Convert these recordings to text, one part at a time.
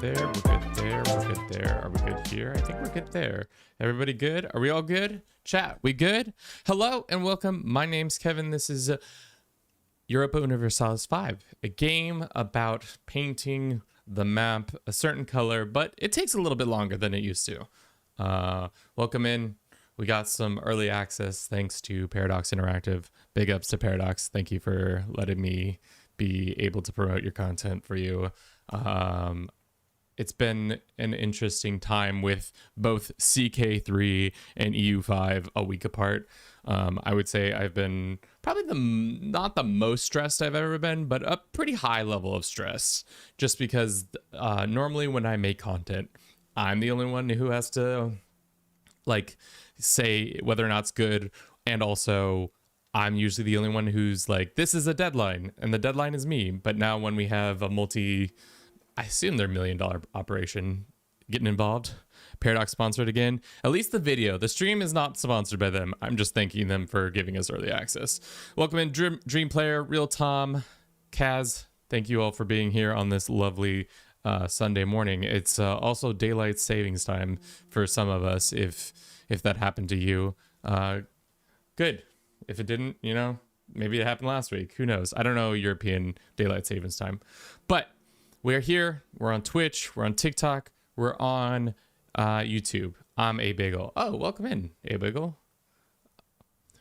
there. We're good there. We're good there. Are we good here? I think we're good there. Everybody good? Are we all good? Chat, we good? Hello and welcome. My name's Kevin. This is Europa Universalis V, a game about painting the map a certain color, but it takes a little bit longer than it used to. Welcome in. We got some early access thanks to Paradox Interactive. Big ups to Paradox. Thank you for letting me be able to promote your content for you. It's been an interesting time with both CK3 and EU5 a week apart. I would say I've been probably not the most stressed I've ever been, but a pretty high level of stress, just because normally when I make content, I'm the only one who has to like say whether or not it's good, and also I'm usually the only one who's like, this is a deadline, and the deadline is me. But now when we have a I assume they're $1 million operation getting involved, Paradox sponsored again, at least the video. The stream is not sponsored by them. I'm just thanking them for giving us early access. Welcome in Dream Player, Real Tom, Kaz. Thank you all for being here on this lovely Sunday morning. It's also daylight savings time for some of us, if that happened to you. Good. If it didn't, you know, maybe it happened last week. Who knows? I don't know European daylight savings time. But we're here. We're on Twitch. We're on TikTok. We're on YouTube. I'm A Bagel. Oh, welcome in, A Bagel.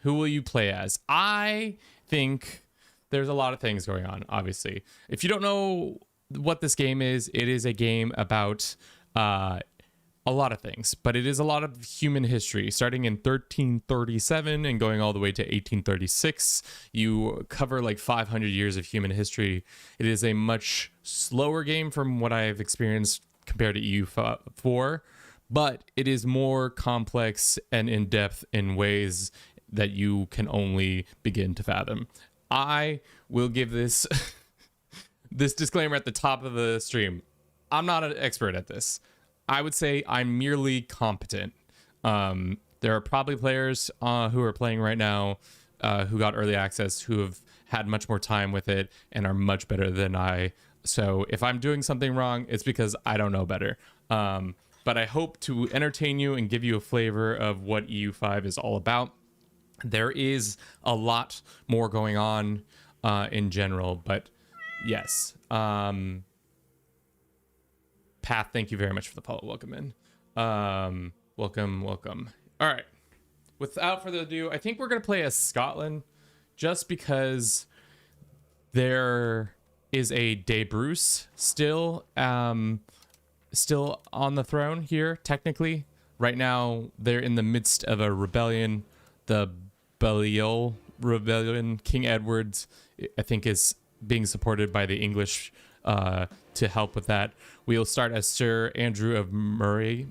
Who will you play as? I think there's a lot of things going on, obviously. If you don't know what this game is, it is a game about a lot of things, but it is a lot of human history, starting in 1337 and going all the way to 1836. You cover like 500 years of human history. It is a much slower game from what I've experienced compared to EU4, but it is more complex and in-depth in ways that you can only begin to fathom. I will give this this disclaimer at the top of the stream. I'm not an expert at this. I would say I'm merely competent. There are probably players who are playing right now who got early access, who have had much more time with it and are much better than I. So if I'm doing something wrong, it's because I don't know better. But I hope to entertain you and give you a flavor of what EU5 is all about. There is a lot more going on in general, but yes. Path, thank you very much for the follow. Welcome in. Welcome. All right. Without further ado, I think we're going to play as Scotland, just because there is a De Bruce still on the throne here, technically. Right now, they're in the midst of a rebellion. The Balliol Rebellion. King Edward, I think, is being supported by the English to help with that. We'll start as Sir Andrew of Murray.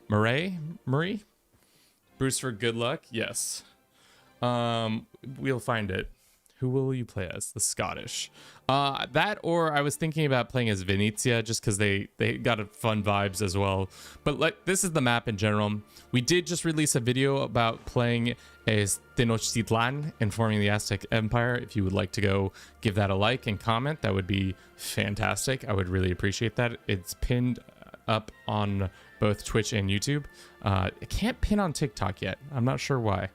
Bruce for good luck. Yes. We'll find it. Who will you play as? The Scottish. That, or I was thinking about playing as Venezia, just because they got fun vibes as well. But like, this is the map in general. We did just release a video about playing as Tenochtitlan and forming the Aztec Empire. If you would like to go give that a like and comment, that would be fantastic. I would really appreciate that. It's pinned up on both Twitch and YouTube. I can't pin on TikTok yet. I'm not sure why.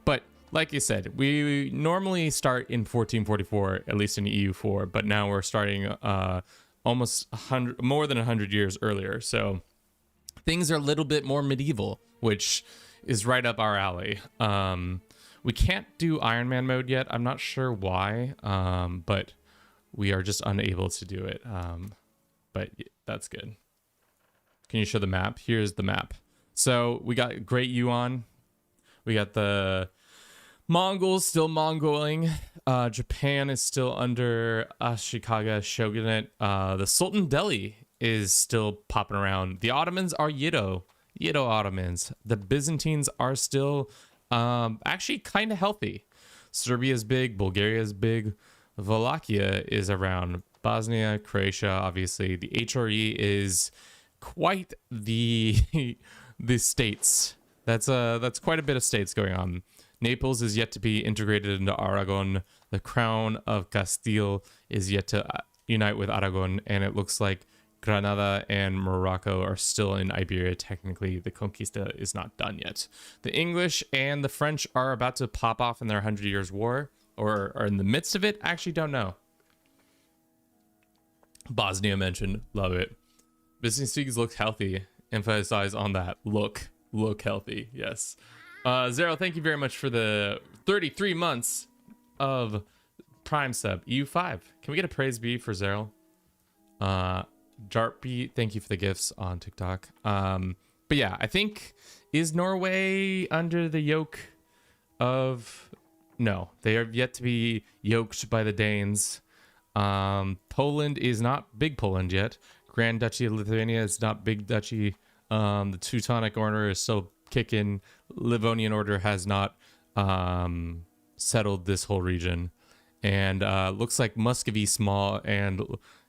But like you said, we normally start in 1444, at least in EU4, but now we're starting almost more than 100 years earlier. So things are a little bit more medieval, which is right up our alley. We can't do Iron Man mode yet. I'm not sure why, but we are just unable to do it. But that's good. Can you show the map? Here's the map. So we got Great Yuan. We got the Mongols still Mongoling. Japan is still under Ashikaga shogunate. The Sultan Delhi is still popping around. The Ottomans are Yido Ottomans. The Byzantines are still actually kind of healthy. Serbia's big. Bulgaria's big. Wallachia is around. Bosnia, Croatia, obviously. The HRE is quite the states. That's quite a bit of states going on. Naples is yet to be integrated into Aragon. The Crown of Castile is yet to unite with Aragon, and it looks like Granada and Morocco are still in Iberia. Technically, the conquista is not done yet. The English and the French are about to pop off in their 100 Years' War, or are in the midst of it. I actually don't know. Bosnia mentioned. Love it. Business fees look healthy. Emphasize on that. Look healthy. Yes. Zero, thank you very much for the 33 months of Prime sub. EU5. Can we get a praise B for Zero? Jarpy, thank you for the gifts on TikTok. But yeah, I think, is Norway under the yoke of... No, they are yet to be yoked by the Danes. Poland is not Big Poland yet. Grand Duchy of Lithuania is not Big Duchy. The Teutonic Order is still kicking. Livonian Order has not settled this whole region. And looks like Muscovy small, and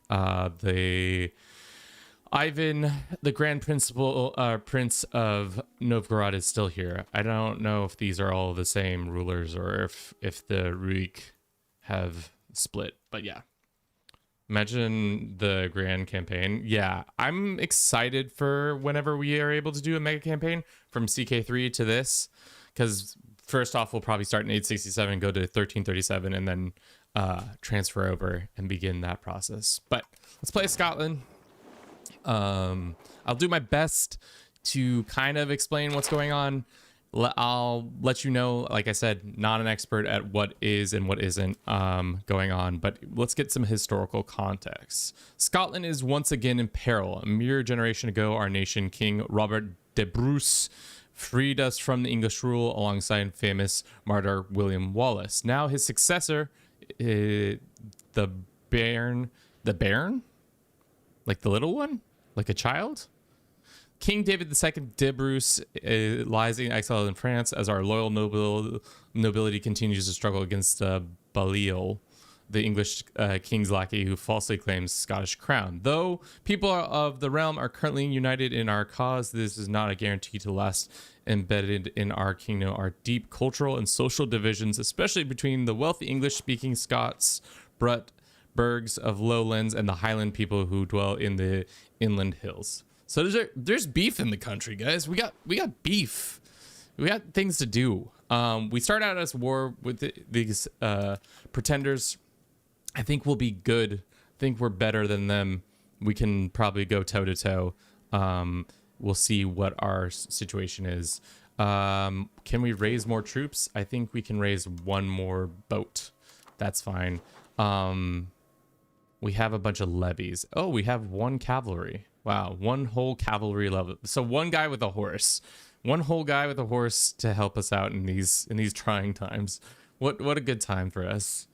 the Ivan, the Grand Prince of Novgorod, is still here. I don't know if these are all the same rulers or if the Rurik have split, but yeah. Imagine the grand campaign. Yeah, I'm excited for whenever we are able to do a mega campaign from CK3 to this, because first off, we'll probably start in 867, go to 1337, and then transfer over and begin that process. But let's play Scotland. I'll do my best to kind of explain what's going on. I'll let you know, like I said, not an expert at what is and what isn't going on, but let's get some historical context. Scotland is once again in peril. A mere generation ago, our nation King Robert de Bruce freed us from the English rule alongside famous martyr William Wallace. Now his successor, the Bairn, like the little one, like a child? King David II de Bruce lies in exile in France as our loyal nobility continues to struggle against Balliol, the English king's lackey who falsely claims Scottish crown. Though people of the realm are currently united in our cause, this is not a guarantee to last. Embedded in our kingdom are deep cultural and social divisions, especially between the wealthy English-speaking Scots, Bergs of lowlands, and the Highland people who dwell in the inland hills. So there's beef in the country, guys. We got beef. We got things to do. We start out as war with these pretenders. I think we'll be good. I think we're better than them. We can probably go toe to toe. We'll see what our situation is. Can we raise more troops? I think we can raise one more boat. That's fine. We have a bunch of levies. Oh, we have one cavalry. Wow, one whole cavalry level. So one guy with a horse. One whole guy with a horse to help us out in these trying times. What a good time for us.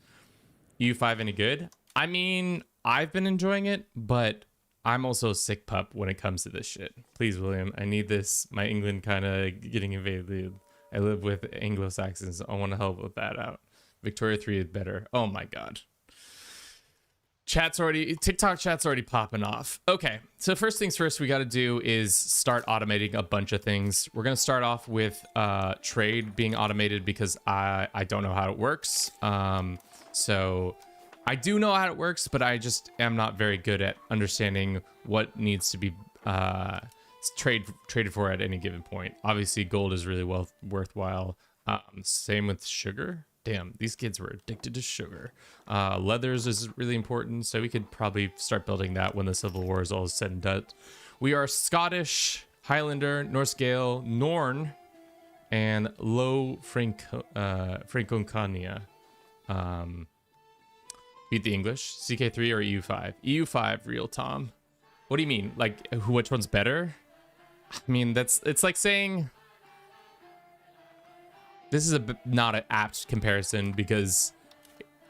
EU5 any good? I mean, I've been enjoying it, but I'm also a sick pup when it comes to this shit. Please, William, I need this. My England kind of getting invaded. I live with Anglo-Saxons. I want to help with that out. Victoria 3 is better. Oh my god. TikTok chat's already popping off. Okay, so first things first, we got to do is start automating a bunch of things. We're going to start off with trade being automated because I don't know how it works. So I do know how it works, but I just am not very good at understanding what needs to be traded for at any given point. Obviously, gold is really worthwhile. Same with sugar. Damn, these kids were addicted to sugar. Leathers is really important, so we could probably start building that when the Civil War is all said and done. We are Scottish, Highlander, Norse Gael, Norn, and Low Franconia. Beat the English. CK3 or EU5? EU5, real Tom. What do you mean? Like, which one's better? I mean, it's like saying... This is not an apt comparison because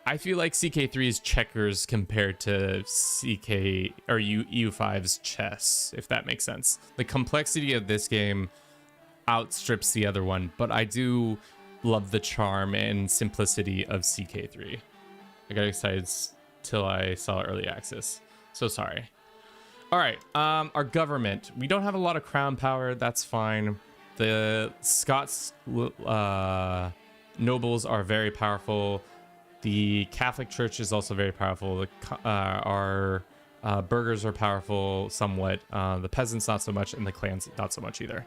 I feel like CK3 is checkers compared to CK or EU5's chess, if that makes sense. The complexity of this game outstrips the other one, but I do love the charm and simplicity of CK3. I got excited till I saw early access. So sorry. All right, our government. We don't have a lot of crown power. That's fine. The Scots nobles are very powerful. The Catholic Church is also very powerful. Our Burghers are powerful somewhat. The peasants not so much, and the clans not so much either.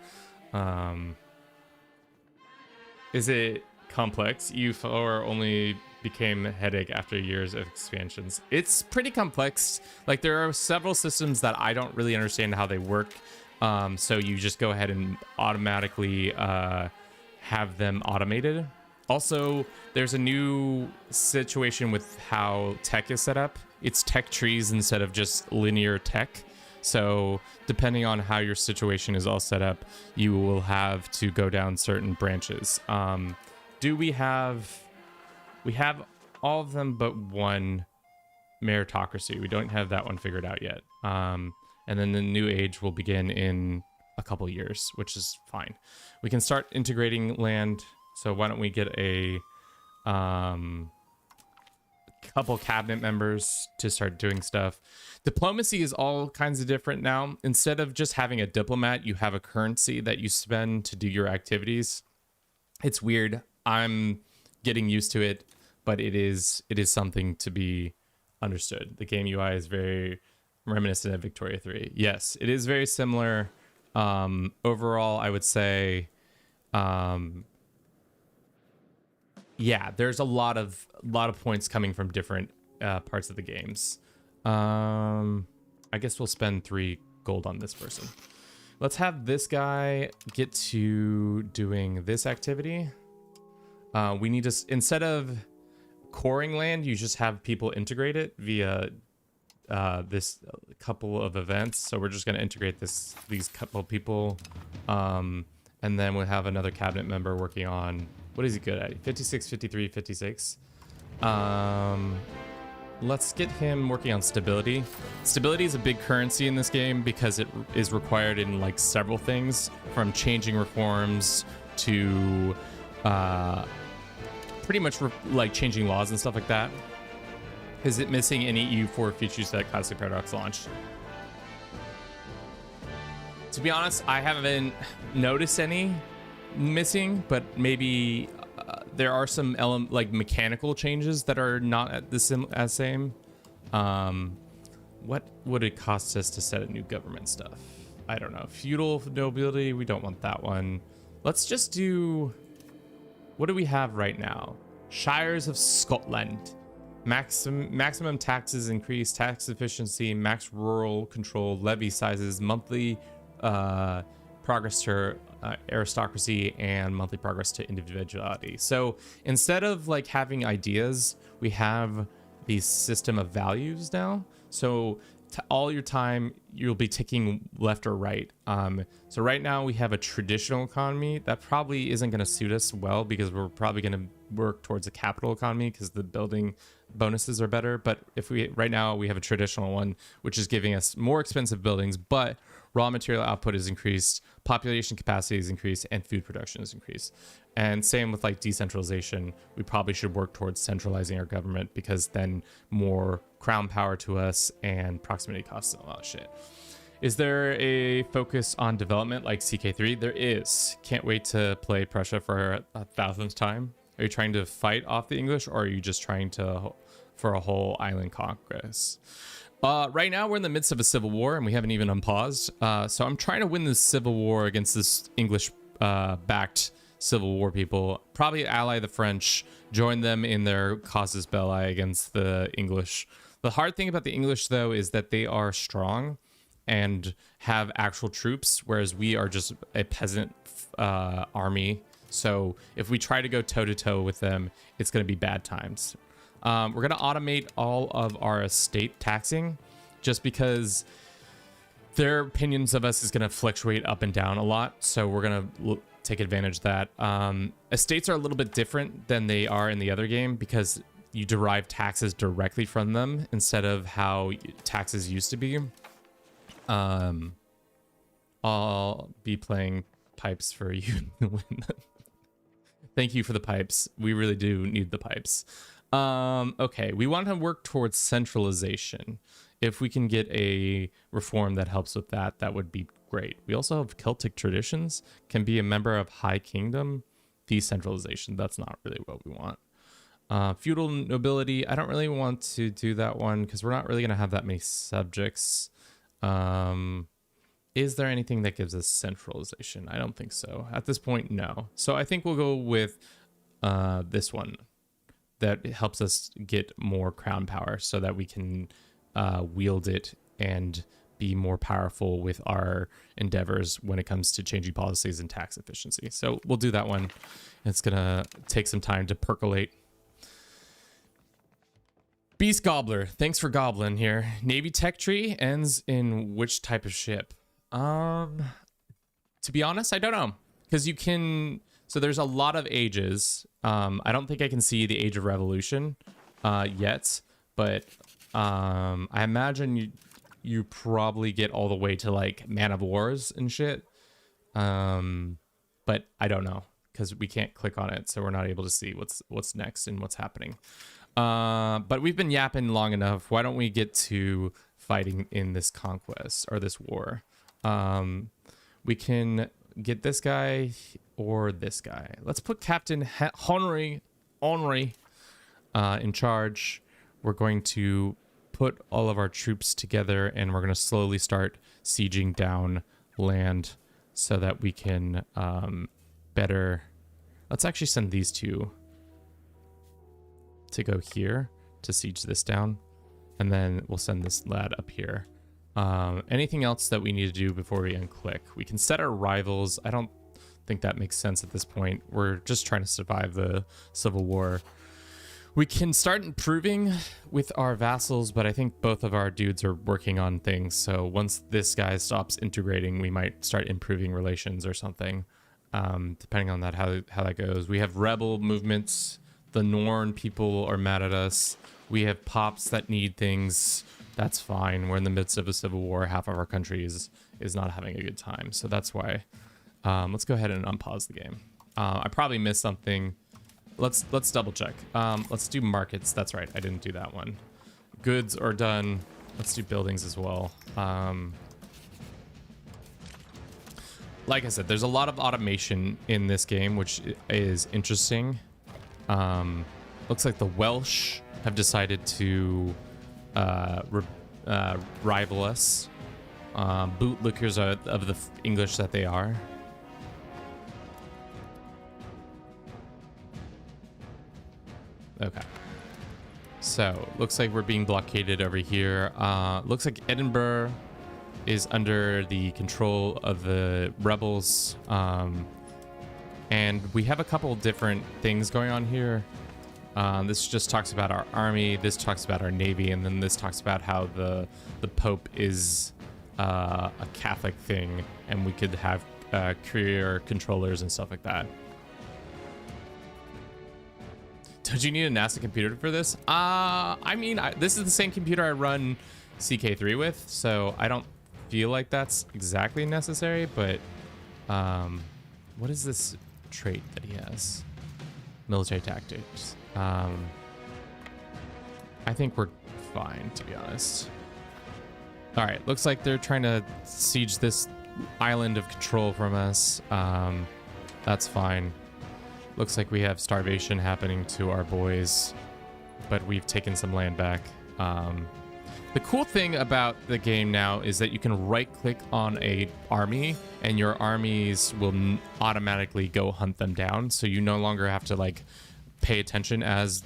Is it complex? EU4 only became a headache after years of expansions. It's pretty complex. Like, there are several systems that I don't really understand how they work. So you just go ahead and automatically have them automated. Also, there's a new situation with how tech is set up. It's tech trees instead of just linear tech. So depending on how your situation is all set up, you will have to go down certain branches. We have all of them but one meritocracy. We don't have that one figured out yet. And then the new age will begin in a couple years, which is fine. We can start integrating land. So why don't we get a couple cabinet members to start doing stuff. Diplomacy is all kinds of different now. Instead of just having a diplomat, you have a currency that you spend to do your activities. It's weird. I'm getting used to it, but it is something to be understood. The game UI is very reminiscent of Victoria 3. Yes, it is very similar. Overall, I would say, yeah, there's a lot of points coming from different parts of the games. I guess we'll spend 3 gold on this person. Let's have this guy get to doing this activity. We need to, instead of coring land, you just have people integrate it via this couple of events. So we're just going to integrate these couple of people, and then we'll have another cabinet member working on, what is he good at? 56, 53, 56. Let's get him working on stability. Stability is a big currency in this game because it is required in like several things, from changing reforms to pretty much like changing laws and stuff like that. Is it missing any EU4 features that Classic Paradox launched? To be honest, I haven't noticed any missing, but maybe there are some like mechanical changes that are not at the same. What would it cost us to set a new government stuff? I don't know. Feudal nobility, we don't want that one. Let's just do, what do we have right now? Shires of Scotland. Maximum taxes increase, tax efficiency, max rural control, levy sizes, monthly progress to aristocracy, and monthly progress to individuality. So instead of like having ideas, we have the system of values now. So all your time you'll be ticking left or right. So right now we have a traditional economy that probably isn't going to suit us well, because we're probably going to work towards a capital economy because the building bonuses are better. But if we right now we have a traditional one, which is giving us more expensive buildings, but raw material output is increased, population capacity is increased, and food production is increased. And same with like decentralization. We probably should work towards centralizing our government, because then more crown power to us and proximity costs and a lot of shit. Is there a focus on development like CK3? There is. Can't wait to play Prussia for a 1000th time. Are you trying to fight off the English, or are you just trying to for a whole island conquest? Right now we're in the midst of a civil war and we haven't even unpaused. So I'm trying to win this civil war against this English backed civil war people. Probably ally the French, join them in their casus belli against the English. The hard thing about the English though is that they are strong and have actual troops, whereas we are just a peasant army. So if we try to go toe to toe with them, it's going to be bad times. We're going to automate all of our estate taxing, just because their opinions of us is going to fluctuate up and down a lot. So we're going to take advantage of that. Estates are a little bit different than they are in the other game, because you derive taxes directly from them instead of how taxes used to be. I'll be playing pipes for you to win. Thank you for the pipes. We really do need the pipes. Okay, we want to work towards centralization. If we can get a reform that helps with that, that would be great. We also have Celtic traditions, can be a member of High Kingdom. Decentralization, that's not really what we want. Feudal nobility, I don't really want to do that one because we're not really going to have that many subjects. Is there anything that gives us centralization? I don't think so. At this point, no. So I think we'll go with this one that helps us get more crown power so that we can wield it and be more powerful with our endeavors when it comes to changing policies and tax efficiency. So we'll do that one. It's going to take some time to percolate. Beast Gobbler, thanks for gobbling here. Navy tech tree ends in which type of ship? To be honest, I don't know. Because you can... So there's a lot of ages. I don't think I can see the Age of Revolution yet. But I imagine you probably get all the way to like Man of Wars and shit. But I don't know. Because we can't click on it. So we're not able to see what's next and what's happening. But we've been yapping long enough. Why don't we get to fighting in this conquest or this war? We can get this guy or this guy. Let's put Captain Henry in charge. We're going to put all of our troops together and we're going to slowly start sieging down land so that we can better... Let's actually send these two to go here to siege this down, and then we'll send this lad up here. Anything else that we need to do before we unclick? We can set our rivals. I don't think that makes sense at this point. We're just trying to survive the Civil War. We can start improving with our vassals, but I think both of our dudes are working on things. So once this guy stops integrating, we might start improving relations or something, depending on that how that goes. We have rebel movements. The Norn people are mad at us. We have pops that need things. That's fine. We're in the midst of a civil war. Half of our country is not having a good time. So that's why. Let's go ahead and unpause the game. I probably missed something. Let's double check. Let's do markets. That's right. I didn't do that one. Goods are done. Let's do buildings as well. Like I said, there's a lot of automation in this game, which is interesting. Looks like the Welsh have decided to rival us. Bootlickers of the English that they are. Okay. So, looks like we're being blockaded over here. Looks like Edinburgh is under the control of the rebels. And we have a couple different things going on here. This just talks about our army, this talks about our navy, and then this talks about how the Pope is a Catholic thing, and we could have career controllers and stuff like that. Don't you need a NASA computer for this? I mean, this is the same computer I run CK3 with, so I don't feel like that's exactly necessary, but what is this trait that he has? Military tactics. I think we're fine, to be honest. All right, looks like they're trying to siege this island of control from us. That's fine. Looks like we have starvation happening to our boys, but we've taken some land back. The cool thing about the game now is that you can right-click on a army, and your armies will automatically go hunt them down. So you no longer have to like pay attention as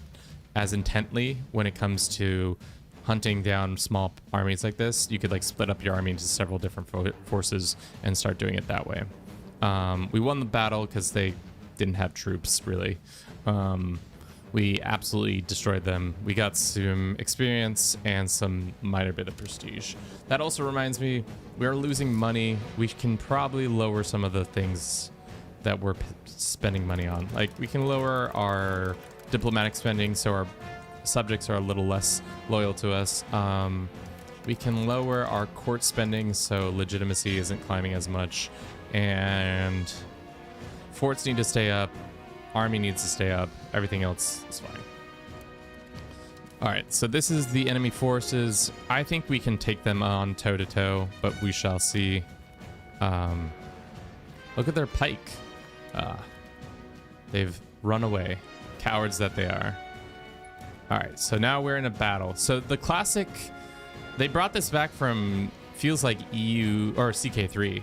intently when it comes to hunting down small armies like this. You could like split up your army into several different forces and start doing it that way. We won the battle because they didn't have troops really. We absolutely destroyed them. We got some experience and some minor bit of prestige. That also reminds me, we are losing money. We can probably lower some of the things that we're spending money on. Like we can lower our diplomatic spending so our subjects are a little less loyal to us. We can lower our court spending so legitimacy isn't climbing as much. And forts need to stay up. Army needs to stay up. Everything else is fine. All right, so this is the enemy forces. I think we can take them on toe-to-toe, but we shall see. Look at their pike. They've run away. Cowards that they are. All right, so now we're in a battle. So the classic, they brought this back from, feels like EU or CK3,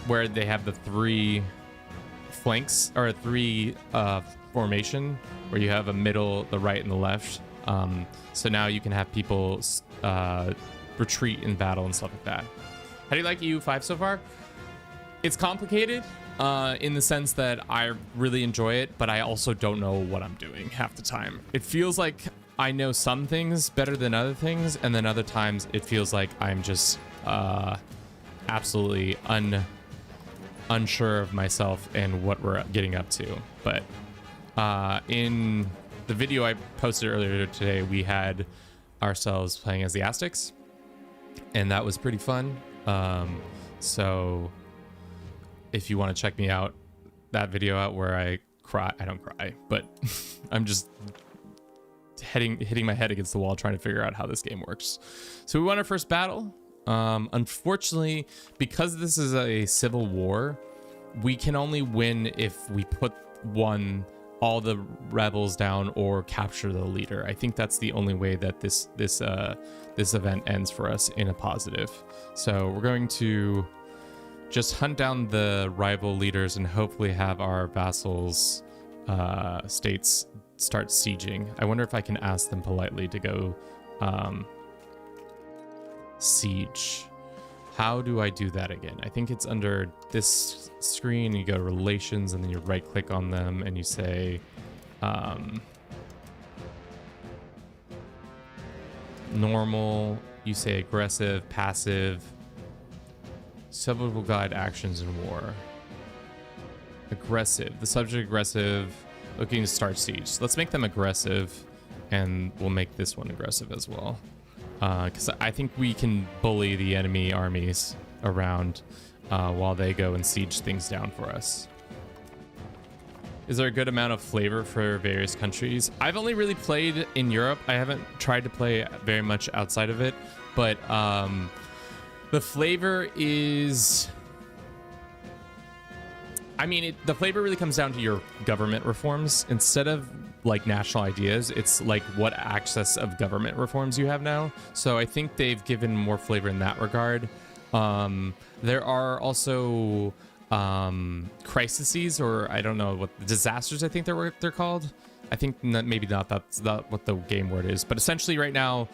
where they have the 3 flanks or 3 formation, where you have a middle, the right, and the left. So now you can have people retreat in battle and stuff like that. How do you like EU5 so far? It's complicated in the sense that I really enjoy it, but I also don't know what I'm doing half the time. It feels like I know some things better than other things, and then other times it feels like I'm just absolutely unsure of myself and what we're getting up to. But in the video I posted earlier today, we had ourselves playing as the Aztecs, and that was pretty fun. So if you want to check me out, that video out where I don't cry, but I'm just hitting my head against the wall trying to figure out how this game works. So we won our first battle. Unfortunately, because this is a civil war, we can only win if we put all the rebels down or capture the leader. I think that's the only way that this event ends for us in a positive. So we're going to just hunt down the rival leaders and hopefully have our vassals states start sieging. I wonder if I can ask them politely to go siege. How do I do that again? I think it's under this screen. You go to relations and then you right click on them and you say normal, you say aggressive, passive, subject will guide actions in war. Aggressive, the subject aggressive, looking to start siege. So let's make them aggressive, and we'll make this one aggressive as well. Because I think we can bully the enemy armies around while they go and siege things down for us. Is there a good amount of flavor for various countries? I've only really played in Europe. I haven't tried to play very much outside of it, but the flavor is... I mean, the flavor really comes down to your government reforms. Instead of like national ideas, it's like what access of government reforms you have now. So I think they've given more flavor in that regard. There are also crises, or I don't know what disasters I think they're called. I think maybe not, that's not what the game word is, but essentially right now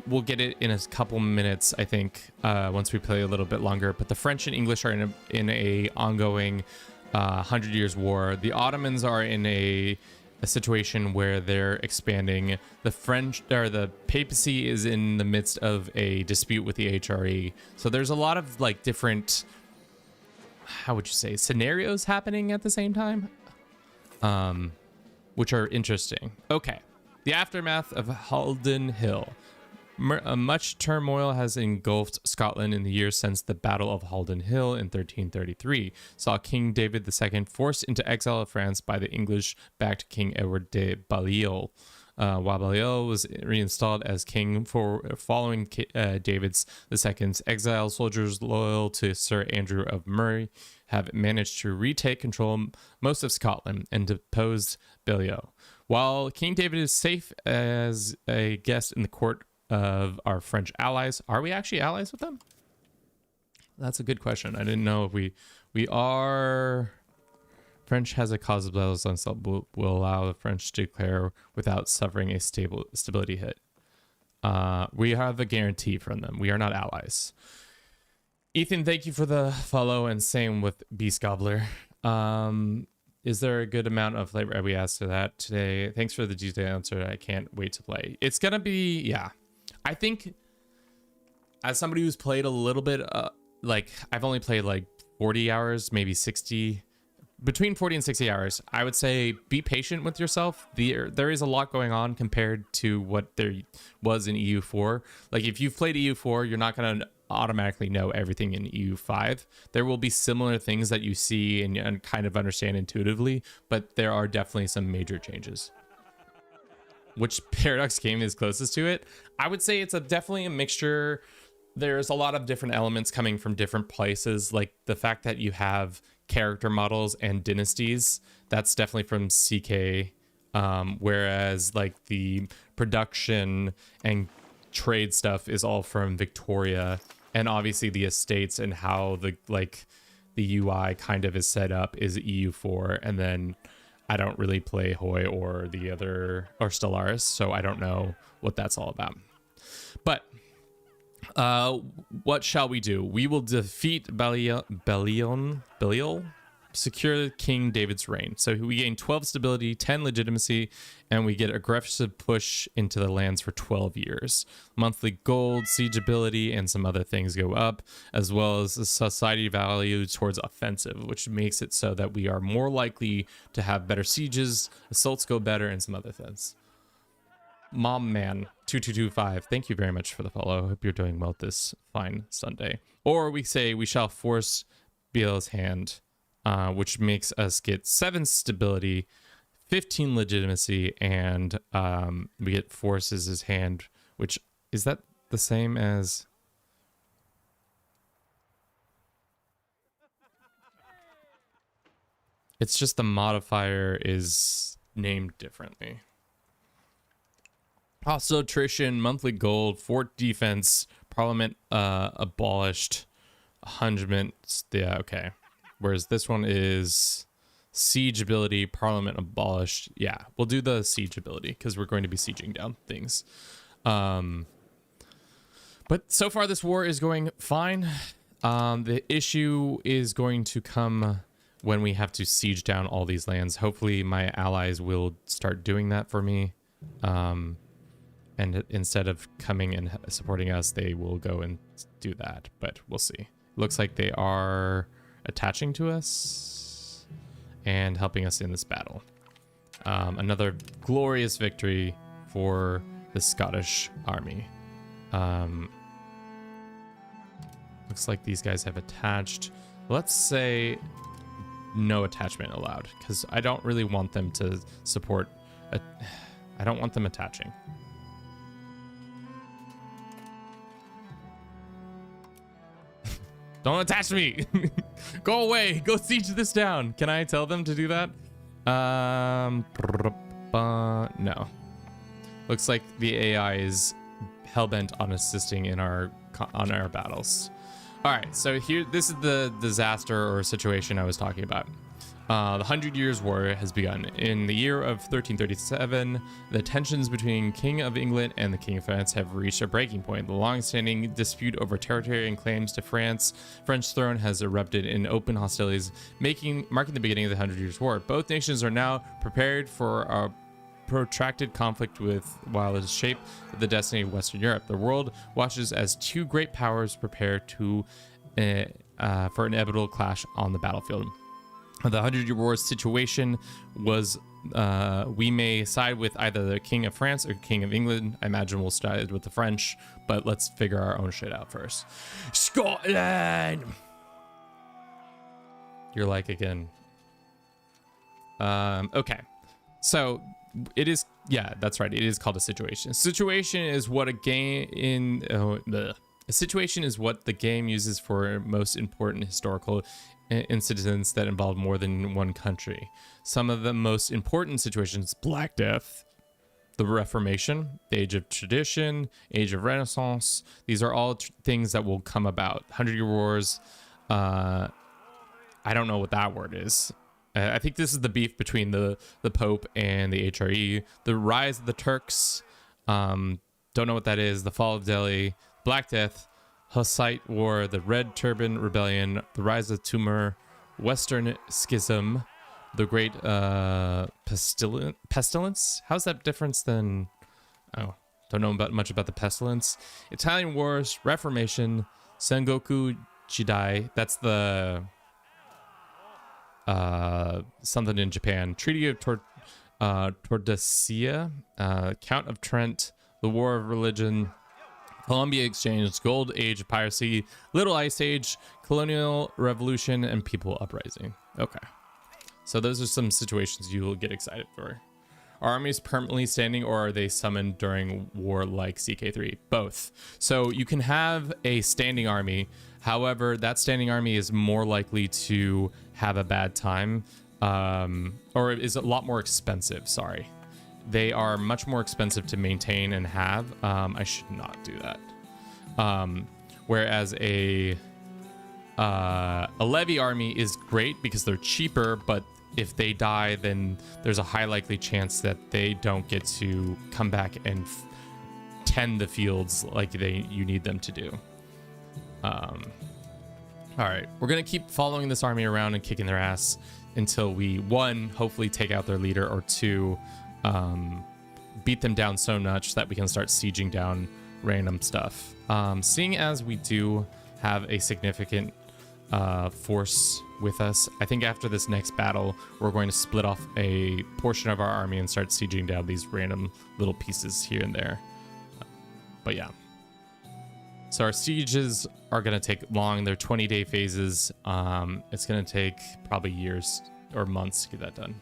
we'll get it in a couple minutes, I think, once we play a little bit longer. But the French and English are in a ongoing 100 Years War. The Ottomans are in a situation where they're expanding. The French, or the papacy, is in the midst of a dispute with the HRE. So there's a lot of like different, how would you say, scenarios happening at the same time, which are interesting. Okay, the aftermath of Halden Hill. Much turmoil has engulfed Scotland in the years since the Battle of Halden Hill in 1333 saw King David II forced into exile of France by the English-backed King Edward de Balliol. While Balliol was reinstalled as king following David II's exile, soldiers loyal to Sir Andrew of Murray have managed to retake control most of Scotland and deposed Balliol. While King David is safe as a guest in the court of our French allies, are we actually allies with them? That's a good question. I didn't know if we are. French has a cause of battles will allow the French to declare without suffering a stability hit. We have a guarantee from them. We are not allies. Ethan, thank you for the follow, and same with Beast Gobbler. Is there a good amount of flavor? We asked for that today. Thanks for the detailed answer. I can't wait to play. It's gonna be, yeah. I think as somebody who's played a little bit, like I've only played like 40 hours, maybe 60, between 40 and 60 hours, I would say be patient with yourself. There is a lot going on compared to what there was in EU4. Like if you've played EU4, you're not going to automatically know everything in EU5. There will be similar things that you see and kind of understand intuitively, but there are definitely some major changes. Which Paradox game is closest to it? I would say it's definitely a mixture. There's a lot of different elements coming from different places, like the fact that you have character models and dynasties. That's definitely from CK. Whereas like the production and trade stuff is all from Victoria, and obviously the estates and how the UI kind of is set up is EU4, and then I don't really play Hoi or the other or Stellaris, so I don't know what that's all about. But what shall we do? We will defeat Belial, secure King David's reign. So we gain 12 stability, 10 legitimacy, and we get aggressive push into the lands for 12 years. Monthly gold, siege ability, and some other things go up, as well as the society value towards offensive, which makes it so that we are more likely to have better sieges, assaults go better, and some other things. Mom Man 2225, thank you very much for the follow. Hope you're doing well this fine Sunday. Or we say we shall force Biel's hand, which makes us get 7 stability, 15 legitimacy, and we get forces his hand, which is that the same as it's just the modifier is named differently. Also attrition, monthly gold, fort defense, parliament abolished, 100. Yeah, okay. Whereas this one is siege ability, parliament abolished. Yeah, we'll do the siege ability because we're going to be sieging down things. But so far this war is going fine. The issue is going to come when we have to siege down all these lands. Hopefully my allies will start doing that for me. And instead of coming and supporting us, they will go and do that. But we'll see. Looks like they are attaching to us and helping us in this battle. Another glorious victory for the Scottish army. Looks like these guys have attached. Let's say no attachment allowed, because I don't really want them to support. I don't want them attaching. Don't attach me. Go away. Go siege this down. Can I tell them to do that? No. Looks like the AI is hellbent on assisting in our battles. All right, so here, this is the disaster or situation I was talking about. The 100 Years' War has begun. In the year of 1337, the tensions between King of England and the King of France have reached a breaking point. The long-standing dispute over territory and claims to French throne has erupted in open hostilities, marking the beginning of the 100 Years' War. Both nations are now prepared for a protracted conflict while it is shaped the destiny of Western Europe. The world watches as two great powers prepare for inevitable clash on the battlefield. The 100-Year War situation was, we may side with either the King of France or King of England. I imagine we'll side with the French, but let's figure our own shit out first. Scotland! You're like again. Okay. So it is, yeah, that's right. It is called a situation. Situation is what a situation is what the game uses for most important historical incidents that involve more than one country. Some of the most important situations: Black Death, the Reformation, the Age of Tradition, Age of Renaissance. These are all things that will come about. 100-Year Wars. I don't know what that word is. I think this is the beef between the Pope and the HRE. The Rise of the Turks. Don't know what that is. The Fall of Delhi. Black Death. Hussite War, the Red Turban Rebellion, the Rise of Timur, Western Schism, the Great Pestilence. How's that different than? Oh, don't know much about the Pestilence. Italian Wars, Reformation, Sengoku Jidai. That's the something in Japan. Treaty of Tordesillas, Count of Trent, the War of Religion, Columbia Exchange, Gold Age of Piracy, Little Ice Age, Colonial Revolution, and People Uprising. Okay. So those are some situations you will get excited for. Are armies permanently standing, or are they summoned during war like CK3? Both. So you can have a standing army. However, that standing army is more likely to have a bad time, or is a lot more expensive, sorry. they are much more expensive to maintain and have. I should not do that. Whereas a levy army is great because they're cheaper, but if they die, then there's a high likely chance that they don't get to come back and tend the fields like you need them to do. All right, we're gonna keep following this army around and kicking their ass until we, one, hopefully take out their leader, or two, beat them down so much that we can start sieging down random stuff. Seeing as we do have a significant force with us, I think after this next battle, we're going to split off a portion of our army and start sieging down these random little pieces here and there. But yeah. So our sieges are going to take long. They're 20-day phases. It's going to take probably years or months to get that done.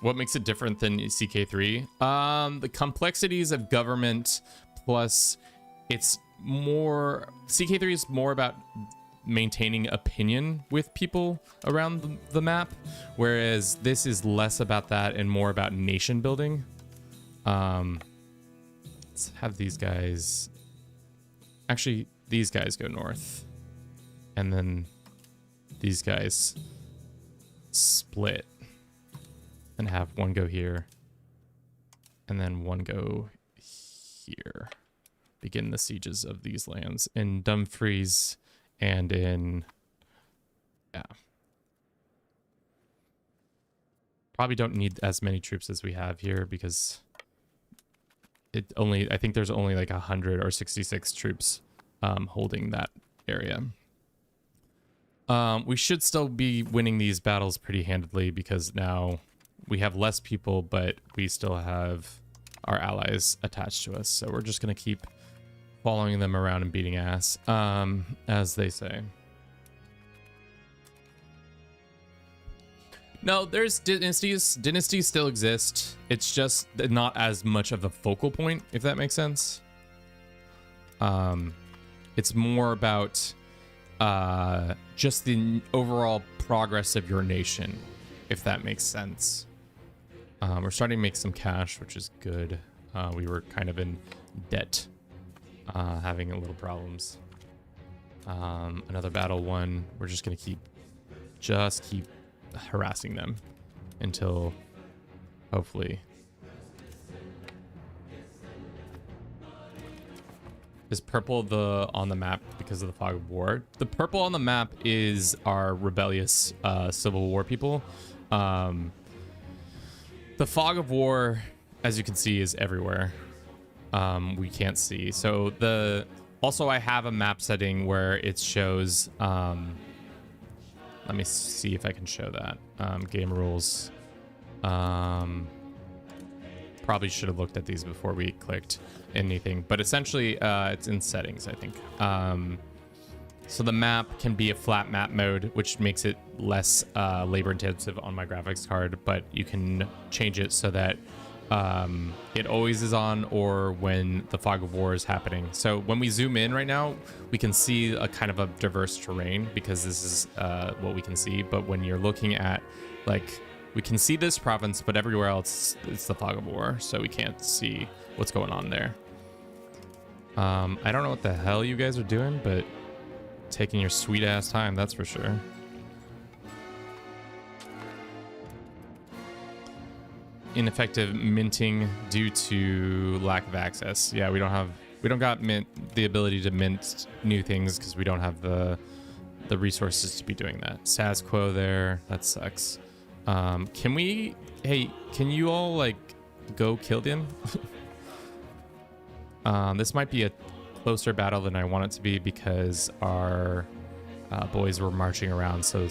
What makes it different than CK3? The complexities of government, plus it's more... CK3 is more about maintaining opinion with people around the map, whereas this is less about that and more about nation building. Let's have these guys... Actually, these guys go north. And then these guys split. And have one go here. And then one go here. Begin the sieges of these lands. In Dumfries and in... Yeah. Probably don't need as many troops as we have here because it only... I think there's only like 100 or 66 troops holding that area. We should still be winning these battles pretty handedly because now... we have less people, but we still have our allies attached to us. So we're just going to keep following them around and beating ass, as they say. No, there's dynasties. Dynasties still exist. It's just not as much of a focal point, if that makes sense. It's more about just the overall progress of your nation, if that makes sense. We're starting to make some cash, which is good. We were kind of in debt, having a little problems. Another battle won. We're just gonna keep harassing them until hopefully. Is purple on the map because of the fog of war? The purple on the map is our rebellious Civil War people. The fog of war, as you can see, is everywhere. We can't see. So also I have a map setting where it shows, let me see if I can show that. Game rules. Probably should have looked at these before we clicked anything, but essentially it's in settings, I think. So the map can be a flat map mode, which makes it less labor intensive on my graphics card, but you can change it so that it always is on or when the fog of war is happening. So when we zoom in right now, we can see a kind of a diverse terrain because this is what we can see. But when you're looking at, like, we can see this province, but everywhere else it's the fog of war, so we can't see what's going on there. I don't know what the hell you guys are doing, but taking your sweet ass time, that's for sure. Ineffective minting due to lack of access. Yeah, we don't got the ability to mint new things because we don't have the resources to be doing that. Sas quo there, that sucks. Can you all like go kill them? This might be a closer battle than I want it to be because our boys were marching around, so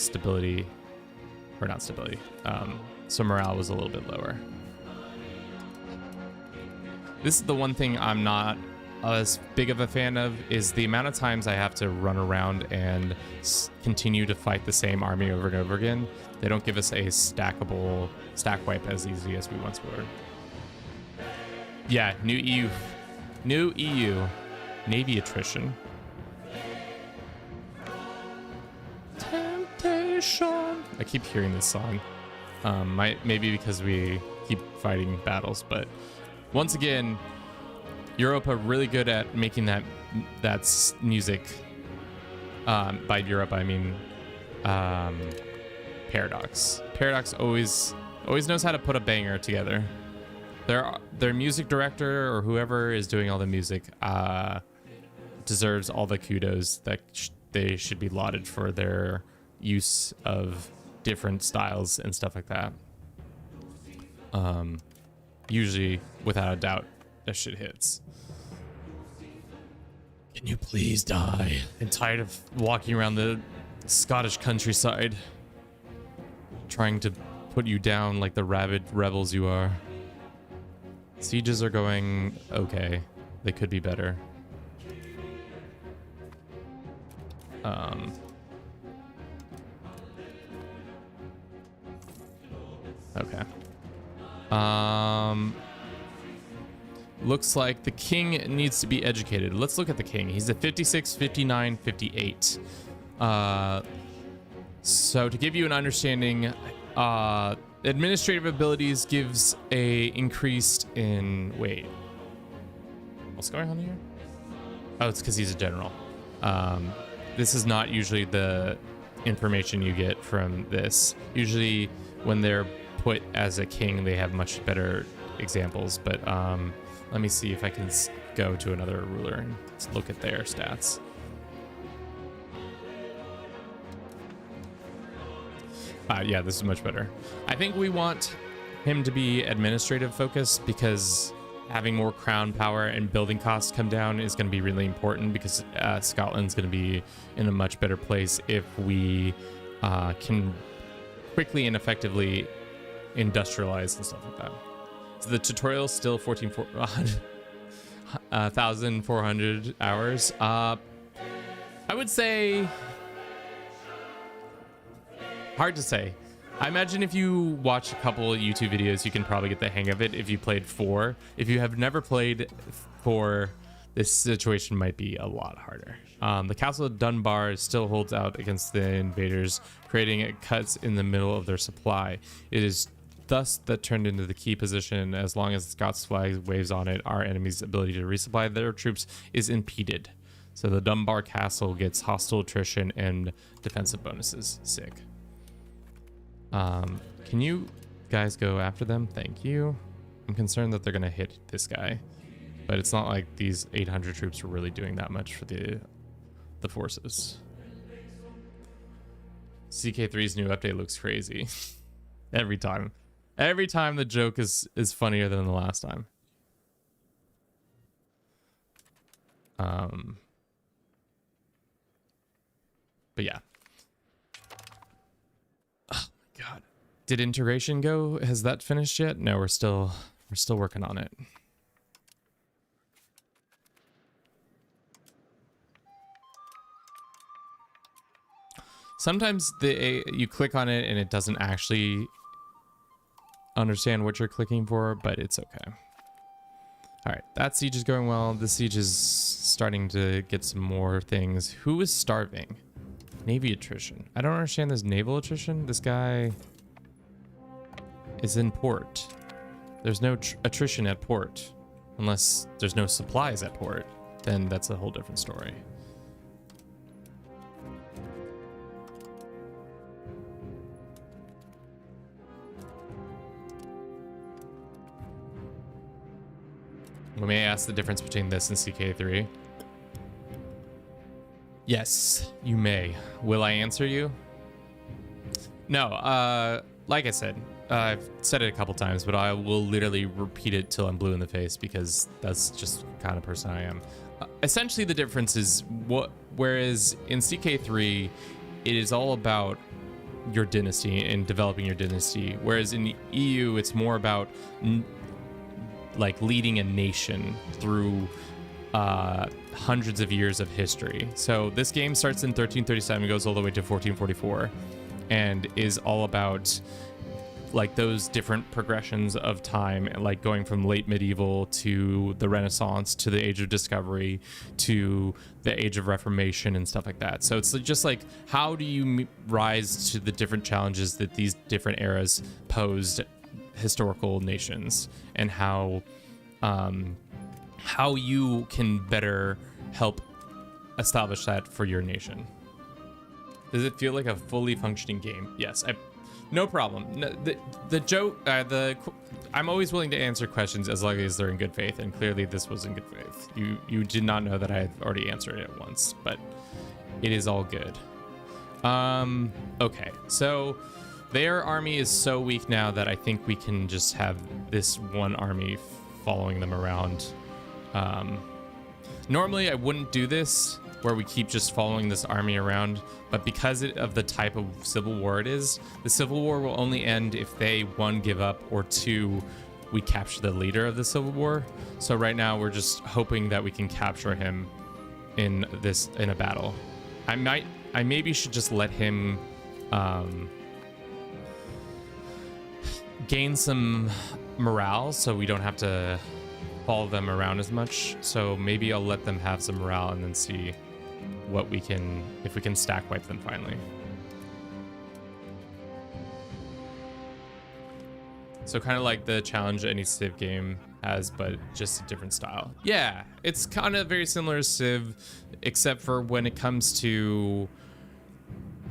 so morale was a little bit lower. This is the one thing I'm not as big of a fan of, is the amount of times I have to run around and continue to fight the same army over and over again. They don't give us a stack wipe as easy as we once were. Yeah, new EU. Navy attrition. Temptation. I keep hearing this song. Maybe because we keep fighting battles, but once again, Europa really good at making that's music. By Europe, I mean Paradox. Paradox always knows how to put a banger together. Their music director or whoever is doing all the music deserves all the kudos that they should be lauded for their use of different styles and stuff like that. Usually, without a doubt, that shit hits. Can you please die? I'm tired of walking around the Scottish countryside, trying to put you down like the rabid rebels you are. Sieges are going okay. They could be better. Okay. Looks like the king needs to be educated. Let's look at the king. He's at 56, 59, 58. So to give you an understanding, administrative abilities gives a increased in... Wait. What's going on here? Oh, it's because he's a general. This is not usually the information you get from this. Usually when they're put as a king, they have much better examples, but let me see if I can go to another ruler and look at their stats. Yeah, this is much better. I think we want him to be administrative focused because having more crown power and building costs come down is going to be really important, because Scotland's going to be in a much better place if we can quickly and effectively industrialize and stuff like that. So the tutorial is still 1,400 hours. I would say hard to say. I imagine if you watch a couple of YouTube videos, you can probably get the hang of it if you played 4. If you have never played 4, this situation might be a lot harder. The Castle of Dunbar still holds out against the invaders, creating cuts in the middle of their supply. It is thus that turned into the key position. As long as the Scots flag waves on it, our enemy's ability to resupply their troops is impeded. So the Dunbar Castle gets hostile attrition and defensive bonuses. Sick. Can you guys go after them? Thank you. I'm concerned that they're gonna hit this guy, but it's not like these 800 troops are really doing that much for the forces. CK3's new update looks crazy. Every time the joke is funnier than the last time. But yeah. God, did integration go? Has that finished yet? No, we're still working on it. Sometimes you click on it and it doesn't actually understand what you're clicking for, but it's okay. All right, that siege is going well. This siege is starting to get some more things. Who is starving? Navy attrition. I don't understand this naval attrition. This guy is in port. There's no attrition at port. Unless there's no supplies at port. Then that's a whole different story. We may ask the difference between this and CK3. Yes, you may. Will I answer you? No, like I said, I've said it a couple times, but I will literally repeat it till I'm blue in the face, because that's just the kind of person I am. Essentially, the difference is whereas in CK3, it is all about your dynasty and developing your dynasty, whereas in the EU, it's more about like leading a nation through hundreds of years of history. So this game starts in 1337, goes all the way to 1444, and is all about like those different progressions of time, and like going from late medieval to the Renaissance to the Age of Discovery to the Age of Reformation and stuff like that. So it's just like, how do you rise to the different challenges that these different eras posed historical nations, and how you can better help establish that for your nation. Does it feel like a fully functioning game? Yes, no problem. No, the joke, I'm always willing to answer questions as long as they're in good faith, and clearly this was in good faith. You did not know that I had already answered it once, but it is all good. Okay, so their army is so weak now that I think we can just have this one army following them around. Normally I wouldn't do this, where we keep just following this army around, but because of the type of civil war it is, the civil war will only end if they, one, give up, or two, we capture the leader of the civil war. So right now we're just hoping that we can capture him in a battle. I maybe should just let him gain some morale so we don't have to follow them around as much. So maybe I'll let them have some morale and then see what we can, if we can stack wipe them finally. So kind of like the challenge any Civ game has, but just a different style. Yeah, it's kind of very similar to Civ, except for when it comes to,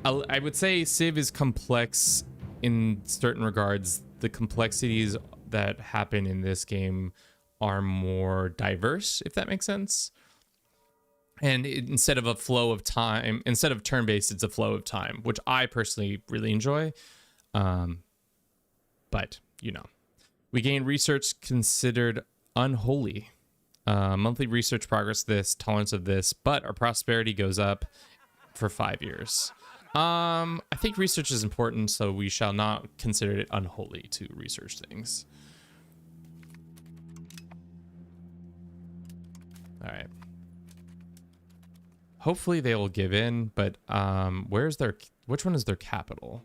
I would say Civ is complex in certain regards. The complexities that happen in this game are more diverse, if that makes sense. And instead of a flow of time, instead of turn-based, it's a flow of time, which I personally really enjoy. But, you know, we gain research considered unholy. Monthly research progress this, tolerance of this, but our prosperity goes up for 5 years. I think research is important, so we shall not consider it unholy to research things. All right. Hopefully they will give in, but which one is their capital?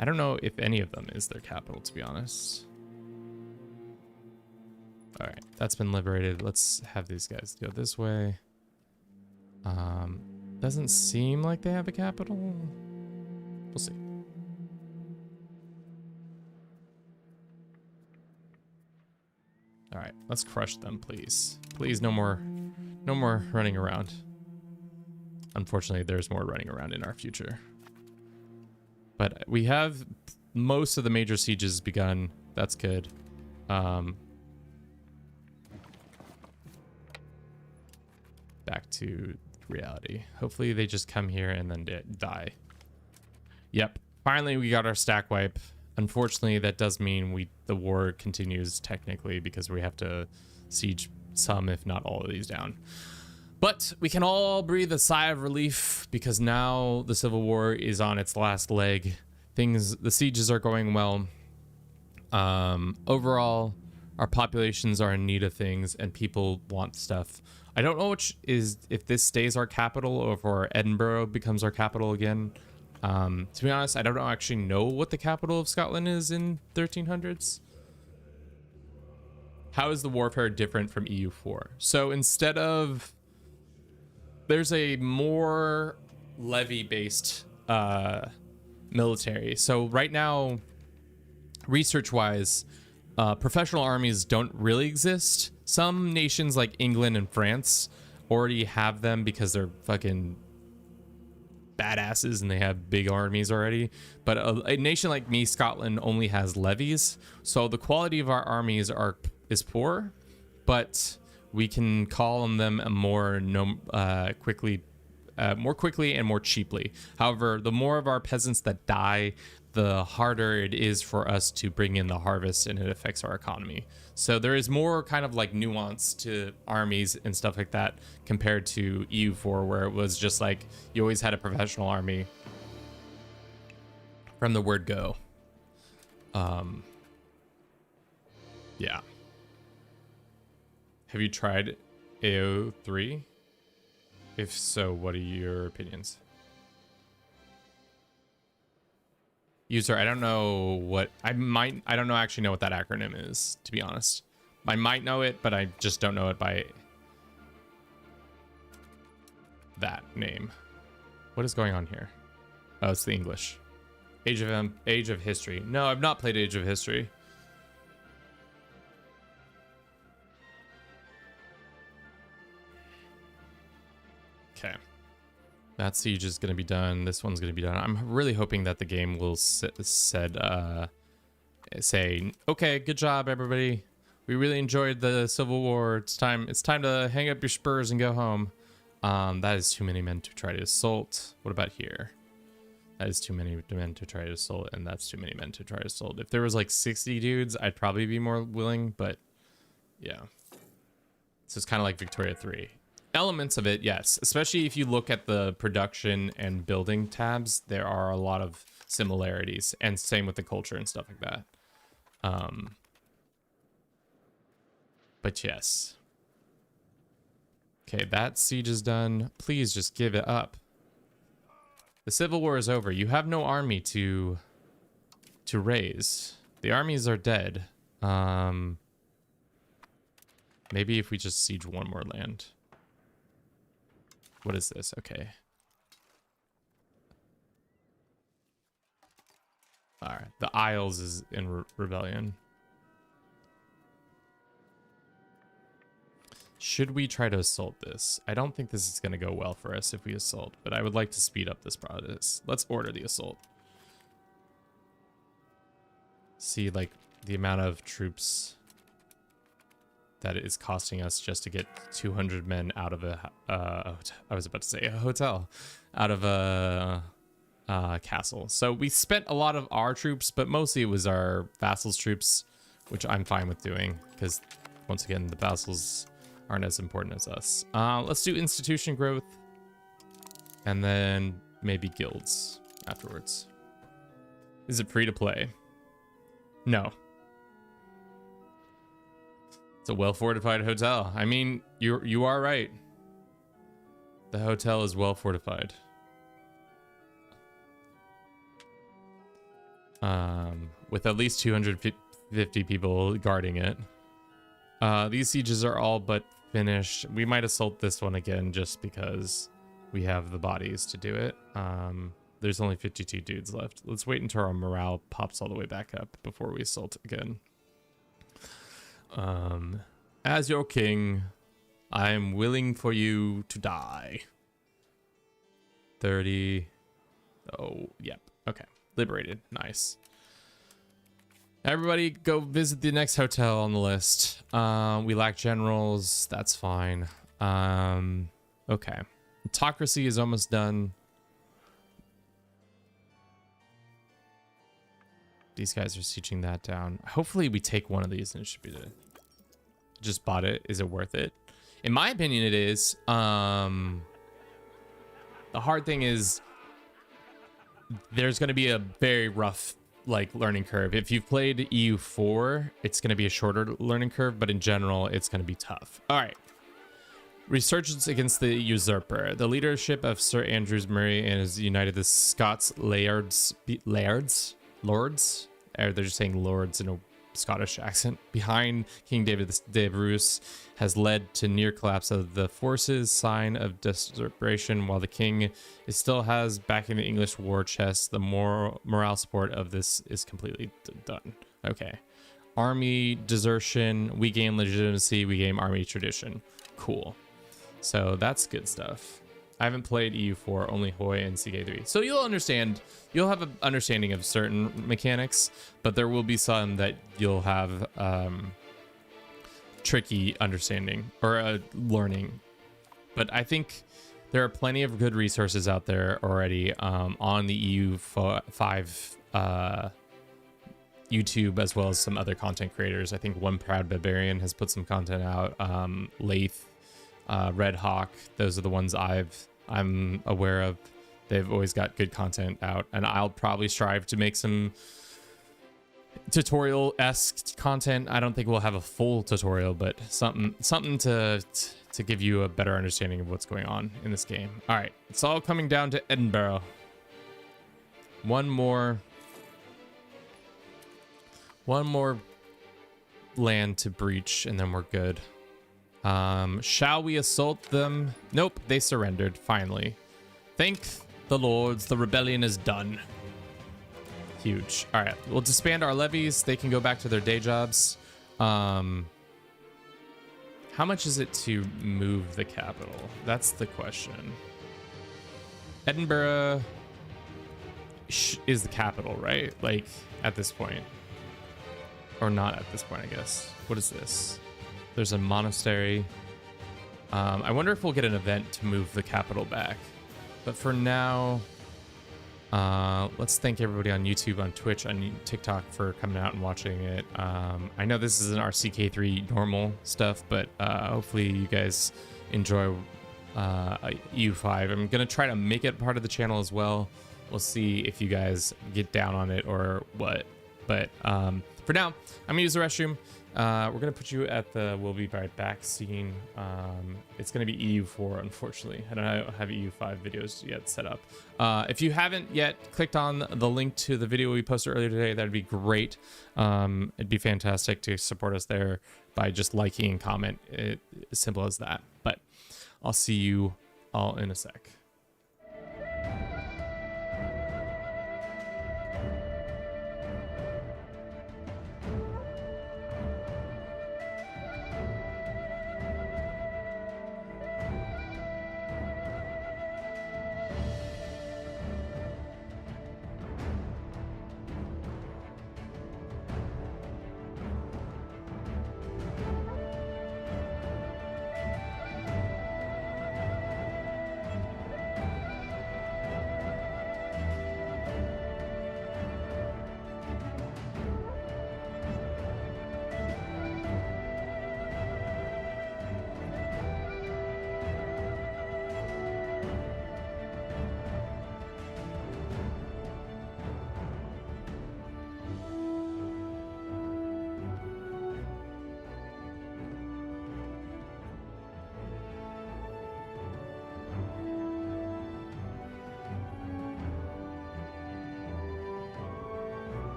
I don't know if any of them is their capital, to be honest. All right, that's been liberated. Let's have these guys go this way. Doesn't seem like they have a capital. We'll see. All right, let's crush them, please. Please, no more running around. Unfortunately, there's more running around in our future. But we have most of the major sieges begun. That's good. Back to reality. Hopefully they just come here and then die. Yep. Finally, we got our stack wipe. Unfortunately, that does mean the war continues technically, because we have to siege some, if not all of these down. But we can all breathe a sigh of relief, because now the Civil War is on its last leg. The sieges are going well. Overall, our populations are in need of things, and people want stuff. I don't know if this stays our capital or if Edinburgh becomes our capital again. To be honest, I don't actually know what the capital of Scotland is in 1300s. How is the warfare different from EU4? So instead of, there's a more levy-based military. So right now, research-wise, professional armies don't really exist. Some nations like England and France already have them because they're fucking badasses and they have big armies already. But a nation like me, Scotland, only has levies. So the quality of our armies is poor, but we can call on them more quickly and more cheaply. However, the more of our peasants that die, the harder it is for us to bring in the harvest, and it affects our economy. So there is more kind of like nuance to armies and stuff like that compared to EU4, where it was just like you always had a professional army from the word go. Yeah. Have you tried AO3? If so, what are your opinions? user. I don't know what I don't actually know what that acronym is, to be honest. I might know it, but I just don't know it by that name. What is going on here? Oh, it's the English. Age of History. No, I've not played Age of History. Okay. That siege is going to be done. This one's going to be done. I'm really hoping that the game will say, okay, good job, everybody. We really enjoyed the Civil War. It's time to hang up your spurs and go home. That is too many men to try to assault. What about here? That is too many men to try to assault, and that's too many men to try to assault. If there was like 60 dudes, I'd probably be more willing, but yeah. So it's kind of like Victoria 3. Elements of it, yes. Especially if you look at the production and building tabs, there are a lot of similarities, and same with the culture and stuff like that. But yes. Okay, that siege is done. Please just give it up. The Civil War is over. You have no army to raise. The armies are dead. Maybe if we just siege one more land. What is this? Okay. All right. The Isles is in rebellion. Should we try to assault this? I don't think this is going to go well for us if we assault, but I would like to speed up this process. Let's order the assault. See, like, the amount of troops that it is costing us just to get 200 men out of a, I was about to say a hotel, out of a castle. So we spent a lot of our troops, but mostly it was our vassals' troops, which I'm fine with doing, because once again, the vassals aren't as important as us. Let's do institution growth, and then maybe guilds afterwards. Is it free to play? No. It's a well-fortified hotel. I mean, you are right. The hotel is well fortified. With at least 250 people guarding it. These sieges are all but finished. We might assault this one again just because we have the bodies to do it. There's only 52 dudes left. Let's wait until our morale pops all the way back up before we assault again. As your king, I am willing for you to die. 30. Oh, yep. Okay. Liberated. Nice. Everybody go visit the next hotel on the list. We lack generals. That's fine. Okay. Autocracy is almost done. These guys are sieging that down. Hopefully we take one of these and it should be the... Just bought it. Is it worth it? In my opinion, it is. The hard thing is there's going to be a very rough like learning curve. If you've played EU4, it's going to be a shorter learning curve, but in general, it's going to be tough. All right. Resurgence against the usurper. The leadership of Sir Andrews Murray and has united the Scots lords. Or they're just saying lords in a Scottish accent behind King David de Bruce has led to near collapse of the forces, sign of desperation. While the king still has back in the English war chest, the morale support of this is completely done. Okay. Army desertion. We gain legitimacy. We gain army tradition. Cool. So that's good stuff. I haven't played EU4, only Hoi and CK3. So you'll have an understanding of certain mechanics, but there will be some that you'll have tricky understanding or learning. But I think there are plenty of good resources out there already on the EU5 YouTube, as well as some other content creators. I think One Proud Barbarian has put some content out. Lath, Red Hawk, those are the ones I'm aware of. They've always got good content out, and I'll probably strive to make some tutorial-esque content. I don't think we'll have a full tutorial, but something to give you a better understanding of what's going on in this game. All right, it's all coming down to Edinburgh. One more One more land to breach, and then we're good. Shall we assault them? Nope, they surrendered, finally. Thank the lords, the rebellion is done. Huge. All right, we'll disband our levies. They can go back to their day jobs. How much is it to move the capital? That's the question. Edinburgh is the capital, right? Like, at this point. Or not at this point, I guess. What is this? There's a monastery. I wonder if we'll get an event to move the capital back. But for now, let's thank everybody on YouTube, on Twitch, on TikTok for coming out and watching it. I know this isn't our CK3 normal stuff, but hopefully you guys enjoy EU5. I'm going to try to make it part of the channel as well. We'll see if you guys get down on it or what. But for now, I'm gonna use the restroom. We're gonna put you at the "we'll be right back" scene. It's gonna be EU4, unfortunately. I don't have EU5 videos yet set up. If you haven't yet clicked on the link to the video we posted earlier today, that'd be great. It'd be fantastic to support us there by just liking and comment. As simple as that. But I'll see you all in a sec.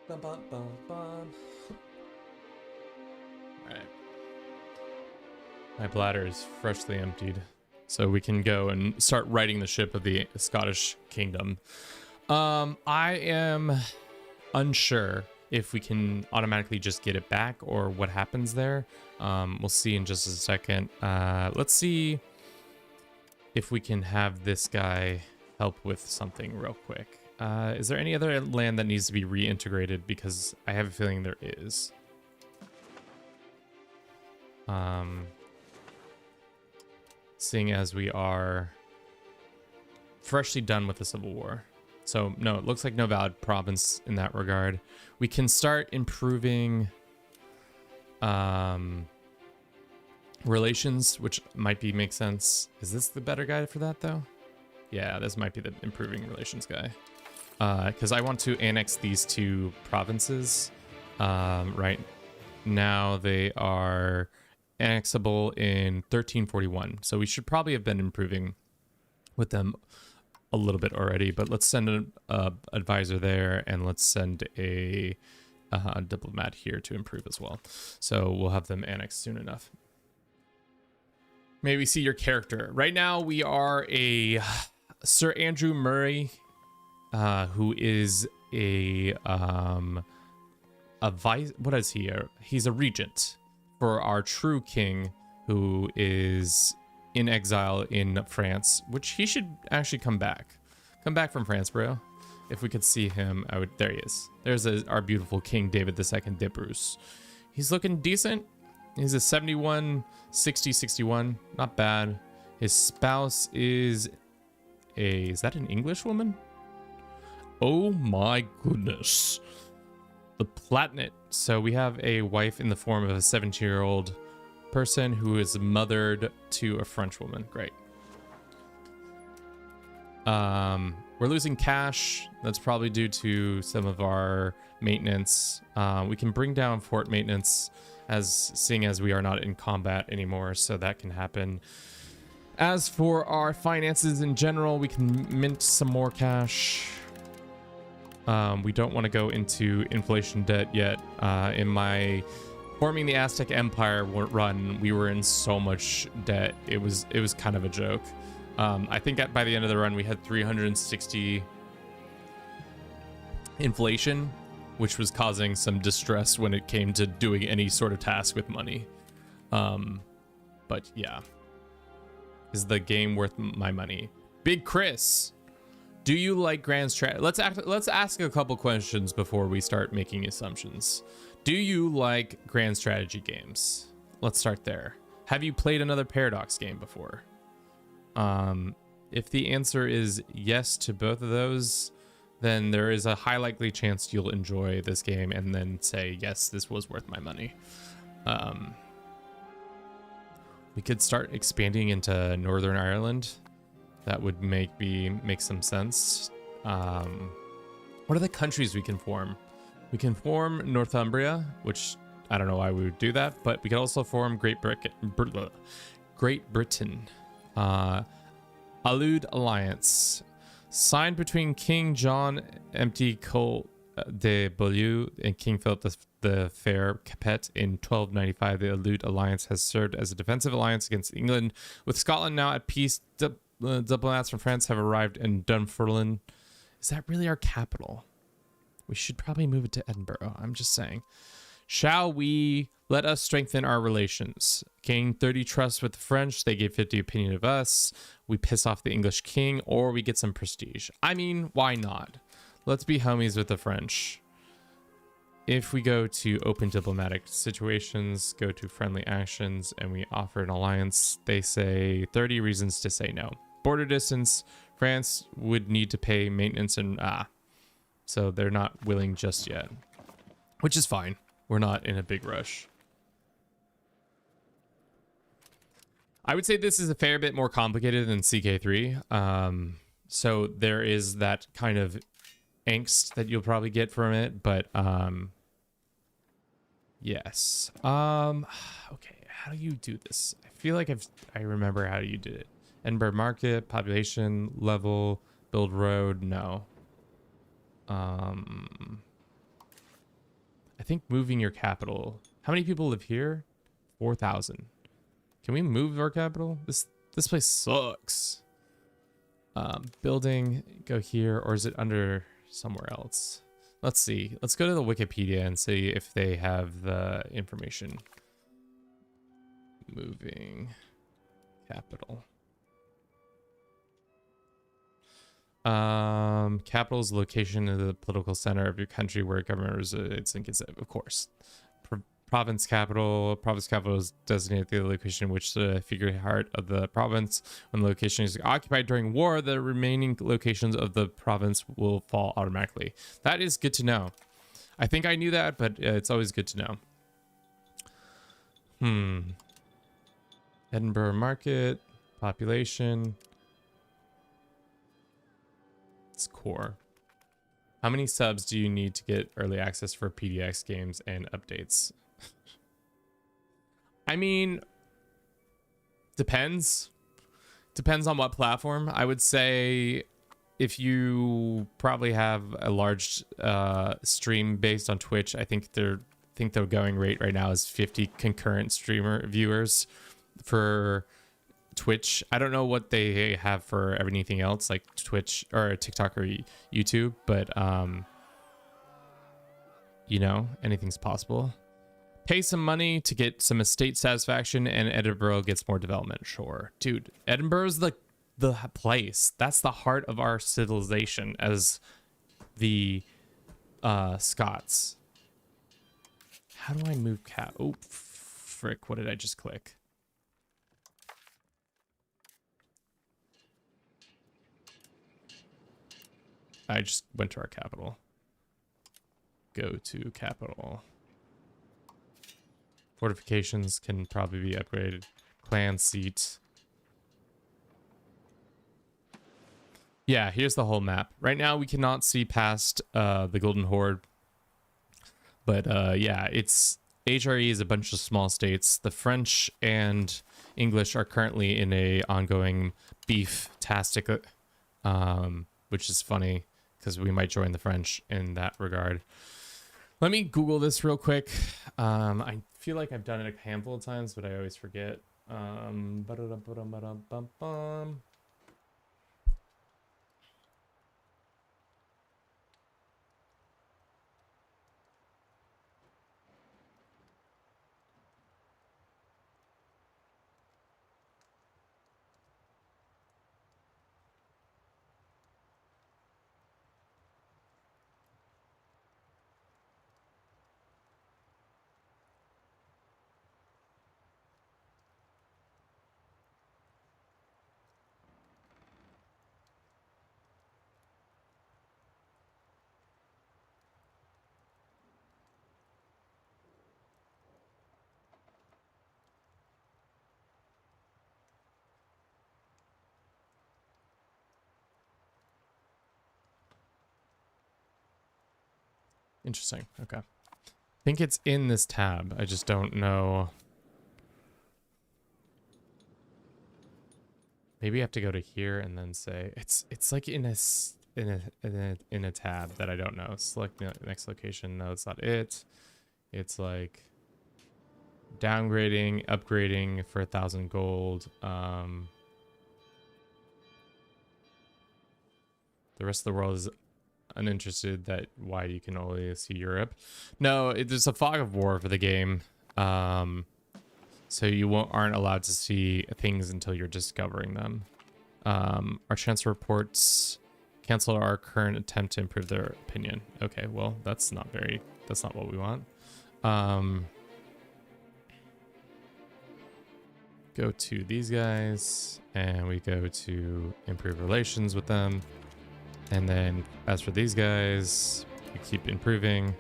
Bum, bum, bum, bum. All right. My bladder is freshly emptied, so we can go and start righting the ship of the Scottish Kingdom. I am unsure if we can automatically just get it back or what happens there. We'll see in just a second. Let's see if we can have this guy help with something real quick. Is there any other land that needs to be reintegrated? Because I have a feeling there is. Seeing as we are freshly done with the Civil War. So no, it looks like no valid province in that regard. We can start improving relations, which might make sense. Is this the better guy for that though? Yeah, this might be the improving relations guy. Because I want to annex these two provinces. Right now they are annexable in 1341. So we should probably have been improving with them a little bit already. But let's send an advisor there, and let's send a diplomat here to improve as well. So we'll have them annexed soon enough. May we see your character. Right now we are a Sir Andrew Murray, who is a vice. What is he? He's a regent for our true king, who is in exile in France, which he should actually come back from France, bro. If we could see him, I would. There he is. There's our beautiful King David II de Bruce. He's looking decent. He's a 71, 60, 61. Not bad. His spouse is is that an English woman? Oh my goodness. The Platinate. So we have a wife in the form of a 17-year-old person who is mothered to a French woman. Great. We're losing cash. That's probably due to some of our maintenance. We can bring down fort maintenance seeing as we are not in combat anymore, so that can happen. As for our finances in general, we can mint some more cash. We don't want to go into inflation debt yet. In my forming the Aztec Empire run, we were in so much debt. It was kind of a joke. I think by the end of the run, we had 360 inflation, which was causing some distress when it came to doing any sort of task with money. But yeah, is the game worth my money? Big Chris, do you like grand strategy? Let's ask a couple questions before we start making assumptions. Do you like grand strategy games? Let's start there. Have you played another Paradox game before? If the answer is yes to both of those, then there is a high likely chance you'll enjoy this game and then say, yes, this was worth my money. We could start expanding into Northern Ireland. That would make some sense. What are the countries we can form? We can form Northumbria, which I don't know why we would do that, but we could also form Great Britain. Allude Alliance, signed between King John Empty Cole de Beaulieu and King Philip the Fair Capet in 1295. The Allude Alliance has served as a defensive alliance against England. With Scotland now at peace, diplomats from France have arrived in Dunfermline. Is that really our capital? We should probably move it to Edinburgh. I'm just saying. Shall we let us strengthen our relations? Gain 30 trust with the French. They gave 50 opinion of us. We piss off the English king, or we get some prestige. I mean, why not? Let's be homies with the French. If we go to open diplomatic situations, go to friendly actions, and we offer an alliance, they say 30 reasons to say no. Border distance, France would need to pay maintenance and so they're not willing just yet, which is fine. We're not in a big rush. I would say this is a fair bit more complicated than CK3. So there is that kind of angst that you'll probably get from it, but yes. Okay, how do you do this? I feel like I remember how you did it. Edinburgh market, population, level, build road, no. I think moving your capital. How many people live here? 4,000. Can we move our capital? This place sucks. Building, go here, or is it under somewhere else? Let's see. Let's go to the Wikipedia and see if they have the information. Moving capital. Capital is the location of the political center of your country where government resides and gets it, of course. Province capital is designated the location in which the figure heart of the province. When the location is occupied during war, the remaining locations of the province will fall automatically. That is good to know. I think I knew that, but it's always good to know. Edinburgh market, population. It's core. How many subs do you need to get early access for PDX games and updates? I mean, depends. Depends on what platform. I would say if you probably have a large stream based on Twitch, I think their going rate right now is 50 concurrent streamer viewers for Twitch. I don't know what they have for anything else like Twitch or TikTok or YouTube, but you know, anything's possible. Pay some money to get some estate satisfaction and Edinburgh gets more development. Sure. Dude, Edinburgh's the place. That's the heart of our civilization as the Scots. How do I move cat? Oh, frick. What did I just click? I just went to our capital. Go to capital. Fortifications can probably be upgraded. Clan seat. Yeah, here's the whole map. Right now we cannot see past the Golden Horde. But yeah, it's HRE is a bunch of small states. The French and English are currently in a ongoing beef-tastic, which is funny because we might join the French in that regard. Let me Google this real quick. I feel like I've done it a handful of times, but I always forget. Interesting. Okay. I think it's in this tab. I just don't know. Maybe I have to go to here and then say it's like in a tab that I don't know. Select the next location. No, it's not it. It's like downgrading, upgrading for 1,000 gold. The rest of the world is uninterested. That why you can only see Europe. No, there's a fog of war for the game. So you aren't allowed to see things until you're discovering them. Our chancellor reports cancel our current attempt to improve their opinion. Okay, well, that's not what we want. Go to these guys and we go to improve relations with them. And then as for these guys, we keep improving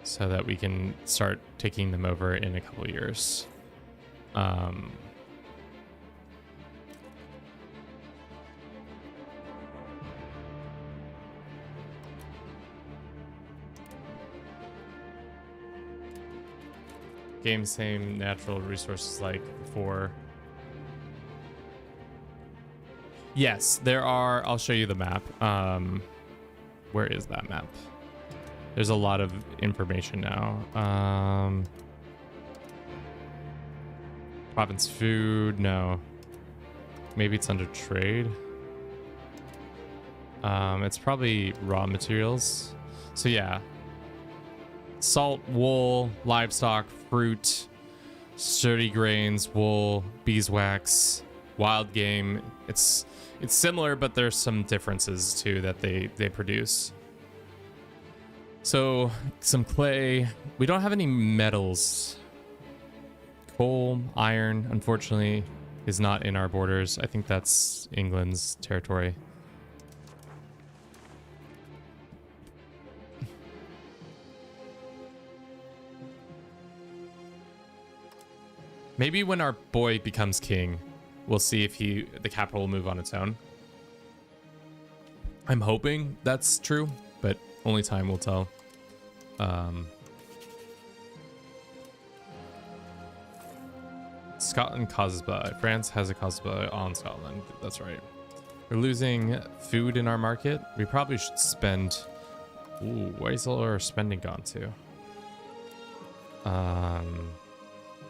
so that we can start taking them over in a couple of years. Game same natural resources like before. Yes, there are. I'll show you the map. Where is that map? There's a lot of information now. Province food, no. Maybe it's under trade. It's probably raw materials. So yeah. Salt, wool, livestock, fruit, sturdy grains, wool, beeswax, wild game. It's similar, but there's some differences too that they produce. So some clay. We don't have any metals. Coal, iron, unfortunately, is not in our borders. I think that's England's territory. Maybe when our boy becomes king, we'll see if the capital will move on its own. I'm hoping that's true, but only time will tell. Scotland causes by France has a causes by on Scotland. That's right. We're losing food in our market. We probably should spend. Ooh, where's all our spending gone to?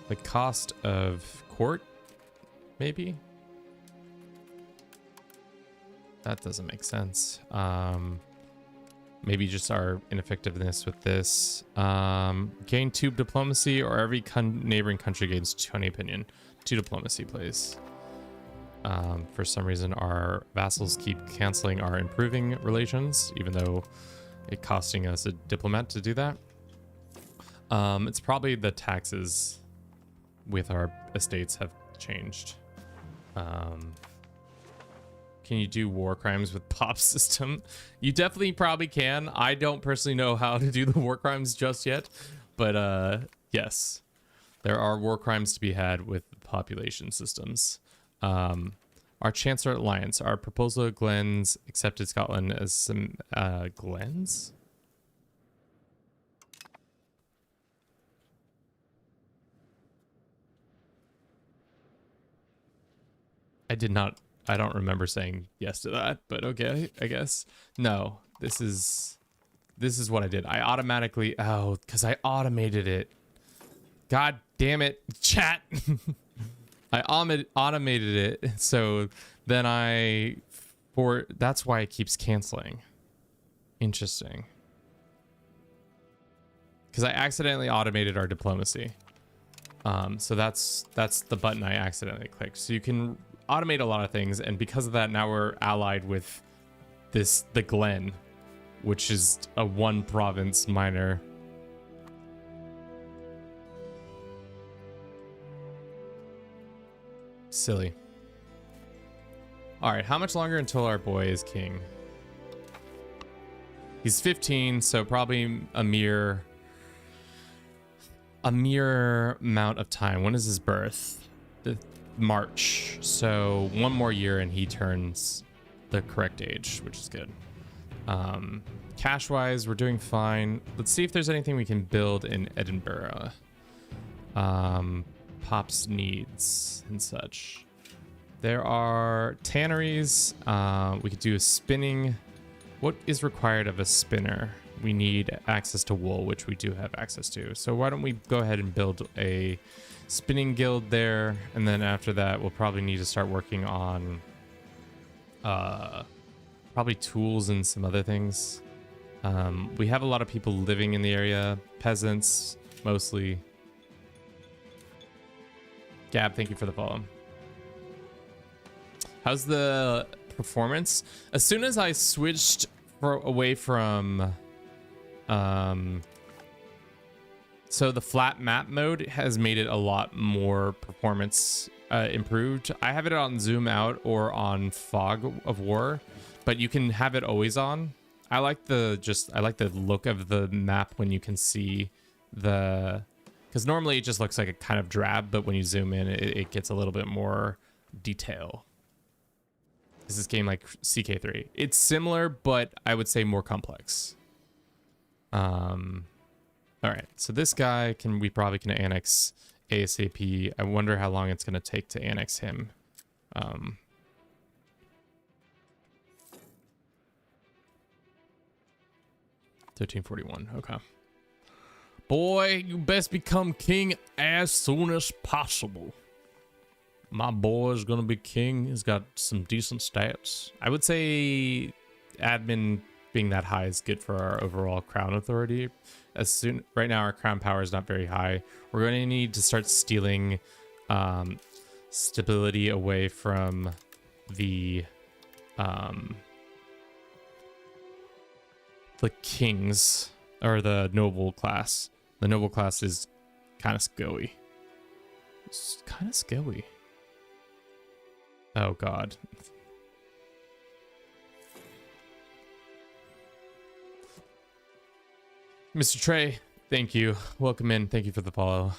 The cost of court, maybe. That doesn't make sense. Maybe just our ineffectiveness with this. Gain 2 diplomacy, or every neighboring country gains 20 opinion. 2 diplomacy, please. For some reason, our vassals keep canceling our improving relations, even though it's costing us a diplomat to do that. It's probably the taxes with our estates have changed. Can you do war crimes with pop system? You definitely probably can. I don't personally know how to do the war crimes just yet, but yes, there are war crimes to be had with population systems. Our Chancellor Alliance, our proposal of Glens accepted Scotland as some Glens? I don't remember saying yes to that, but okay, I guess. No, this is what I did. I automatically, because I automated it. God damn it, chat. I automated it, so then that's why it keeps canceling. Interesting. Because I accidentally automated our diplomacy. So that's the button I accidentally clicked. So you can automate a lot of things, and because of that, now we're allied with the Glen, which is a one province minor. Silly. All right, how much longer until our boy is king? He's 15, so probably a mere amount of time. When is his birth? March. So one more year and he turns the correct age, which is good. Cash wise, we're doing fine. Let's see if there's anything we can build in Edinburgh. Pop's needs and such. There are tanneries. We could do a spinning. What is required of a spinner? We need access to wool, which we do have access to. So why don't we go ahead and build a spinning guild there, and then after that we'll probably need to start working on probably tools and some other things. We have a lot of people living in the area, peasants mostly. Gab, thank you for the follow. How's the performance? As soon as I switched away from so the flat map mode has made it a lot more performance improved. I have it on zoom out or on fog of war, but you can have it always on. I like the look of the map when you can see because normally it just looks like a kind of drab, but when you zoom in, it gets a little bit more detail. Is this game like CK3? It's similar, but I would say more complex. All right, so this guy we probably can annex ASAP. I wonder how long it's going to take to annex him. 1341. Okay. Boy, you best become king as soon as possible. My boy is going to be king. He's got some decent stats. I would say admin being that high is good for our overall crown authority. Right now our crown power is not very high. We're going to need to start stealing stability away from the kings or the noble class. The noble class is kind of scaly. It's kind of scaly. Oh god. Mr. Trey, thank you. Welcome in. Thank you for the follow.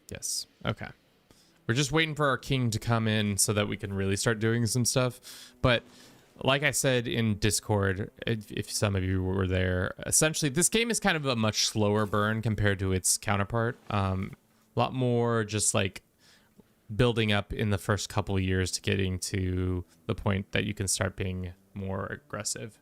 Yes. Okay. We're just waiting for our king to come in so that we can really start doing some stuff. But like I said in Discord, if some of you were there, essentially this game is kind of a much slower burn compared to its counterpart. A lot more just like building up in the first couple of years to getting to the point that you can start being more aggressive.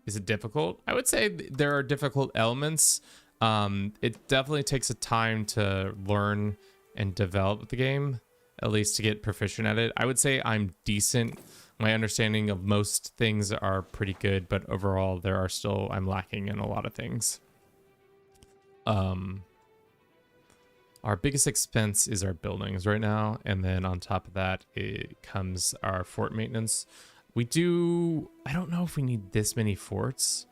Is it difficult? I would say there are difficult elements. It definitely takes a time to learn and develop the game, at least to get proficient at it. I would say I'm decent. My understanding of most things are pretty good, but overall I'm lacking in a lot of things. Our biggest expense is our buildings right now, and then on top of that, it comes our fort maintenance. I don't know if we need this many forts.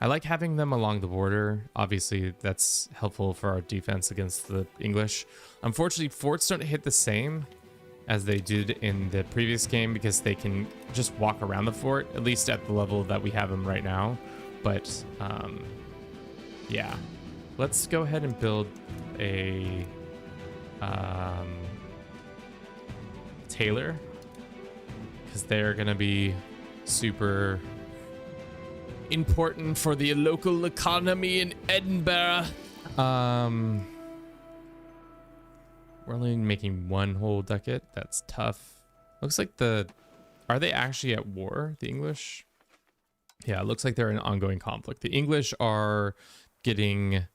I like having them along the border. Obviously, that's helpful for our defense against the English. Unfortunately, forts don't hit the same as they did in the previous game because they can just walk around the fort, at least at the level that we have them right now. But yeah, let's go ahead and build a tailor, because they're gonna be super important for the local economy in Edinburgh. We're only making one whole ducat. That's tough. Looks like are they actually at war, the English? Yeah, it looks like they're in ongoing conflict. The English are getting,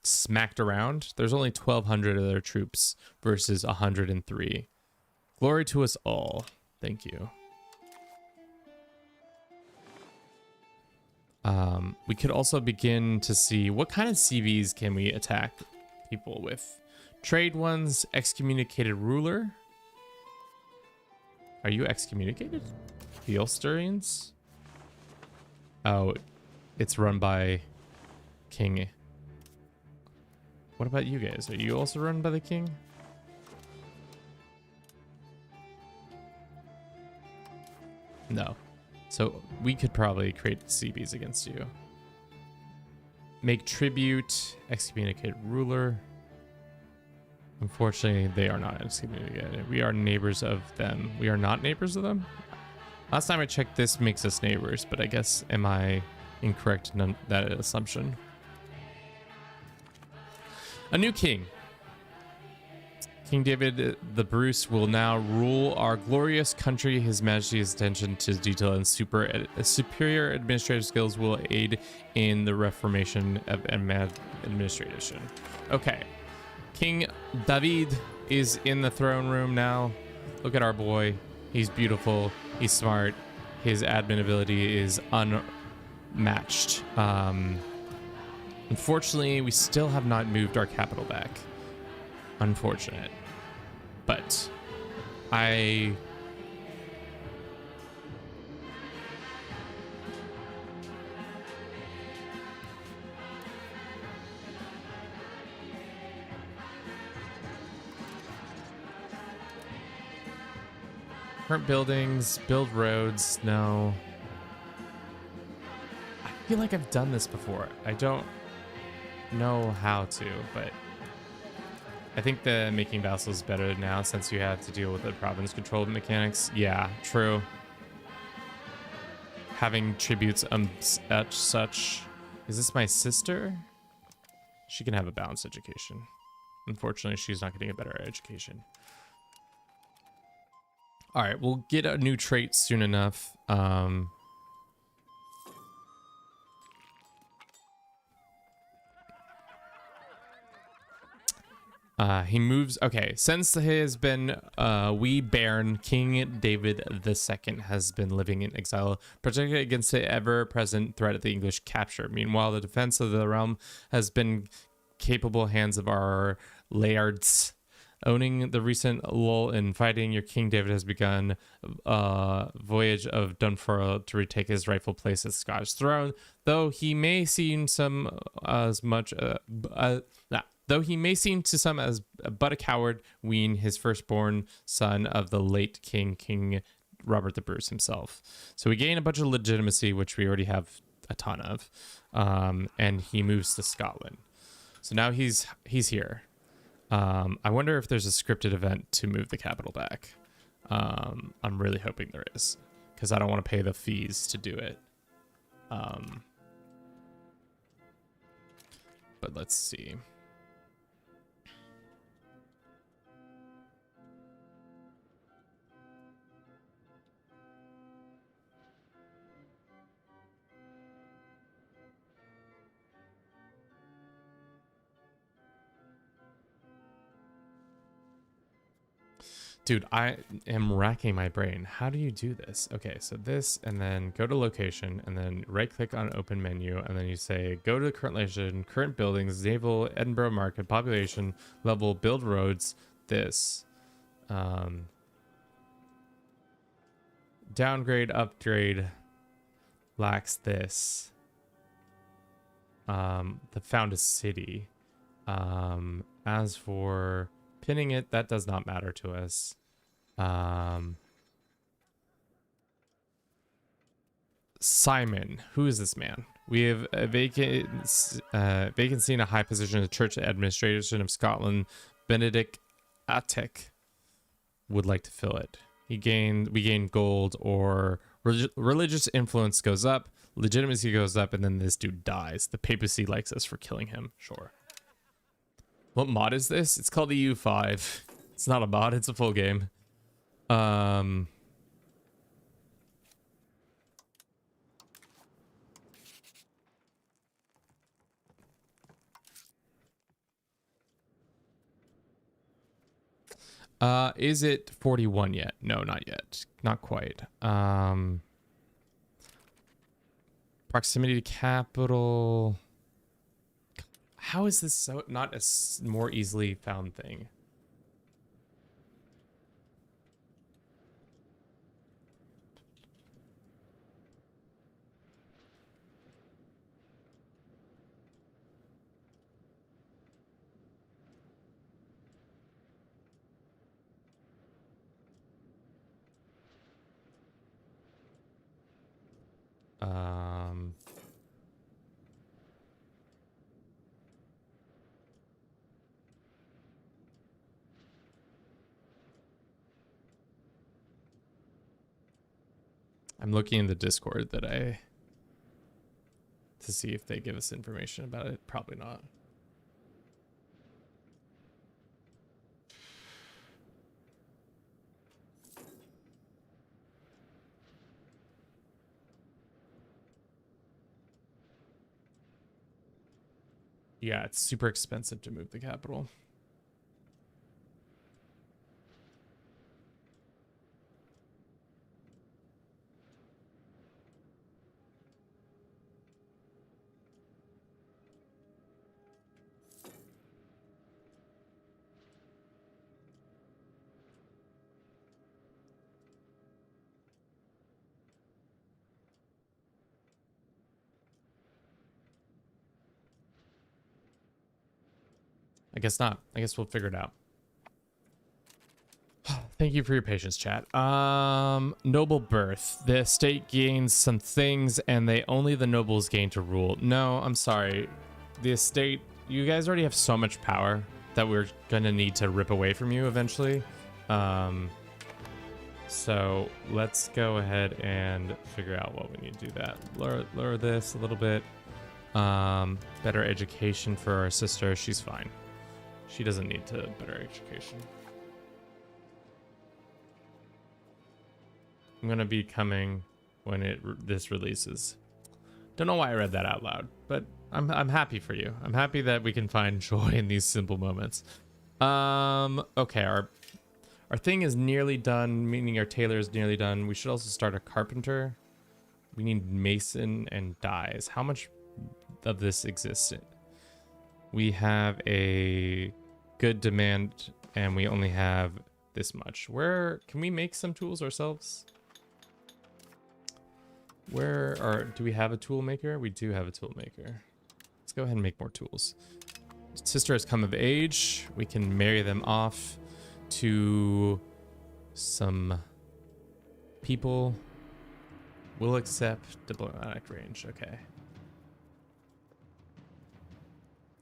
smacked around. There's only 1,200 of their troops versus 103. Glory to us all. Thank you. We could also begin to see what kind of CVs can we attack people with. Trade ones, excommunicated ruler. Are you excommunicated? The Ulsterians? Oh, it's run by King. What about you guys? Are you also run by the king? No. So we could probably create CBs against you. Make tribute, excommunicated ruler. Unfortunately, they are not excommunicated. We are neighbors of them. We are not neighbors of them? Last time I checked, this makes us neighbors, but I guess, am I incorrect in that assumption? A new king. King David the Bruce will now rule our glorious country. His Majesty's attention to detail and superior administrative skills will aid in the reformation of administration. Okay. King David is in the throne room now. Look at our boy. He's beautiful. He's smart. His admin ability is unmatched. Unfortunately, we still have not moved our capital back. Unfortunate. But current buildings, build roads, no. I feel like I've done this before. I don't know how to, but I think the making vassals is better now since you have to deal with the province control mechanics. Yeah, true. Having tributes such. Is this my sister? She can have a balanced education. Unfortunately, she's not getting a better education. All right, we'll get a new trait soon enough. He moves. Okay, since he has been wee baron, King David II has been living in exile, protected against the ever-present threat of the English capture. Meanwhile, the defense of the realm has been capable hands of our lairds. Owning the recent lull in fighting, your King David has begun a voyage of Dunfermline to retake his rightful place as Scottish throne. Though he may seem to some as but a coward, wean his firstborn son of the late King Robert the Bruce himself. So we gain a bunch of legitimacy, which we already have a ton of, and he moves to Scotland. So now he's here. I wonder if there's a scripted event to move the capital back. I'm really hoping there is, because I don't want to pay the fees to do it. But let's see. Dude, I am racking my brain. How do you do this? Okay, so this, and then go to location, and then right click on open menu, and then you say go to the current location, current buildings, naval, Edinburgh market, population, level, build roads, this. Downgrade, upgrade. lacks this. That found a city. As for pinning it, that does not matter to us. Simon, who is this man? We have a vacancy in a high position in the Church Administration of Scotland. Benedict Attic would like to fill it. We gain gold, or religious influence goes up, legitimacy goes up, and then this dude dies. The papacy likes us for killing him. Sure. What mod is this? It's called the EU5. It's not a mod, it's a full game. Is it 41 yet? No, not yet. Not quite. Proximity to capital. How is this so not a more easily found thing? I'm looking in the Discord to see if they give us information about it. Probably not. Yeah, it's super expensive to move the capital. I guess not. I guess we'll figure it out. Thank you for your patience, chat. Noble birth. The estate gains some things, and only the nobles gain to rule. No, I'm sorry. The estate, you guys already have so much power that we're gonna need to rip away from you eventually. So let's go ahead and figure out what we need to do that. Lower this a little bit. Better education for our sister. She's fine. She doesn't need to better education. I'm gonna be coming when this releases. Don't know why I read that out loud, but I'm happy for you. I'm happy that we can find joy in these simple moments. Okay, our thing is nearly done, meaning our tailor is nearly done. We should also start a carpenter. We need mason and dyes. How much of this exists? We have a good demand, and we only have this much. Where can we make some tools ourselves? Do we have a tool maker? We do have a tool maker. Let's go ahead and make more tools. Sister has come of age. We can marry them off to some people. Will accept diplomatic range. Okay.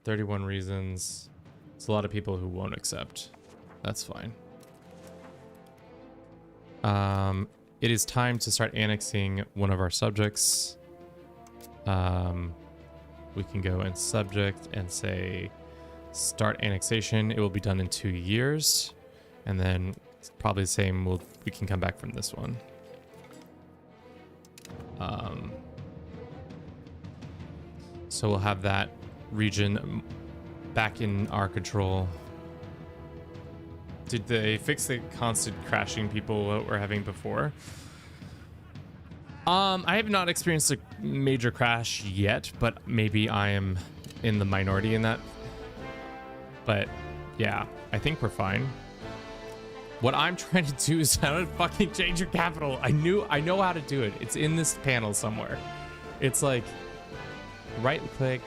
31 reasons. It's a lot of people who won't accept. That's fine. It is time to start annexing one of our subjects. We can go in subject and say start annexation. It will be done in 2 years, and then it's probably the same. We can come back from this one. So we'll have that region back in our control. Did they fix the constant crashing people that we're having before? I have not experienced a major crash yet, but maybe I am in the minority in that. But yeah, I think we're fine. What I'm trying to do is how to fucking change your capital. I know how to do it. It's in this panel somewhere. It's like right click.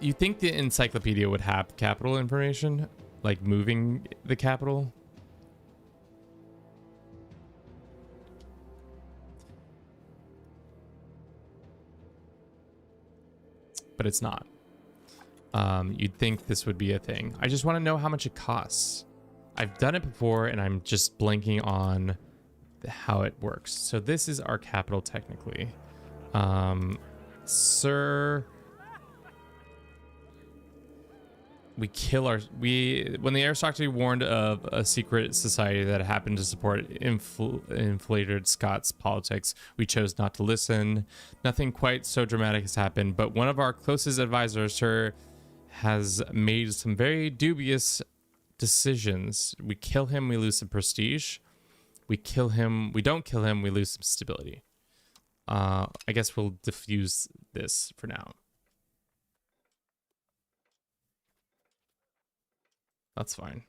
You think the encyclopedia would have capital information, like moving the capital? But it's not. You'd think this would be a thing. I just want to know how much it costs. I've done it before and I'm just blanking on how it works. So this is our capital technically. Sir, we kill our, when the aristocracy warned of a secret society that happened to support inflated Scots politics, we chose not to listen. Nothing quite so dramatic has happened, but one of our closest advisors, Sir, has made some very dubious decisions. We kill him, we lose some prestige. We kill him, we don't kill him, we lose some stability. I guess we'll diffuse this for now. That's fine.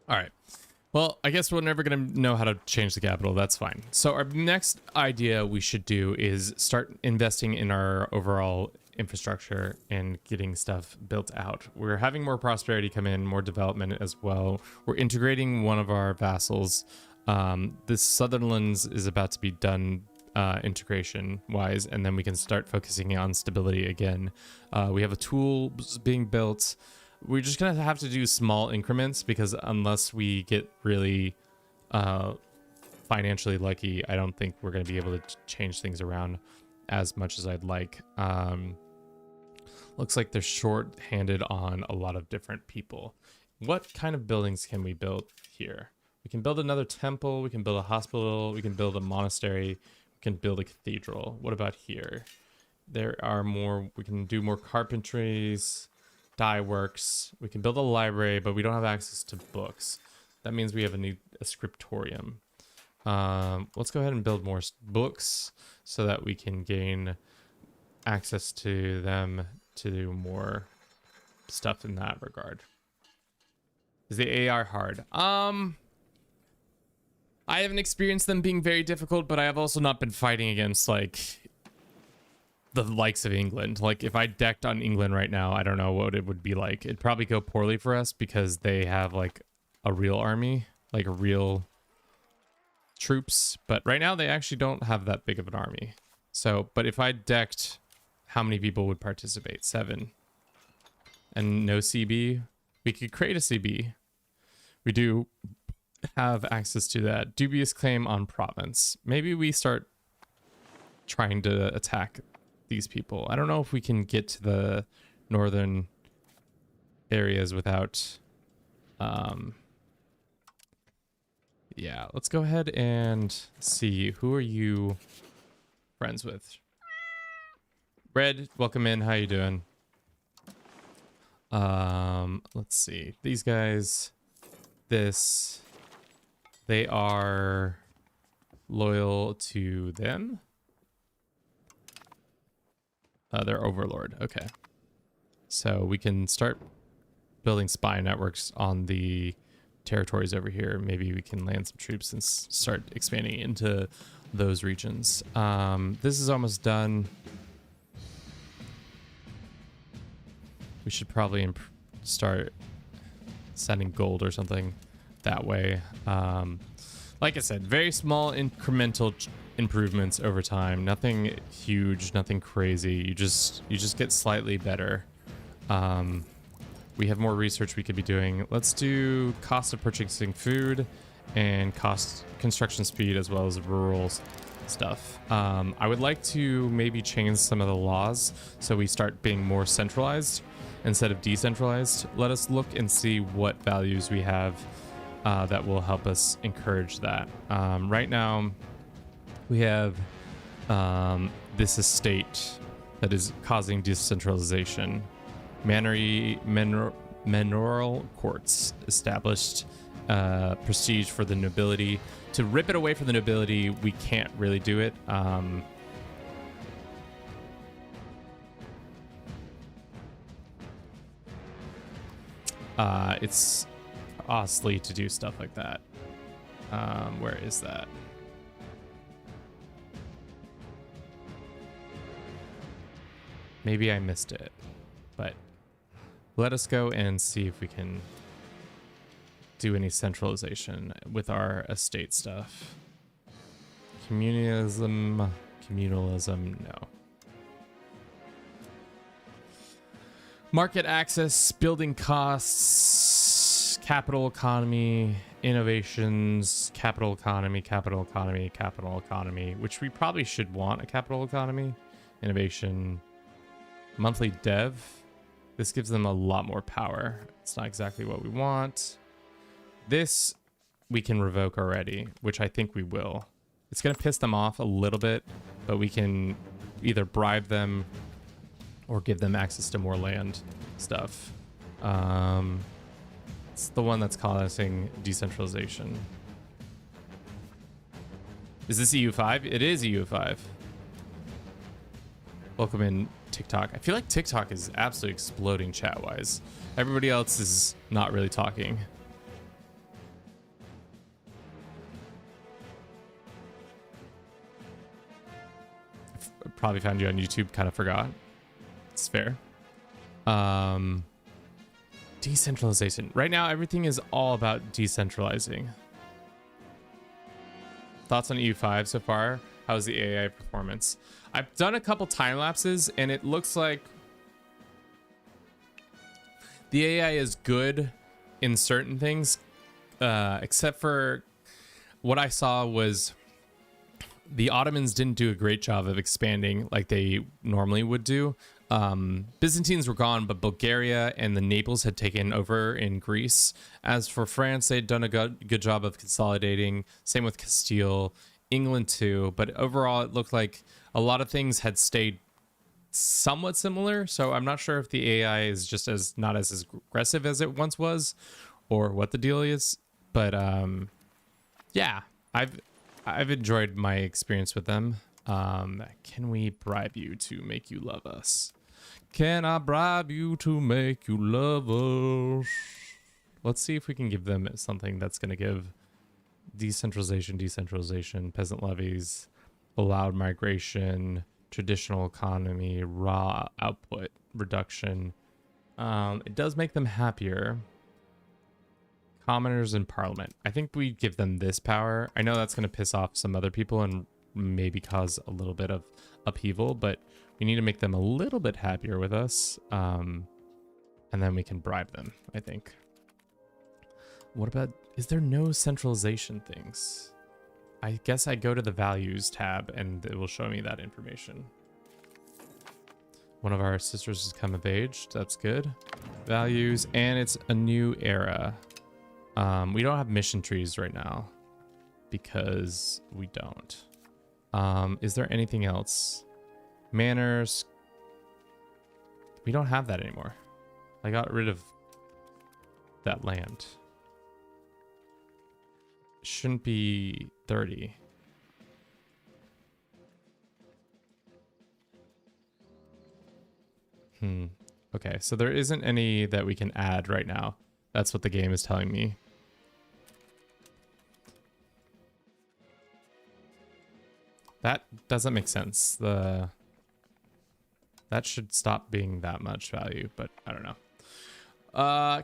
All right. Well, I guess we're never going to know how to change the capital. That's fine. So our next idea we should do is start investing in our overall infrastructure and getting stuff built out. We're having more prosperity come in, more development as well. We're integrating one of our vassals. This Sutherland's is about to be done integration wise, and then we can start focusing on stability again. We have a tool being built. We're just going to have to do small increments because unless we get really financially lucky, I don't think we're going to be able to change things around as much as I'd like. Looks like they're short-handed on a lot of different people. What kind of buildings can we build here? We can build another temple. We can build a hospital. We can build a monastery. We can build a cathedral. What about here? There are more. We can do more carpentries. Dye works. We can build a library, but we don't have access to books. That means we have a scriptorium. Let's go ahead and build more books so that we can gain access to them to do more stuff in that regard. Is the AI hard? I haven't experienced them being very difficult, but I have also not been fighting against like the likes of England. Like if I decked on England right now, I don't know what it would be like. It'd probably go poorly for us because they have like a real army, like real troops. But right now they actually don't have that big of an army. So, but if I decked, how many people would participate? 7. And no CB. We could create a CB. We do have access to that. Dubious claim on province. Maybe we start trying to attack these people. I don't know if we can get to the northern areas without yeah, let's go ahead and see, who are you friends with? Red, welcome in. How you doing? Let's see, these guys, they are loyal to them. Their overlord. Okay. So we can start building spy networks on the territories over here. Maybe we can land some troops and start expanding into those regions. This is almost done. We should probably start sending gold or something that way. Like I said, very small incremental improvements over time. Nothing huge, nothing crazy. You just get slightly better. We have more research we could be doing. Let's do cost of purchasing food and construction speed as well as rural stuff. I would like to maybe change some of the laws so we start being more centralized instead of decentralized. Let us look and see what values we have that will help us encourage that. Right now, we have this estate that is causing decentralization. Manorial courts established prestige for the nobility. To rip it away from the nobility, we can't really do it. It's costly to do stuff like that. Where is that? Maybe I missed it, but let us go and see if we can do any centralization with our estate stuff. Communalism, no. Market access, building costs, capital economy, innovations, capital economy, which we probably should want a capital economy. Innovation, monthly dev. This gives them a lot more power. It's not exactly what we want. This we can revoke already, which I think we will. It's going to piss them off a little bit, but we can either bribe them or give them access to more land stuff. It's the one that's causing decentralization. Is this EU5? It is EU5. Welcome in, TikTok. I feel like TikTok is absolutely exploding chat-wise. Everybody else is not really talking. Probably found you on YouTube, kind of forgot. It's fair. Decentralization. Right now, everything is all about decentralizing. Thoughts on EU5 so far? How's the AI performance? I've done a couple time lapses and it looks like the AI is good in certain things, except for what I saw was the Ottomans didn't do a great job of expanding like they normally would do. Byzantines were gone, but Bulgaria and the Naples had taken over in Greece. As for France, they'd done a good job of consolidating. Same with Castile, England too. But overall, it looked like a lot of things had stayed somewhat similar. So I'm not sure if the AI is just not as aggressive as it once was, or what the deal is. But yeah, I've enjoyed my experience with them. Can we bribe you to make you love us? Can I bribe you to make you love us? Let's see if we can give them something that's going to give decentralization, peasant levies, allowed migration, traditional economy, raw output reduction. It does make them happier. Commoners in parliament. I think we give them this power. I know that's going to piss off some other people and maybe cause a little bit of upheaval, but we need to make them a little bit happier with us. And then we can bribe them, I think. What about, is there no centralization things? I guess I go to the values tab and it will show me that information. One of our sisters has come of age. That's good. Values, and it's a new era. We don't have mission trees right now because we don't. Is there anything else? Manners. We don't have that anymore. I got rid of that land. Shouldn't be 30. Okay, so there isn't any that we can add right now. That's what the game is telling me. That doesn't make sense. That should stop being that much value, but I don't know.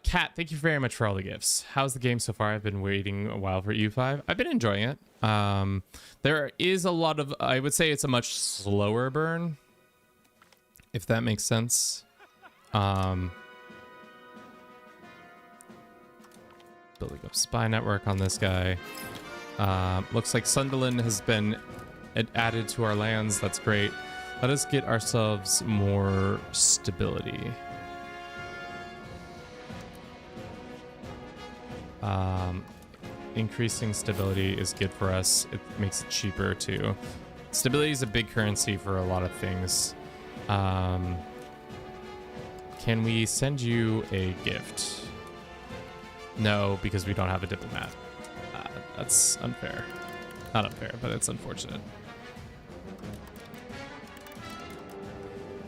Kat, thank you very much for all the gifts. How's the game so far? I've been waiting a while for EU5. I've been enjoying it. There is a lot of, I would say it's a much slower burn, if that makes sense. Building up spy network on this guy. Looks like Sunderland has been added to our lands. That's great. Let us get ourselves more stability. increasing stability is good for us. It makes it cheaper too. Stability is a big currency for a lot of things. Can we send you a gift? No, because we don't have a diplomat. That's unfair. Not unfair, but it's unfortunate.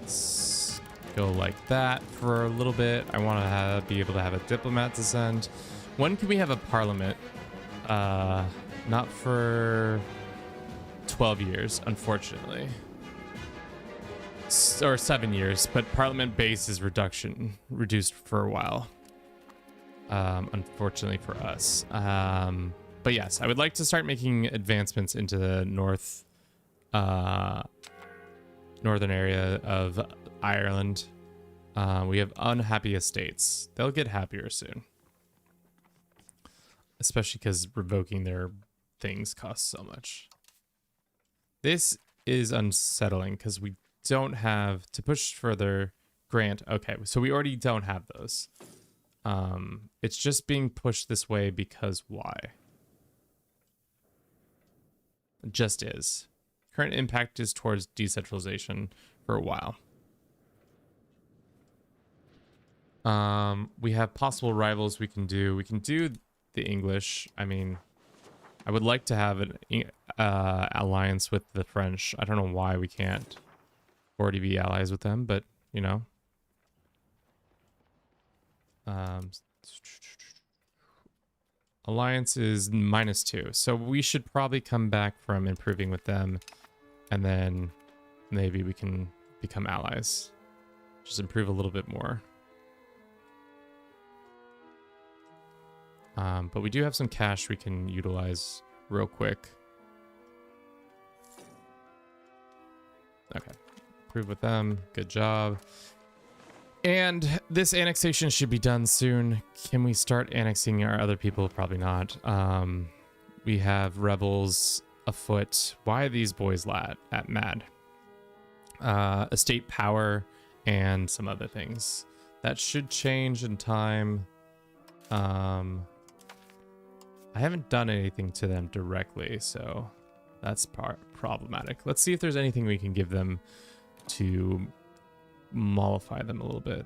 Let's go like that for a little bit. I want to be able to have a diplomat to send. When can we have a parliament? Not for 12 years, unfortunately. Or 7 years, but parliament base is reduced for a while. Unfortunately for us. But yes, I would like to start making advancements into the northern area of Ireland. We have unhappy estates. They'll get happier soon. Especially because revoking their things costs so much. This is unsettling because we don't have to push further grant. Okay, so we already don't have those. It's just being pushed this way because why? It just is. Current impact is towards decentralization for a while. We have possible rivals we can do. We can do the English. I mean, I would like to have an alliance with the French. I don't know why we can't already be allies with them, but you know. Alliance is -2, so we should probably come back from improving with them, and then maybe we can become allies. Just improve a little bit more. But we do have some cash we can utilize real quick. Okay, improve with them. Good job. And this annexation should be done soon. Can we start annexing our other people? Probably not. We have rebels afoot. Why are these boys mad? Estate power and some other things. That should change in time. I haven't done anything to them directly, so that's problematic. Let's see if there's anything we can give them to mollify them a little bit.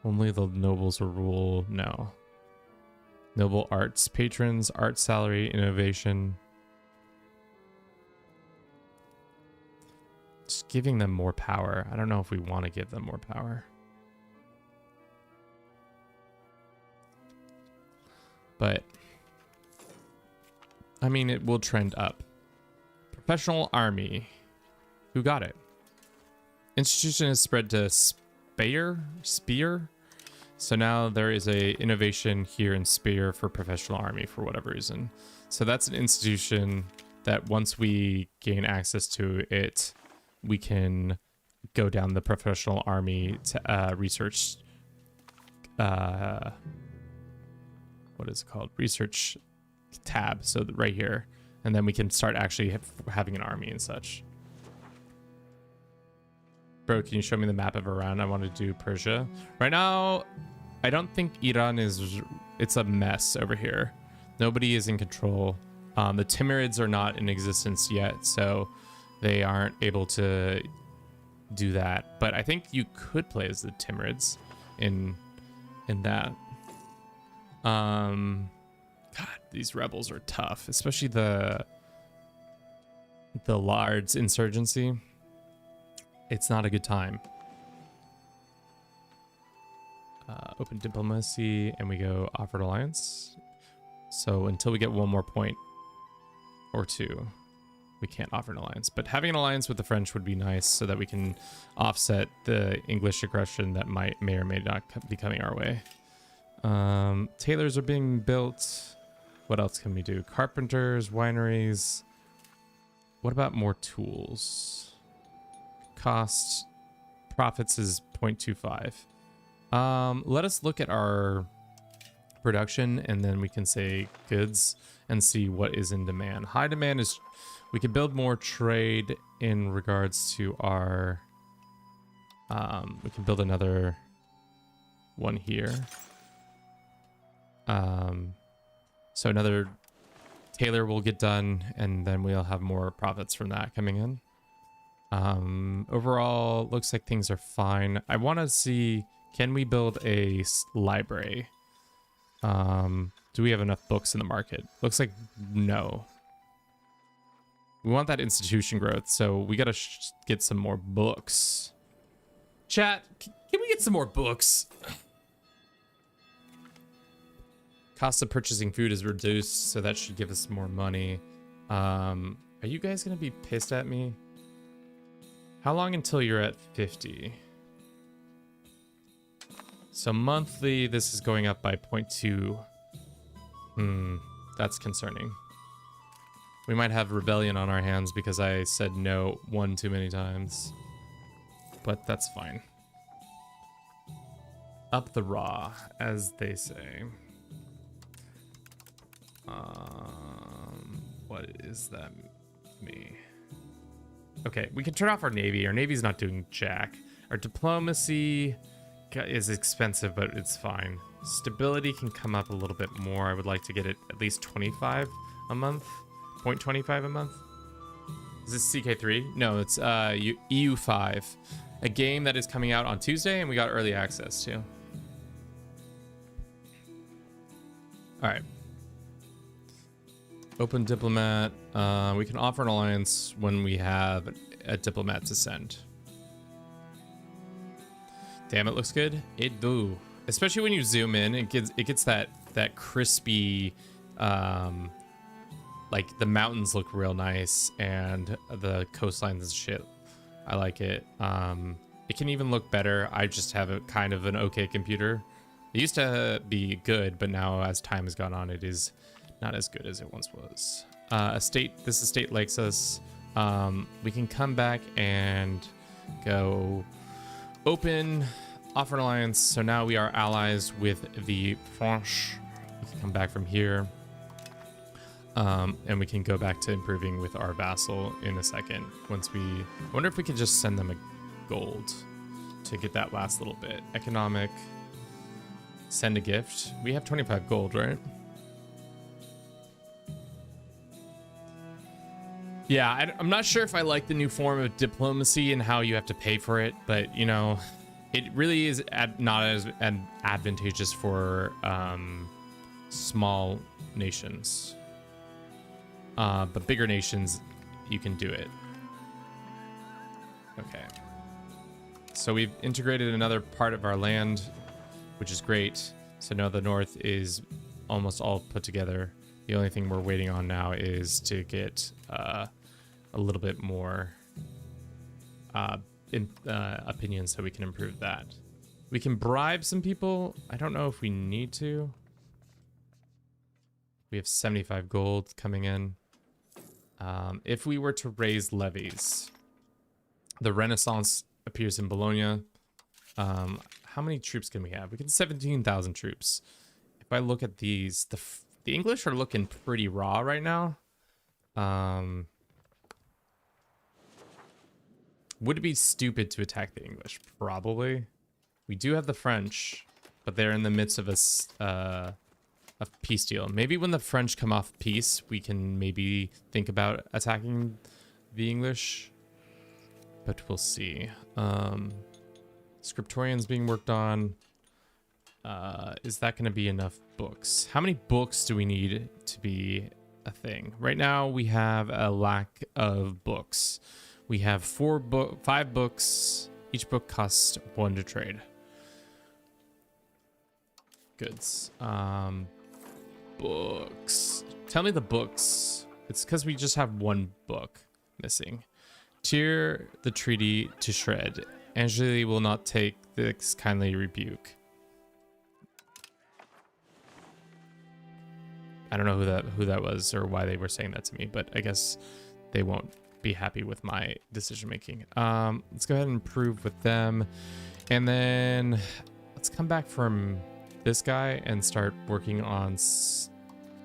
Only the nobles will rule. No. Noble arts, patrons, art salary, innovation. Just giving them more power. I don't know if we want to give them more power. But I mean, it will trend up. Professional army. Who got it? Institution is spread to Spear. So now there is a innovation here in Spear for professional army for whatever reason. So that's an institution that once we gain access to it, we can go down the professional army to research. What is it called? Research tab. So right here, and then we can start actually having an army and such. Bro, can you show me the map of Iran? I want to do Persia right now. I don't think Iran it's a mess over here. Nobody is in control. The Timurids are not in existence yet, so they aren't able to do that. But I think you could play as the Timurids in that. God, these rebels are tough, especially the Lards insurgency. It's not a good time. Open diplomacy, and we go offered alliance. So until we get one more point or two, we can't offer an alliance. But having an alliance with the French would be nice so that we can offset the English aggression that may or may not be coming our way. Tailors are being built. What else can we do? Carpenters, wineries. What about more tools? Cost profits is 0.25. Let us look at our production, and then we can say goods and see what is in demand. High demand is we can build more trade in regards to our we can build another one here. So another tailor will get done, and then we'll have more profits from that coming in. Overall, looks like things are fine. I want to see, can we build a library? Do we have enough books in the market? Looks like no. We want that institution growth, so we gotta get some more books. Chat, can we get some more books? Cost of purchasing food is reduced, so that should give us more money. Are you guys gonna be pissed at me? How long until you're at 50? So monthly, this is going up by 0.2. That's concerning. We might have rebellion on our hands because I said no one too many times. But that's fine. Up the raw, as they say. What is that me? Okay, we can turn off our navy. Our navy's not doing jack. Our diplomacy is expensive, but it's fine. Stability can come up a little bit more. I would like to get it at least 25 a month. 0.25 a month. Is this CK3? No, it's EU5. A game that is coming out on Tuesday, and we got early access to. All right. Open diplomat. We can offer an alliance when we have a diplomat to send. Damn, it looks good. It do. Especially when you zoom in, it gets that crispy, like the mountains look real nice and the coastlines and shit. I like it. It can even look better. I just have a kind of an okay computer. It used to be good, but now as time has gone on, it is not as good as it once was. This estate likes us. We can come back and go open, offer an alliance. So now we are allies with the French. We can come back from here. And we can go back to improving with our vassal in a second. I wonder if we could just send them a gold to get that last little bit. Economic, send a gift. We have 25 gold, right? Yeah, I'm not sure if I like the new form of diplomacy and how you have to pay for it, but you know, it really is not as advantageous for small nations. But bigger nations, you can do it. Okay. So we've integrated another part of our land, which is great. So now the north is almost all put together. The only thing we're waiting on now is to get a little bit more opinions so we can improve that. We can bribe some people. I don't know if we need to. We have 75 gold coming in. If we were to raise levies, the Renaissance appears in Bologna. How many troops can we have? We can 17,000 troops. If I look at these, the English are looking pretty raw right now. Would it be stupid to attack the English? Probably. We do have the French, but they're in the midst of a peace deal. Maybe when the French come off peace, we can maybe think about attacking the English, but we'll see. Scriptorian's being worked on. Is that going to be enough books? How many books do we need to be a thing? Right now we have a lack of books. We have 5 books. Each book costs 1 to trade. Goods. Books. Tell me the books. It's because we just have 1 book missing. Tear the treaty to shred. Angeli will not take this kindly rebuke. I don't know who that was or why they were saying that to me, but I guess they won't be happy with my decision making. Let's go ahead and improve with them, and then let's come back from this guy and start working on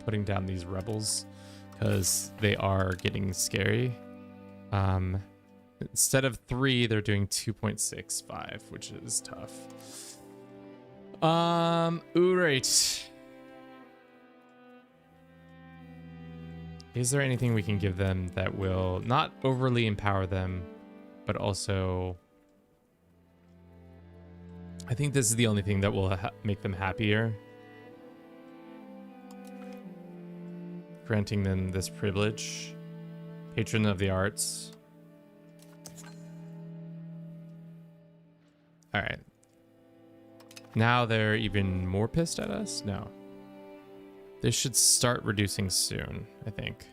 putting down these rebels because they are getting scary. Instead of 3, they're doing 2.65, which is tough. Right. Is there anything we can give them that will not overly empower them, but also... I think this is the only thing that will make them happier. Granting them this privilege. Patron of the arts. Alright. Now they're even more pissed at us? No. They should start reducing soon, I think.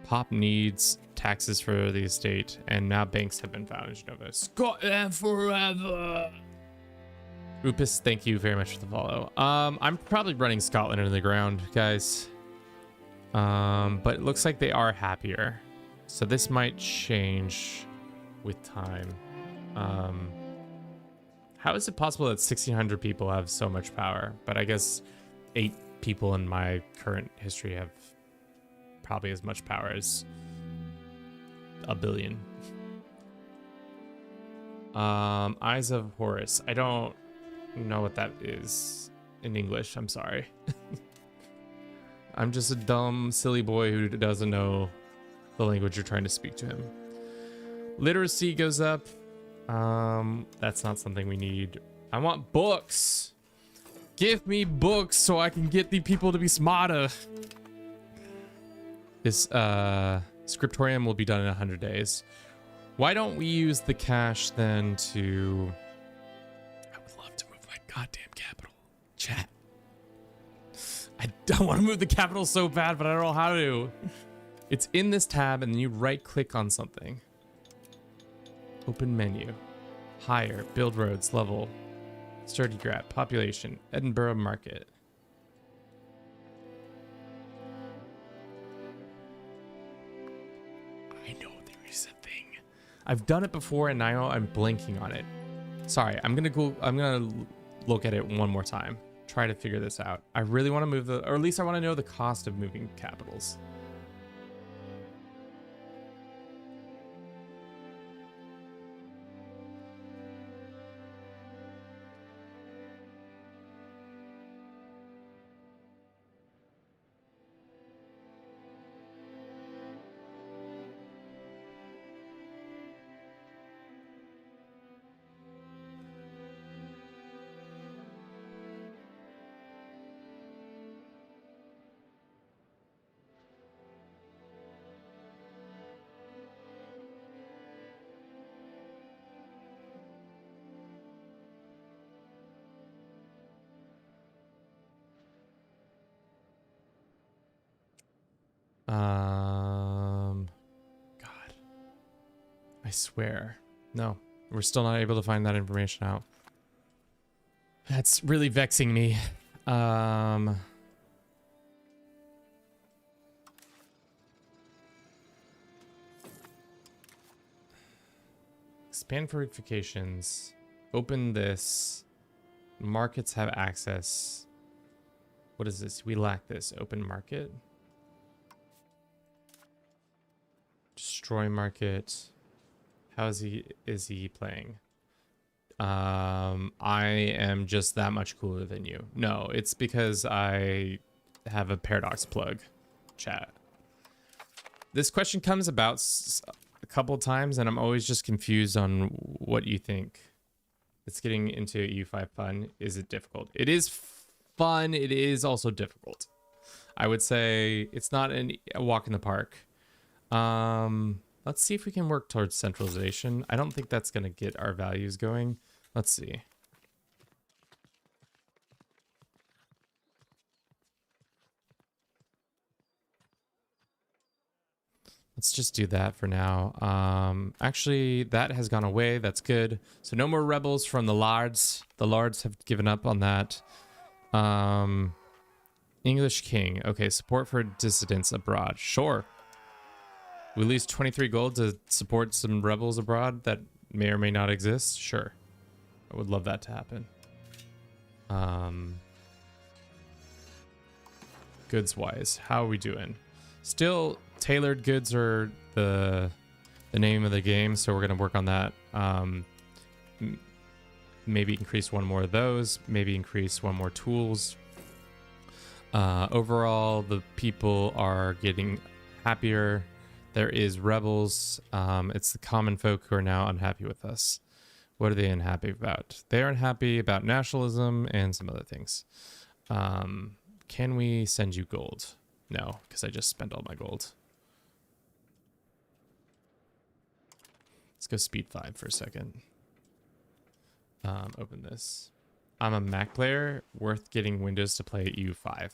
Pop needs taxes for the estate, and now banks have been found in Genova. Scotland forever! Rupus, thank you very much for the follow. I'm probably running Scotland into the ground, guys. But it looks like they are happier. So this might change with time. How is it possible that 1,600 people have so much power? But I guess 8 people in my current history have probably as much power as a billion. Eyes of Horus. I don't know what that is in English. I'm sorry. I'm just a dumb, silly boy who doesn't know the language you're trying to speak to him. Literacy goes up. That's not something we need. I want books. Give me books so I can get the people to be smarter. This scriptorium will be done in 100 days. Why don't we use the cash then to... I would love to move my goddamn capital. Chat. I don't want to move the capital so bad, but I don't know how to. It's in this tab, and then you right click on something. Open menu. Hire. Build roads. Level. Sturdy grab. Population. Edinburgh Market. I know there is a thing. I've done it before, and now I'm blanking on it. Sorry. I'm gonna look at it one more time. Try to figure this out. I really want to move or at least I want to know the cost of moving capitals. God, I swear. No, we're still not able to find that information out. That's really vexing me. Expand fortifications. Open this. Markets have access. What is this? We lack this. Open market. Destroy market. How is he playing? I am just that much cooler than you. No, it's because I have a paradox plug. Chat. This question comes about a couple times, and I'm always just confused on what you think. It's getting into EU5 fun. Is it difficult? It is fun. It is also difficult. I would say it's not a walk in the park. Let's see if we can work towards centralization. I don't think that's going to get our values going. Let's see. Let's just do that for now. Actually, that has gone away. That's good. So no more rebels from the Lards. The Lards have given up on that. English King. Okay, support for dissidents abroad. Sure. We lose 23 gold to support some rebels abroad that may or may not exist. Sure. I would love that to happen. Goods wise, how are we doing? Still, tailored goods are the name of the game, so we're going to work on that. Maybe increase one more of those. Maybe increase one more tools. Overall, the people are getting happier. There is rebels. It's the common folk who are now unhappy with us. What are they unhappy about? They are unhappy about nationalism and some other things. Can we send you gold? No, because I just spent all my gold. Let's go speed 5 for a second. Open this. I'm a Mac player. Worth getting Windows to play EU5.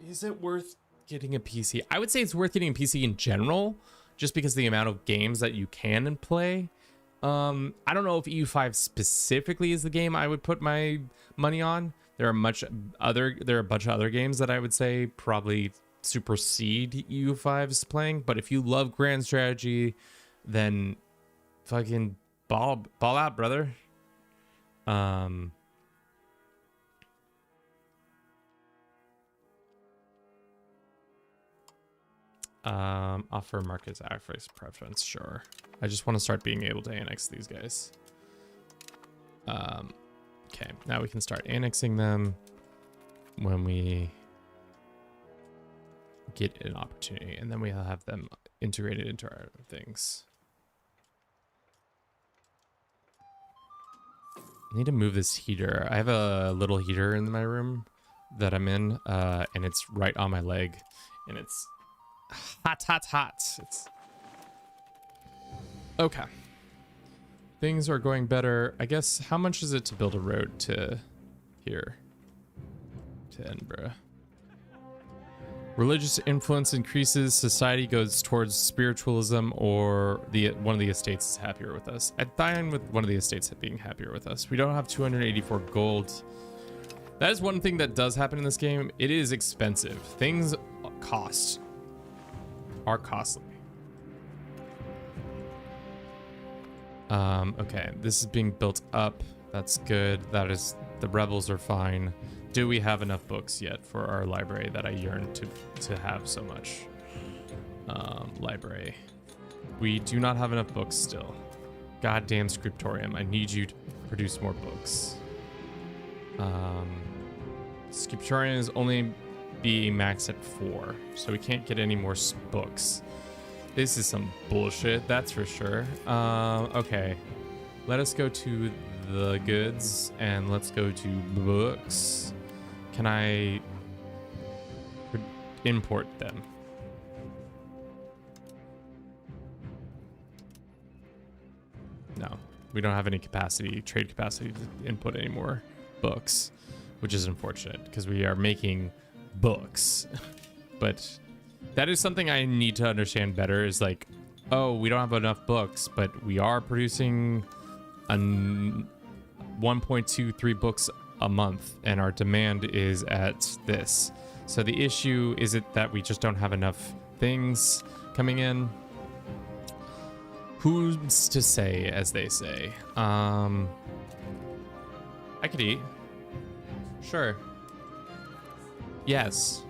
Is it worth getting a PC? I would say it's worth getting a PC in general, just because of the amount of games that you can play. I don't know if EU5 specifically is the game I would put my money on. There are a bunch of other games that I would say probably supersede EU5's playing. But if you love grand strategy, then fucking ball out, brother. Offer markets access preference, sure. I just want to start being able to annex these guys. Okay, now we can start annexing them when we get an opportunity, and then we'll have them integrated into our things. I need to move this heater. I have a little heater in my room that I'm in, and it's right on my leg, and it's hot. It's okay. Things are going better. I guess, how much is it to build a road to here? To Edinburgh. Religious influence increases. Society goes towards spiritualism, or one of the estates is happier with us. I'd dine with one of the estates being happier with us. We don't have 284 gold. That is one thing that does happen in this game. It is expensive. Things are costly. Okay, this is being built up. That's good. That is, the rebels are fine. Do we have enough books yet for our library that I yearn to have so much? Library. We do not have enough books still. Goddamn scriptorium. I need you to produce more books. Scriptorium is only be maxed at 4, so we can't get any more books. This is some bullshit, that's for sure. Okay, let us go to the goods and let's go to books. Can I import them? No, we don't have any trade capacity to input any more books, which is unfortunate because we are making books. But that is something I need to understand better, is like, oh, we don't have enough books, but we are producing 1.23 books a month, and our demand is at this. So the issue is it that we just don't have enough things coming in? Who's to say, as they say? I could eat. Sure. Yes.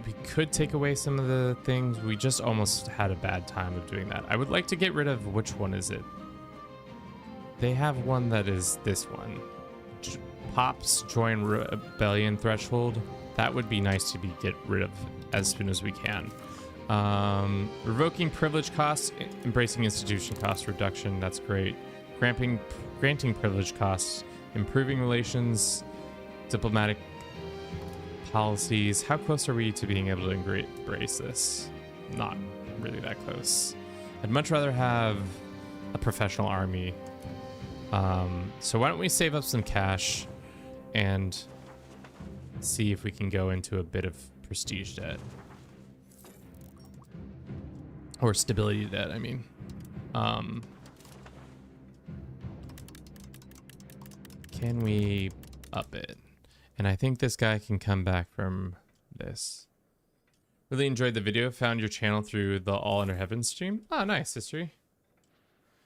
We could take away some of the things. We just almost had a bad time of doing that. I would like to get rid of, which one is it? They have one that is this one. Pops join rebellion threshold. That would be nice to get rid of as soon as we can. Revoking privilege costs, embracing institution cost reduction. That's great. Granting privilege costs, improving relations, diplomatic policies. How close are we to being able to embrace this? Not really that close. I'd much rather have a professional army. So why don't we save up some cash and see if we can go into a bit of prestige debt. Or stability debt, I mean. Can we up it? And I think this guy can come back from this. Really enjoyed the video. Found your channel through the All Under Heaven stream. Oh, nice, history.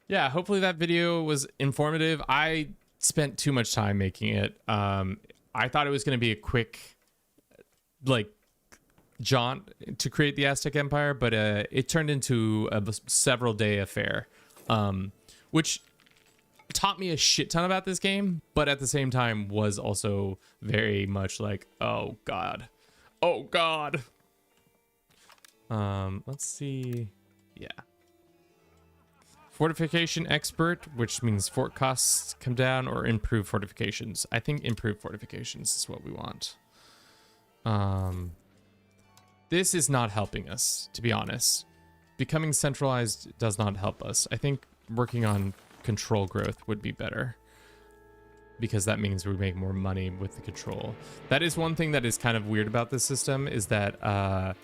Yeah, hopefully that video was informative. I spent too much time making it. I thought it was going to be a quick, like, jaunt to create the Aztec Empire, but it turned into a several-day affair. which taught me a shit ton about this game, but at the same time was also very much like, oh god, oh god. Let's see. Yeah. Fortification expert, which means fort costs come down, or improve fortifications. I think improve fortifications is what we want. This is not helping us, to be honest. Becoming centralized does not help us. I think working on control growth would be better, because that means we make more money with the control. That is one thing that is kind of weird about this system, is that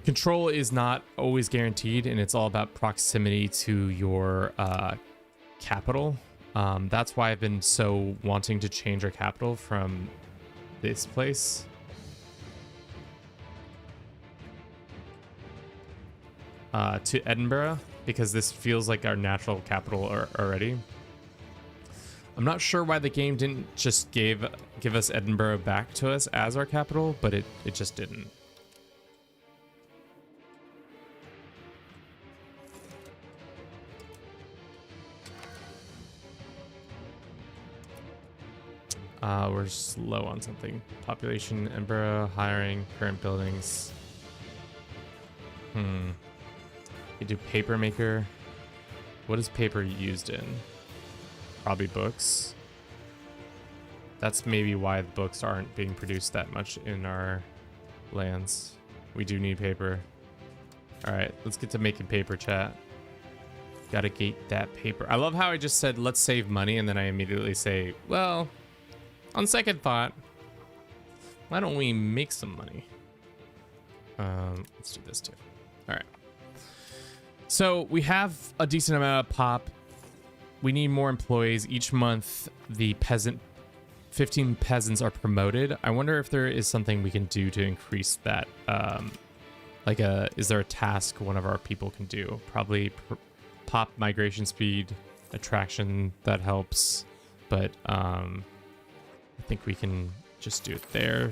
control is not always guaranteed, and it's all about proximity to your capital. That's why I've been so wanting to change our capital from this place to Edinburgh, because this feels like our natural capital already. I'm not sure why the game didn't just give us Edinburgh back to us as our capital, but it just didn't. We're slow on something. Population, Edinburgh, hiring, current buildings. You do paper maker. What is paper used in? Probably books. That's maybe why the books aren't being produced that much in our lands. We do need paper. All right, let's get to making paper, chat. Gotta gate that paper. I love how I just said, let's save money, and then I immediately say, well, on second thought, why don't we make some money? Let's do this too. All right. So we have a decent amount of pop. We need more employees. Each month, the 15 peasants are promoted. I wonder if there is something we can do to increase that. Is there a task one of our people can do? Probably pop migration speed, attraction, that helps. But I think we can just do it there.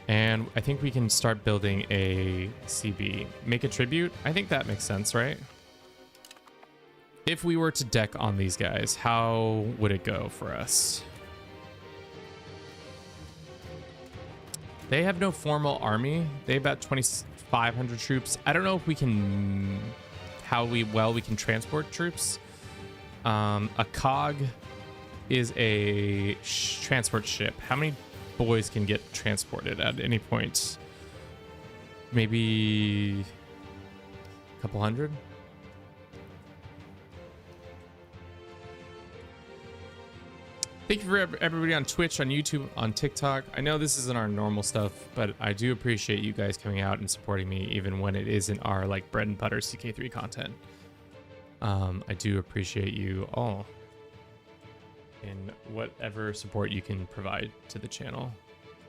And I think we can start building a CB. Make a tribute? I think that makes sense, right? If we were to deck on these guys, how would it go for us? They have no formal army. They have about 2,500 troops. I don't know if we can... how well we can transport troops. A cog is a transport ship. How many boys can get transported at any point? Maybe a couple hundred. Thank you for everybody on Twitch, on YouTube, on TikTok. I know this isn't our normal stuff, but I do appreciate you guys coming out and supporting me, even when it isn't our like bread and butter CK3 content. I do appreciate you all in whatever support you can provide to the channel,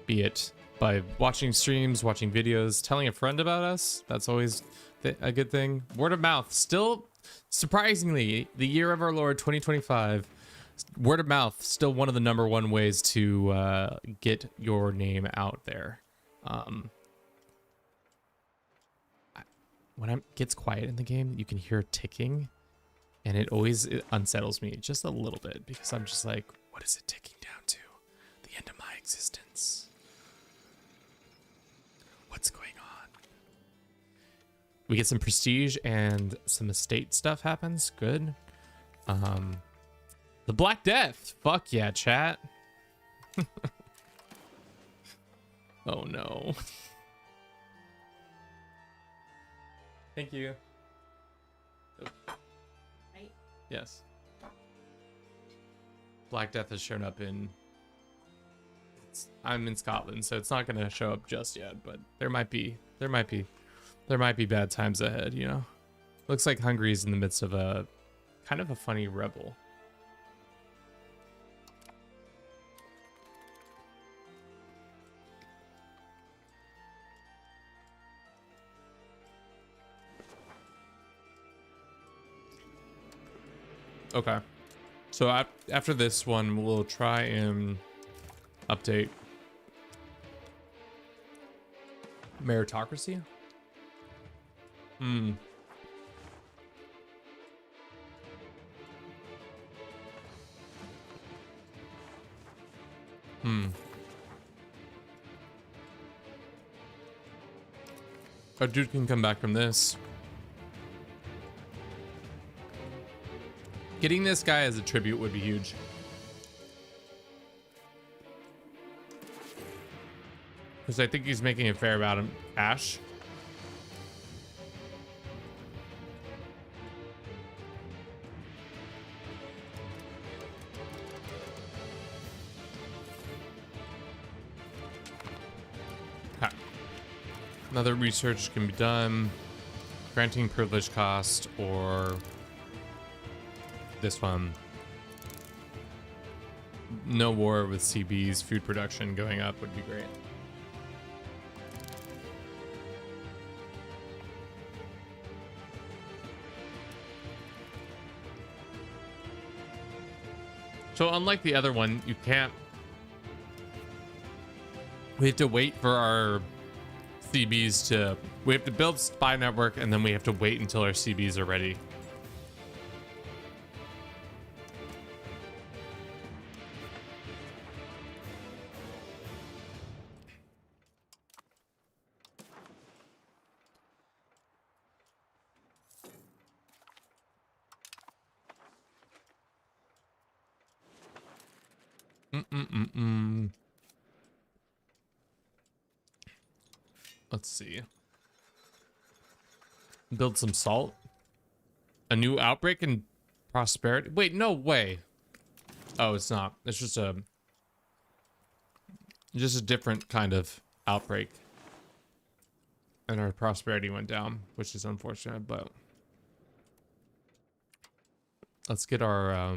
be it by watching streams, watching videos, telling a friend about us. That's always a good thing. Word of mouth, still surprisingly, the year of our Lord 2025, word of mouth still one of the #1 ways to get your name out there. When it gets quiet in the game, you can hear ticking, and it unsettles me just a little bit, because I'm just like, what is it ticking down to? The end of my existence. What's going on? We get some prestige and some estate stuff happens. Good. The Black Death. Fuck yeah, chat. Oh no. Thank you. Right. Yes. Black Death has shown up in... I'm in Scotland, so it's not going to show up just yet, but there might be bad times ahead, you know? Looks like Hungary's in the midst of a kind of a funny rebel. Okay, so after this one, we'll try and update meritocracy. A dude can come back from this. Getting this guy as a tribute would be huge. Because I think he's making it fair about him. Ash. Okay. Another research can be done. Granting privilege cost or this one. No war with CB's food production going up would be great. So unlike the other one, you can't... We have to wait for our CBs to... We have to build spy network, and then we have to wait until our CBs are ready. Let's see. Build some salt. A new outbreak in prosperity. Wait, no way. Oh, it's not. It's just a different kind of outbreak. And our prosperity went down, which is unfortunate, but let's get our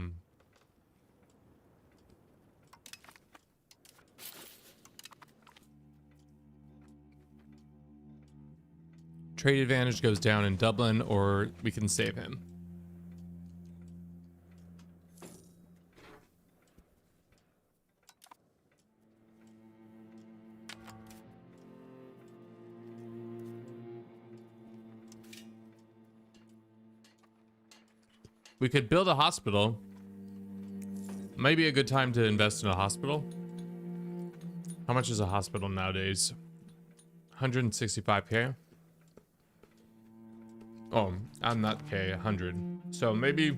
trade advantage goes down in Dublin, or we can save him. We could build a hospital. Maybe a good time to invest in a hospital. How much is a hospital nowadays? 165k. Oh, I'm not K, 100. So maybe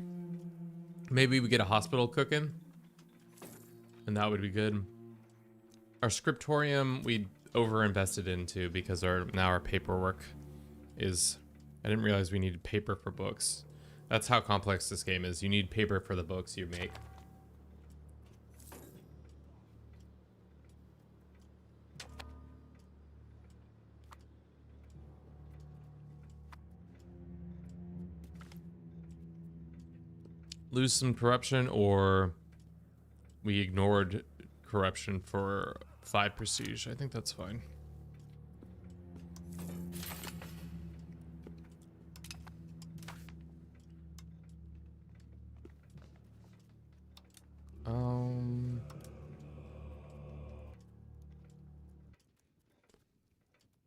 we get a hospital cooking, and that would be good. Our scriptorium we over-invested into because now our paperwork is... I didn't realize we needed paper for books. That's how complex this game is. You need paper for the books you make. Lose some corruption, or we ignored corruption for 5 prestige. I think that's fine.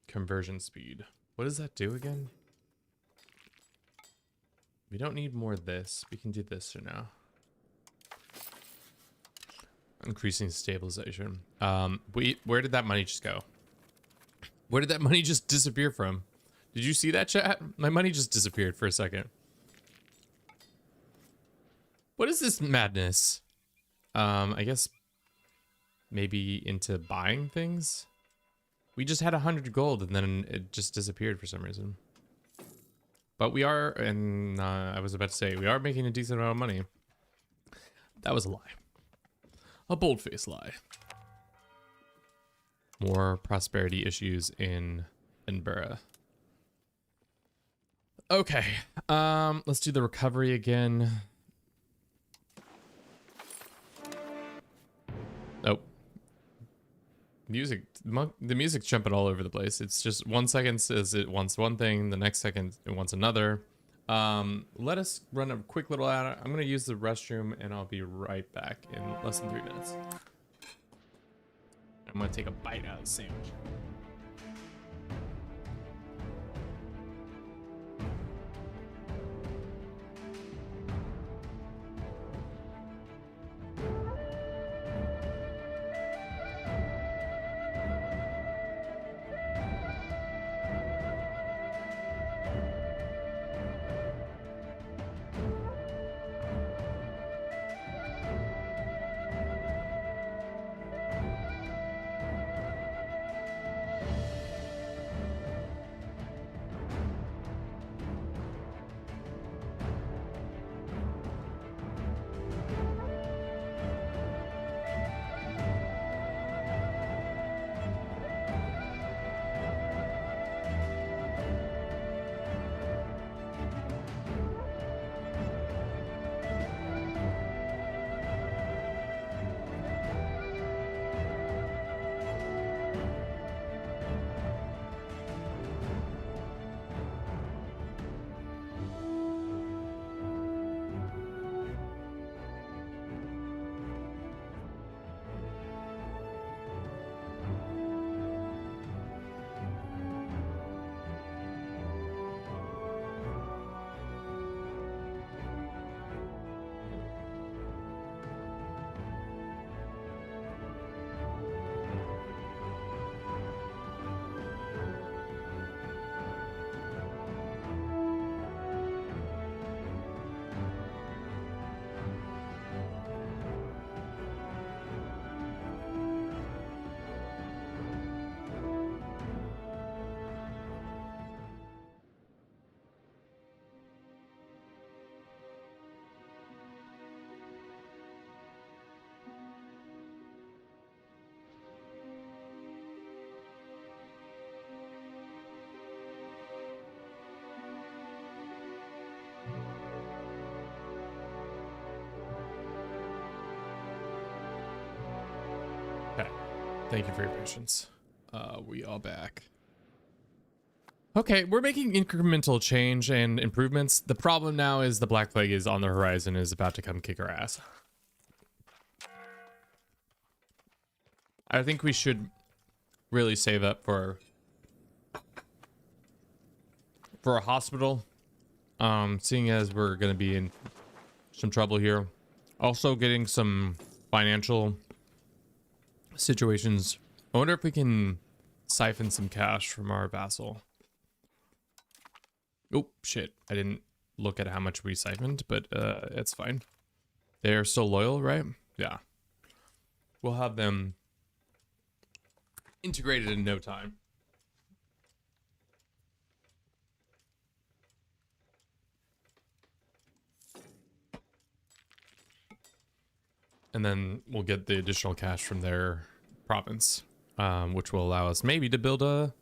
Conversion speed. What does that do again? We don't need more of this. We can do this for now. Increasing stabilization. Where did that money just go? Where did that money just disappear from? Did you see that, chat? My money just disappeared for a second. What is this madness? I guess maybe into buying things? We just had 100 gold and then it just disappeared for some reason. But we are, and I was about to say, we are making a decent amount of money. That was a lie. A bold-faced lie. More prosperity issues in Edinburgh. Okay, let's do the recovery again. Oh. The music's jumping all over the place. It's just 1 second says it wants one thing, the next second it wants another. Let us run a quick little ad. I'm gonna use the restroom and I'll be right back in less than 3 minutes. I'm gonna take a bite out of the sandwich. Thank you for your patience. We are back. Okay, we're making incremental change and improvements. The problem now is the Black Plague is on the horizon and is about to come kick our ass. I think we should really save up for a hospital. Seeing as we're going to be in some trouble here. Also getting some financial situations. I wonder if we can siphon some cash from our vassal. Oh, shit. I didn't look at how much we siphoned, but it's fine. They're still loyal, right? Yeah. We'll have them integrated in no time. And then we'll get the additional cash from their province, which will allow us maybe to build a...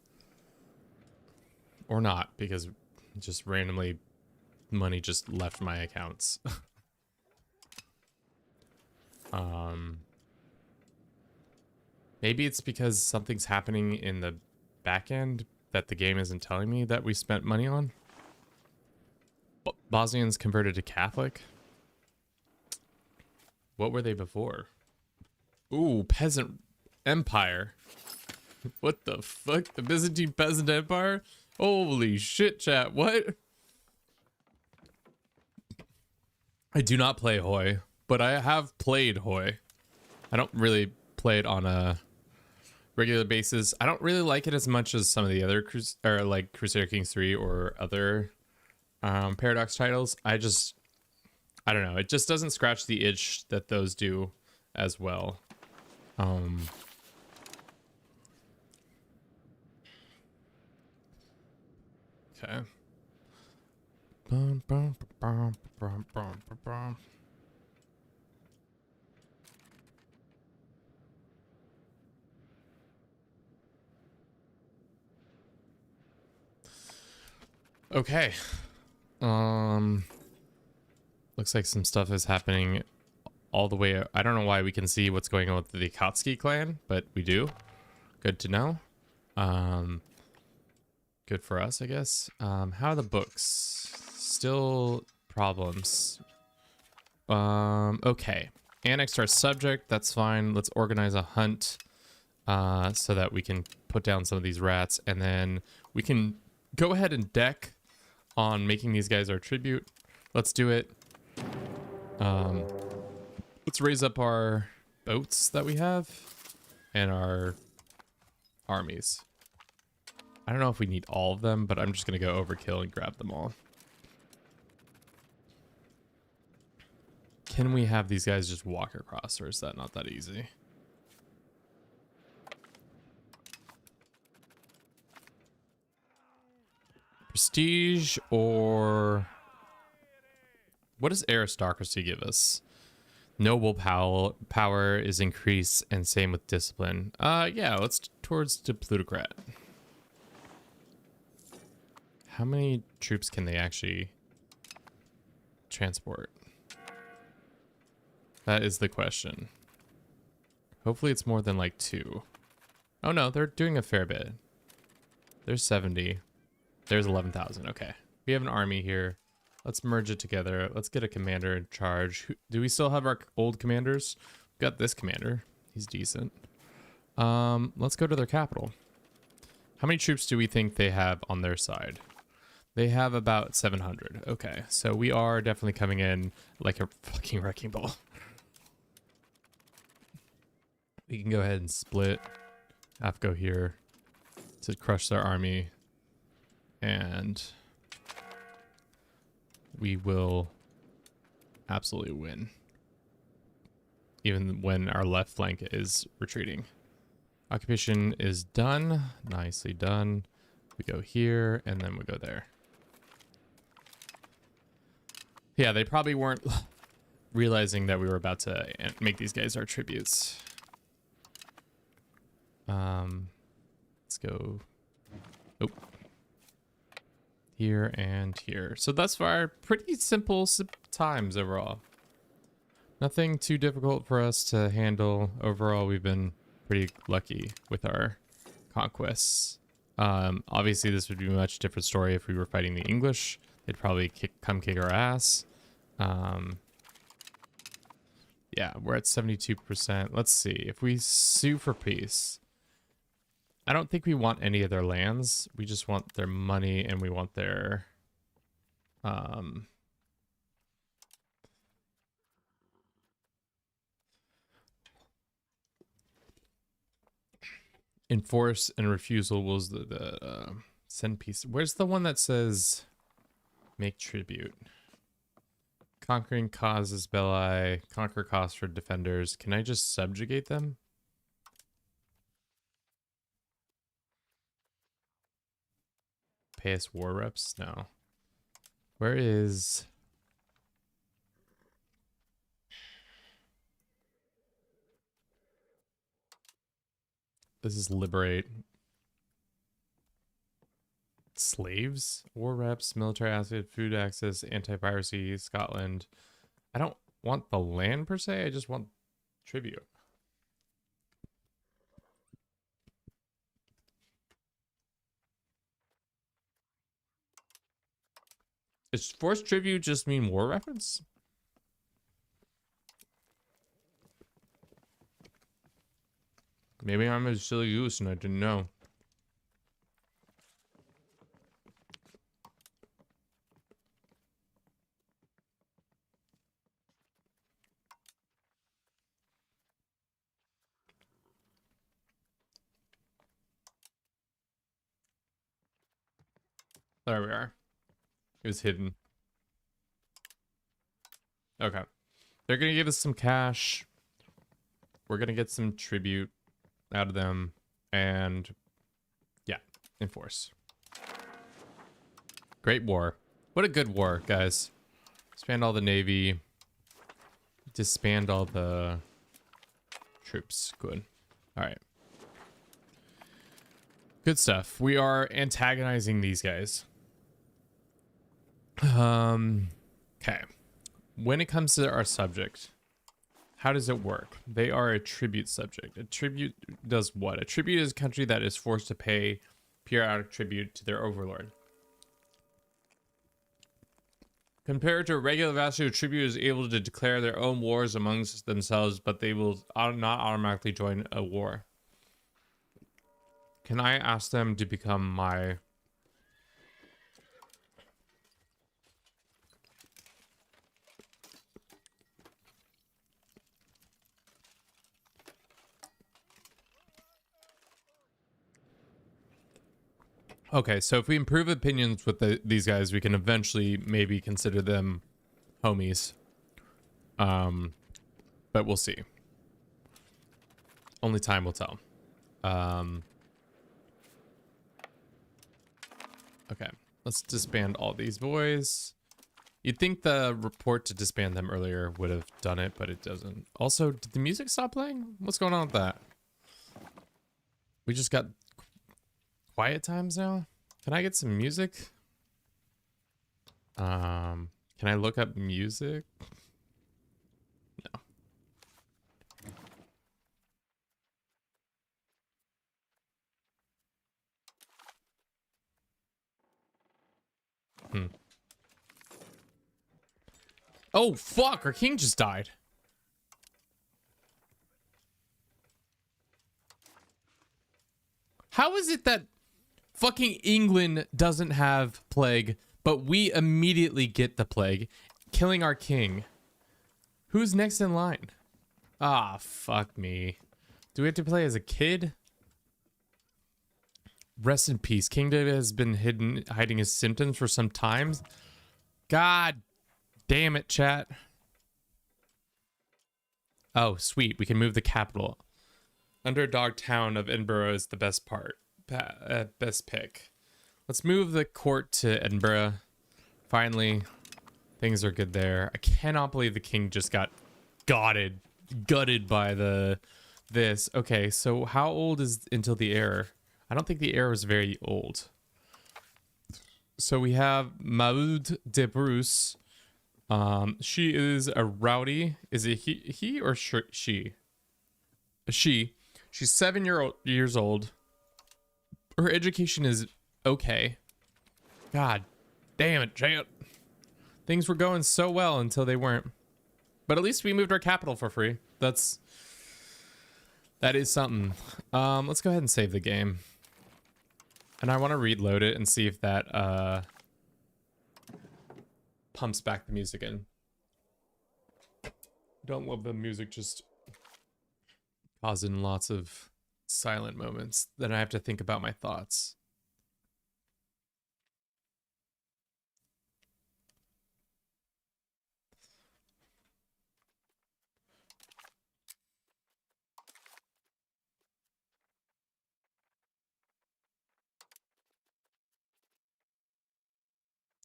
Or not, because just randomly money just left my accounts. Maybe it's because something's happening in the back end that the game isn't telling me that we spent money on. Bosnians converted to Catholic. What were they before? Ooh, peasant empire. What the fuck? The Byzantine peasant empire? Holy shit, chat. What? I do not play Hoi, but I have played Hoi. I don't really play it on a regular basis. I don't really like it as much as some of the other like Crusader Kings 3 or other Paradox titles. I don't know. It just doesn't scratch the itch that those do as well. Okay. Okay. Looks like some stuff is happening all the way. I don't know why we can see what's going on with the Akatsuki clan, but we do. Good to know. Good for us, I guess. How are the books? Still problems. Okay. Annexed our subject. That's fine. Let's organize a hunt so that we can put down some of these rats, and then we can go ahead and deck on making these guys our tribute. Let's do it. Let's raise up our boats that we have and our armies. I don't know if we need all of them, but I'm just going to go overkill and grab them all. Can we have these guys just walk across, or is that not that easy? Prestige, or what does aristocracy give us? Noble power is increased, and same with discipline. Yeah, let's towards to plutocrat. How many troops can they actually transport? That is the question. Hopefully it's more than like 2. Oh no, they're doing a fair bit. There's 70. There's 11,000. Okay. We have an army here. Let's merge it together. Let's get a commander in charge. Do we still have our old commanders? We've got this commander. He's decent. Let's go to their capital. How many troops do we think they have on their side? They have about 700. Okay, so we are definitely coming in like a fucking wrecking ball. We can go ahead and split. Go here to crush their army. And we will absolutely win. Even when our left flank is retreating. Occupation is done. Nicely done. We go here and then we go there. Yeah, they probably weren't realizing that we were about to make these guys our tributes. Let's go. Oh. Here and here. So thus far, pretty simple times overall. Nothing too difficult for us to handle. Overall, we've been pretty lucky with our conquests. Obviously, this would be a much different story if we were fighting the English. They'd probably come kick our ass. Yeah, we're at 72%. Let's see. If we sue for peace, I don't think we want any of their lands. We just want their money and we want their... enforce and refusal was the send peace. Where's the one that says make tribute? Conquering causes belli, conquer costs for defenders. Can I just subjugate them? Pay us war reps? No. Where is... This is liberate. Slaves? War reps, military asset, food access, anti-piracy, Scotland. I don't want the land per se, I just want tribute. Does forced tribute just mean war reference? Maybe I'm a silly goose and I didn't know. There we are. It was hidden. Okay. They're gonna give us some cash. We're gonna get some tribute out of them. And yeah, enforce. Great war. What a good war, guys. Expand all the navy. Disband all the troops. Good. Alright. Good stuff. We are antagonizing these guys. Okay. When it comes to our subject, how does it work? They are a tribute subject. A tribute does what? A tribute is a country that is forced to pay periodic tribute to their overlord. Compared to a regular vassal, a tribute is able to declare their own wars amongst themselves, but they will not automatically join a war. Can I ask them to become my... Okay, so if we improve opinions with these guys, we can eventually maybe consider them homies. But we'll see. Only time will tell. Okay, let's disband all these boys. You'd think the report to disband them earlier would have done it, but it doesn't. Also, did the music stop playing? What's going on with that? We just got quiet times now. Can I get some music? Can I look up music? No. Oh, fuck. Our king just died. How is it that fucking England doesn't have plague, but we immediately get the plague, killing our king? Who's next in line? Ah, fuck me. Do we have to play as a kid? Rest in peace. King David has been hiding his symptoms for some time. God damn it, chat. Oh, sweet. We can move the capital. Underdog town of Edinburgh is the best part. Best pick. Let's move the court to Edinburgh. Finally, things are good there. I cannot believe the king just got gutted by this. Okay, so how old is until the heir? I don't think the heir was very old. So we have Maud de Bruce. She is a rowdy. Is it he or she? She. She's 7 years old. Her education is okay. God damn it, Jant. Things were going so well until they weren't. But at least we moved our capital for free. That is something. Let's go ahead and save the game. And I want to reload it and see if that pumps back the music in. Don't love the music just causing lots of silent moments. Then I have to think about my thoughts.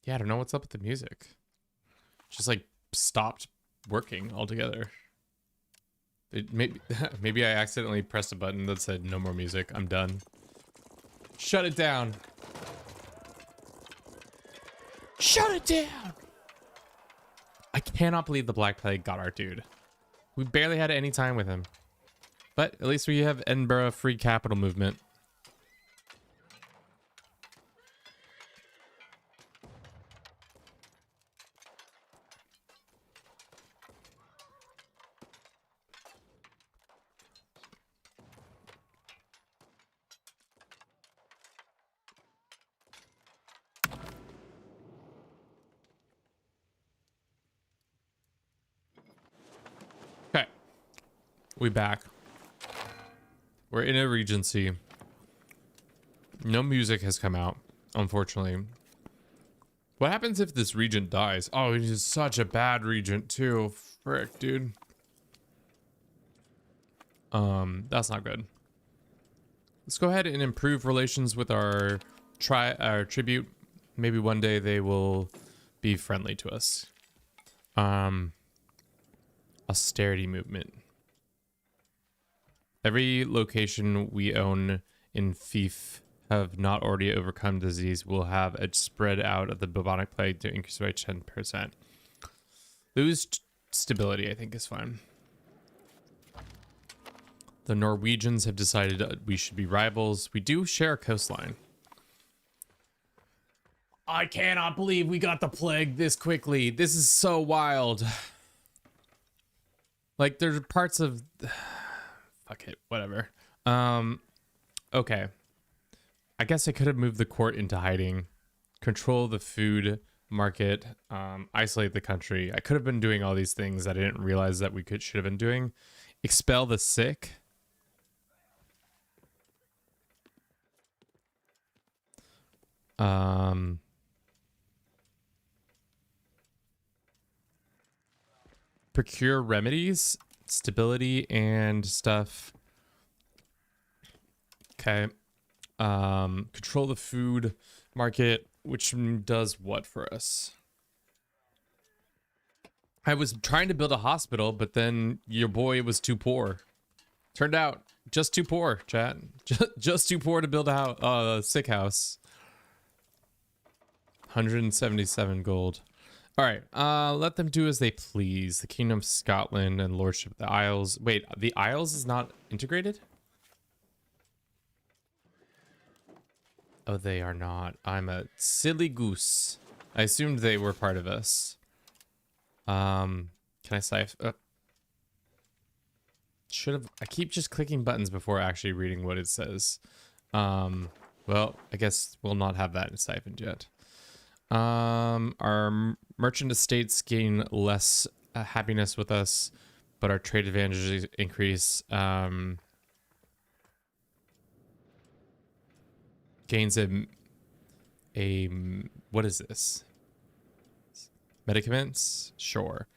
Yeah, I don't know what's up with the music. Just like stopped working altogether. Maybe I accidentally pressed a button that said no more music. I'm done. Shut it down. Shut it down. I cannot believe the Black Plague got our dude. We barely had any time with him. But at least we have Edinburgh Free Capital Movement. Okay. We back. We're in a regency. No music has come out, unfortunately. What happens if this regent dies? Oh, he's such a bad regent too. Frick, dude. That's not good. Let's go ahead and improve relations with our tribute. Maybe one day they will be friendly to us. Austerity movement. Every location we own in Fief have not already overcome disease will have a spread out of the bubonic plague to increase by 10%. Lose stability, I think, is fine. The Norwegians have decided we should be rivals. We do share a coastline. I cannot believe we got the plague this quickly. This is so wild. Like, there's parts of... Fuck it, whatever. Okay. I guess I could have moved the court into hiding. Control the food market. Isolate the country. I could have been doing all these things that I didn't realize that we should have been doing. Expel the sick. Procure remedies, stability, and stuff. Okay. Control the food market, which does what for us? I was trying to build a hospital, but then your boy was too poor. Turned out just too poor, chat. Just too poor to build a sick house. 177 gold. All right, let them do as they please. The Kingdom of Scotland and Lordship of the Isles. Wait, the Isles is not integrated? Oh, they are not. I'm a silly goose. I assumed they were part of us. Can I siphon? Should have. I keep just clicking buttons before actually reading what it says. Well, I guess we'll not have that siphoned yet. Our merchant estates gain less happiness with us, but our trade advantages increase. Gains a what is this? Medicaments? Sure.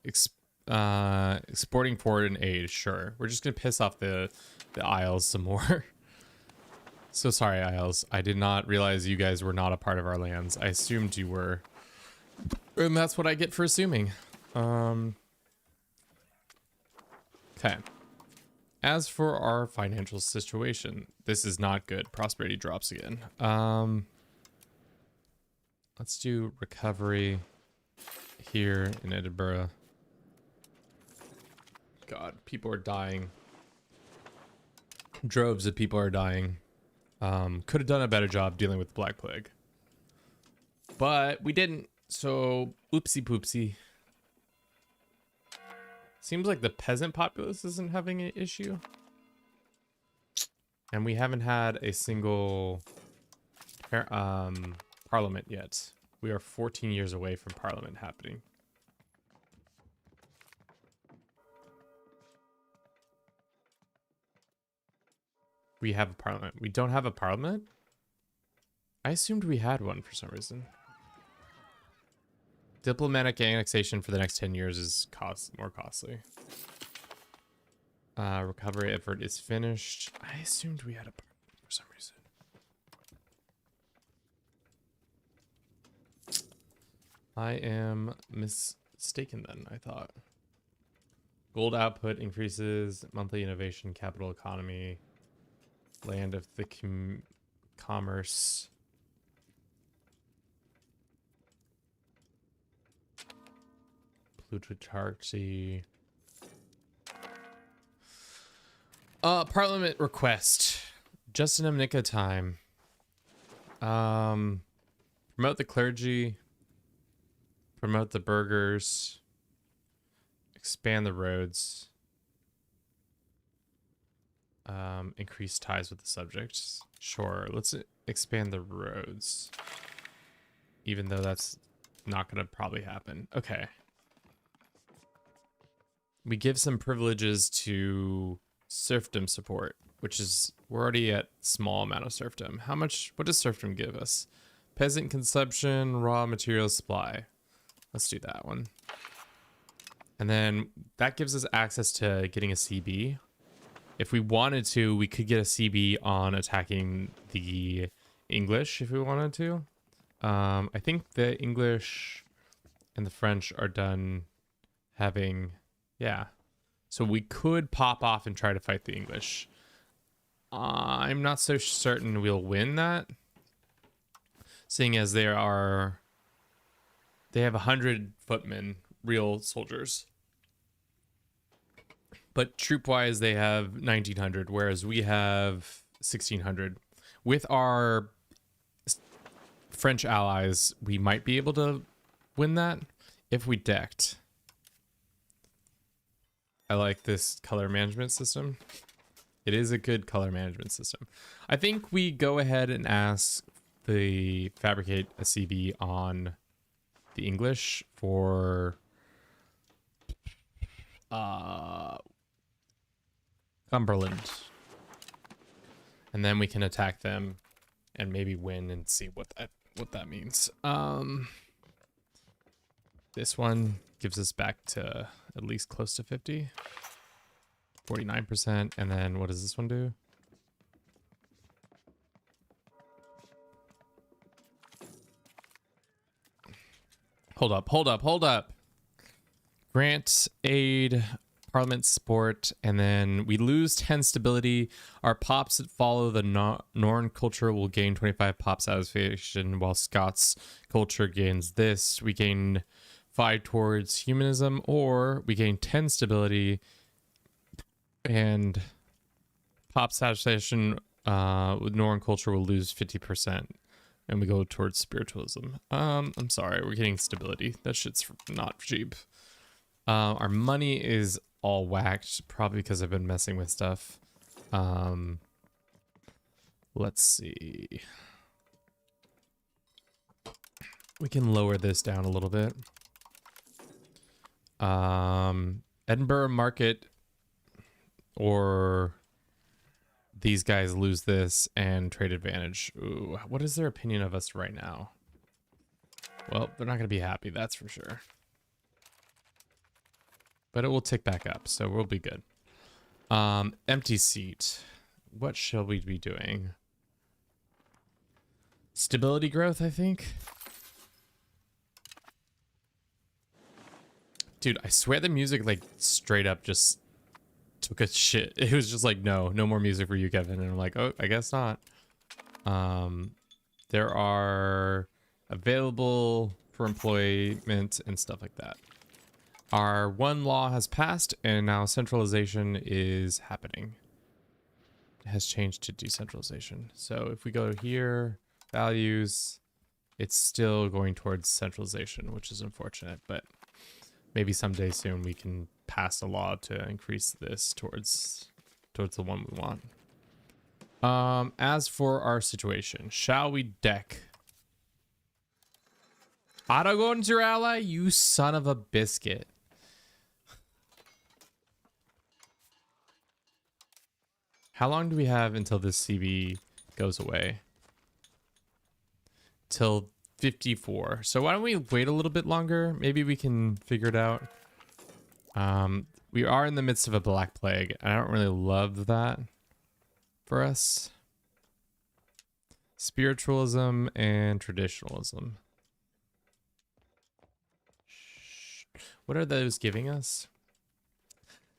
Exporting forward and aid? Sure. We're just gonna piss off the Isles some more. So sorry, Isles. I did not realize you guys were not a part of our lands. I assumed you were. And that's what I get for assuming. Okay. As for our financial situation, this is not good. Prosperity drops again. Let's do recovery here in Edinburgh. God, people are dying. Droves of people are dying. Could have done a better job dealing with the Black Plague. But we didn't, so oopsie poopsie. Seems like the peasant populace isn't having an issue. And we haven't had a single parliament yet. We are 14 years away from parliament happening. We have a parliament. We don't have a parliament? I assumed we had one for some reason. Diplomatic annexation for the next 10 years is more costly. Recovery effort is finished. I assumed we had a parliament for some reason. I am mistaken then, I thought. Gold output increases, monthly innovation, capital economy, land of the commerce. Plutarchy. Parliament request. Just in a nick of time. Promote the clergy. Promote the burghers. Expand the roads. Increase ties with the subjects. Sure, let's expand the roads. Even though that's not gonna probably happen. Okay. We give some privileges to serfdom support, which is, we're already at small amount of serfdom. How much, what does serfdom give us? Peasant consumption, raw material supply. Let's do that one. And then that gives us access to getting a CB. If we wanted to, we could get a CB on attacking the English if we wanted to. I think the English and the French are done having, yeah. So we could pop off and try to fight the English. I'm not so certain we'll win that, seeing as they have 100 footmen, real soldiers. But troop-wise, they have 1,900, whereas we have 1,600. With our French allies, we might be able to win that if we decked. I like this color management system. It is a good color management system. I think we go ahead and ask the fabricate a CB on the English for Cumberland. And then we can attack them and maybe win and see what that means. This one gives us back to at least close to 50. 49%. And then what does this one do? Hold up. Grant aid, parliament support, and then we lose 10 stability. Our pops that follow the Norn culture will gain 25 pop satisfaction, while Scots culture gains this. We gain 5 towards humanism, or we gain 10 stability and pop satisfaction with Norn culture will lose 50%. And we go towards spiritualism. I'm sorry, we're getting stability. That shit's not cheap. Our money is all whacked, probably because I've been messing with stuff. Let's see. We can lower this down a little bit. Edinburgh Market, or these guys lose this and trade advantage. Ooh, what is their opinion of us right now? Well, they're not going to be happy, that's for sure. But it will tick back up, so we'll be good. Empty seat. What shall we be doing? Stability growth, I think. Dude, I swear the music, like, straight up just took a shit. It was just like, no more music for you, Kevin. And I'm like, oh, I guess not. There are available for employment and stuff like that. Our one law has passed, and now centralization is happening. has changed to decentralization. So if we go here, values, it's still going towards centralization, which is unfortunate, but maybe someday soon we can pass a law to increase this towards the one we want. As for our situation, shall we deck? Aragon's your ally, you son of a biscuit. How long do we have until this CB goes away? Till 54. So why don't we wait a little bit longer? Maybe we can figure it out. We are in the midst of a black plague. I don't really love that for us. Spiritualism and traditionalism. What are those giving us?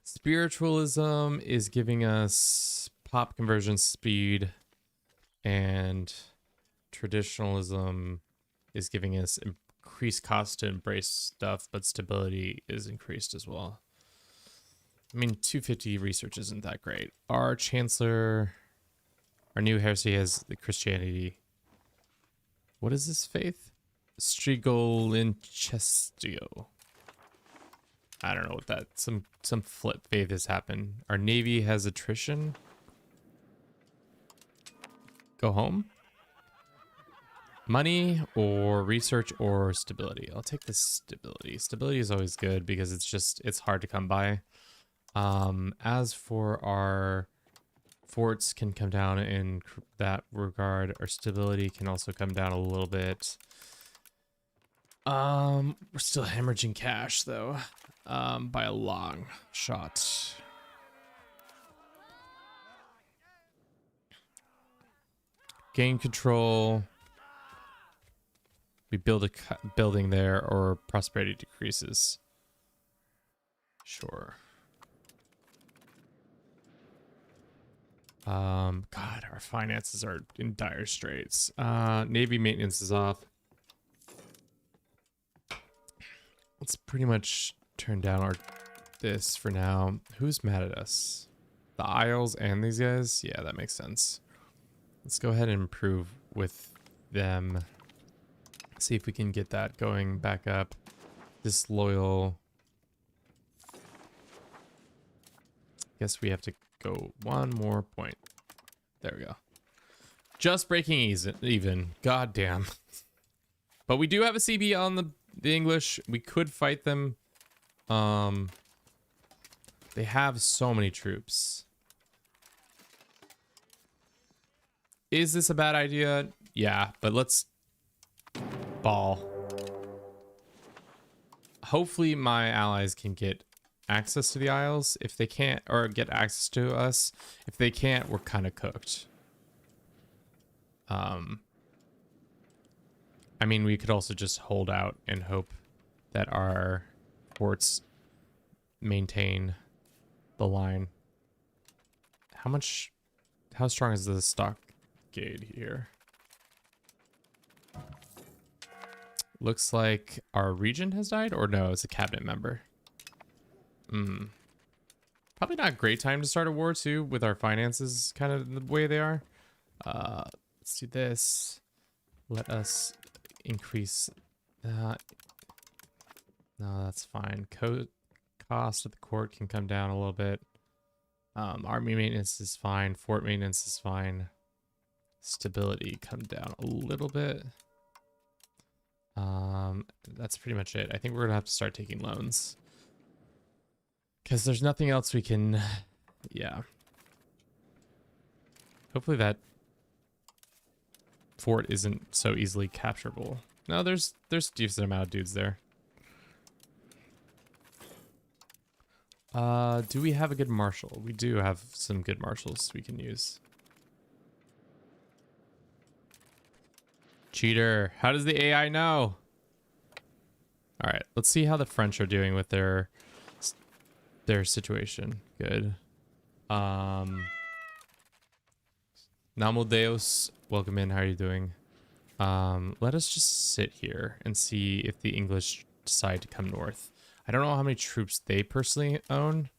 Spiritualism is giving us pop conversion speed, and traditionalism is giving us increased cost to embrace stuff, but stability is increased as well. I mean, 250 research isn't that great. Our chancellor, our new heresy has the Christianity. What is this faith? Strigolinchestio. I don't know what that, some flip faith has happened. Our navy has attrition. Go home. Money or research or stability. I'll take the stability. Stability is always good because it's hard to come by. As for our forts can come down in that regard. Our stability can also come down a little bit. We're still hemorrhaging cash though, by a long shot. Gain control. We build a building there, or prosperity decreases. Sure. God, our finances are in dire straits. Navy maintenance is off. Let's pretty much turn down this for now. Who's mad at us? The Isles and these guys? Yeah, that makes sense. Let's go ahead and improve with them. See if we can get that going back up. Disloyal. Guess we have to go one more point. There we go. Just breaking even. God damn. But we do have a CB on the English. We could fight them. They have so many troops. Is this a bad idea? Yeah, but let's ball. Hopefully my allies can get access to the Isles. If they can't, or get access to us. If they can't, we're kind of cooked. I mean, we could also just hold out and hope that our forts maintain the line. How strong is the stockade here? Looks like our regent has died, or no, it's a cabinet member. Probably not a great time to start a war too, with our finances kind of the way they are. Let's do this. Let us increase that. No, that's fine. Cost of the court can come down a little bit. Army maintenance is fine. Fort maintenance is fine. Stability come down a little bit. That's pretty much it. I think we're gonna have to start taking loans, because there's nothing else we can. Yeah. Hopefully that fort isn't so easily capturable. No, there's a decent amount of dudes there. Do we have a good marshal? We do have some good marshals we can use. Cheater. How does the AI know? All right, let's see how the French are doing with their situation. Good. Namodeus, welcome in. How are you doing? Let us just sit here and see if the English decide to come north. I don't know how many troops they personally own.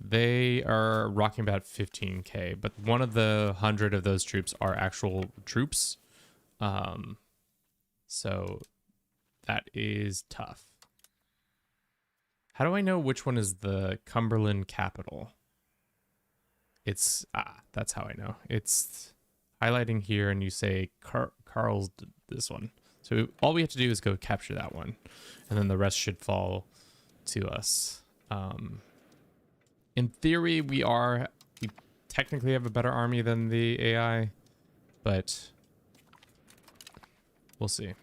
They are rocking about 15k, but one of the 100 of those troops are actual troops. So that is tough. How do I know which one is the Cumberland capital? It's, that's how I know. It's highlighting here and you say Carl's this one. So all we have to do is go capture that one. And then the rest should fall to us. In theory, we technically have a better army than the AI, but we'll see.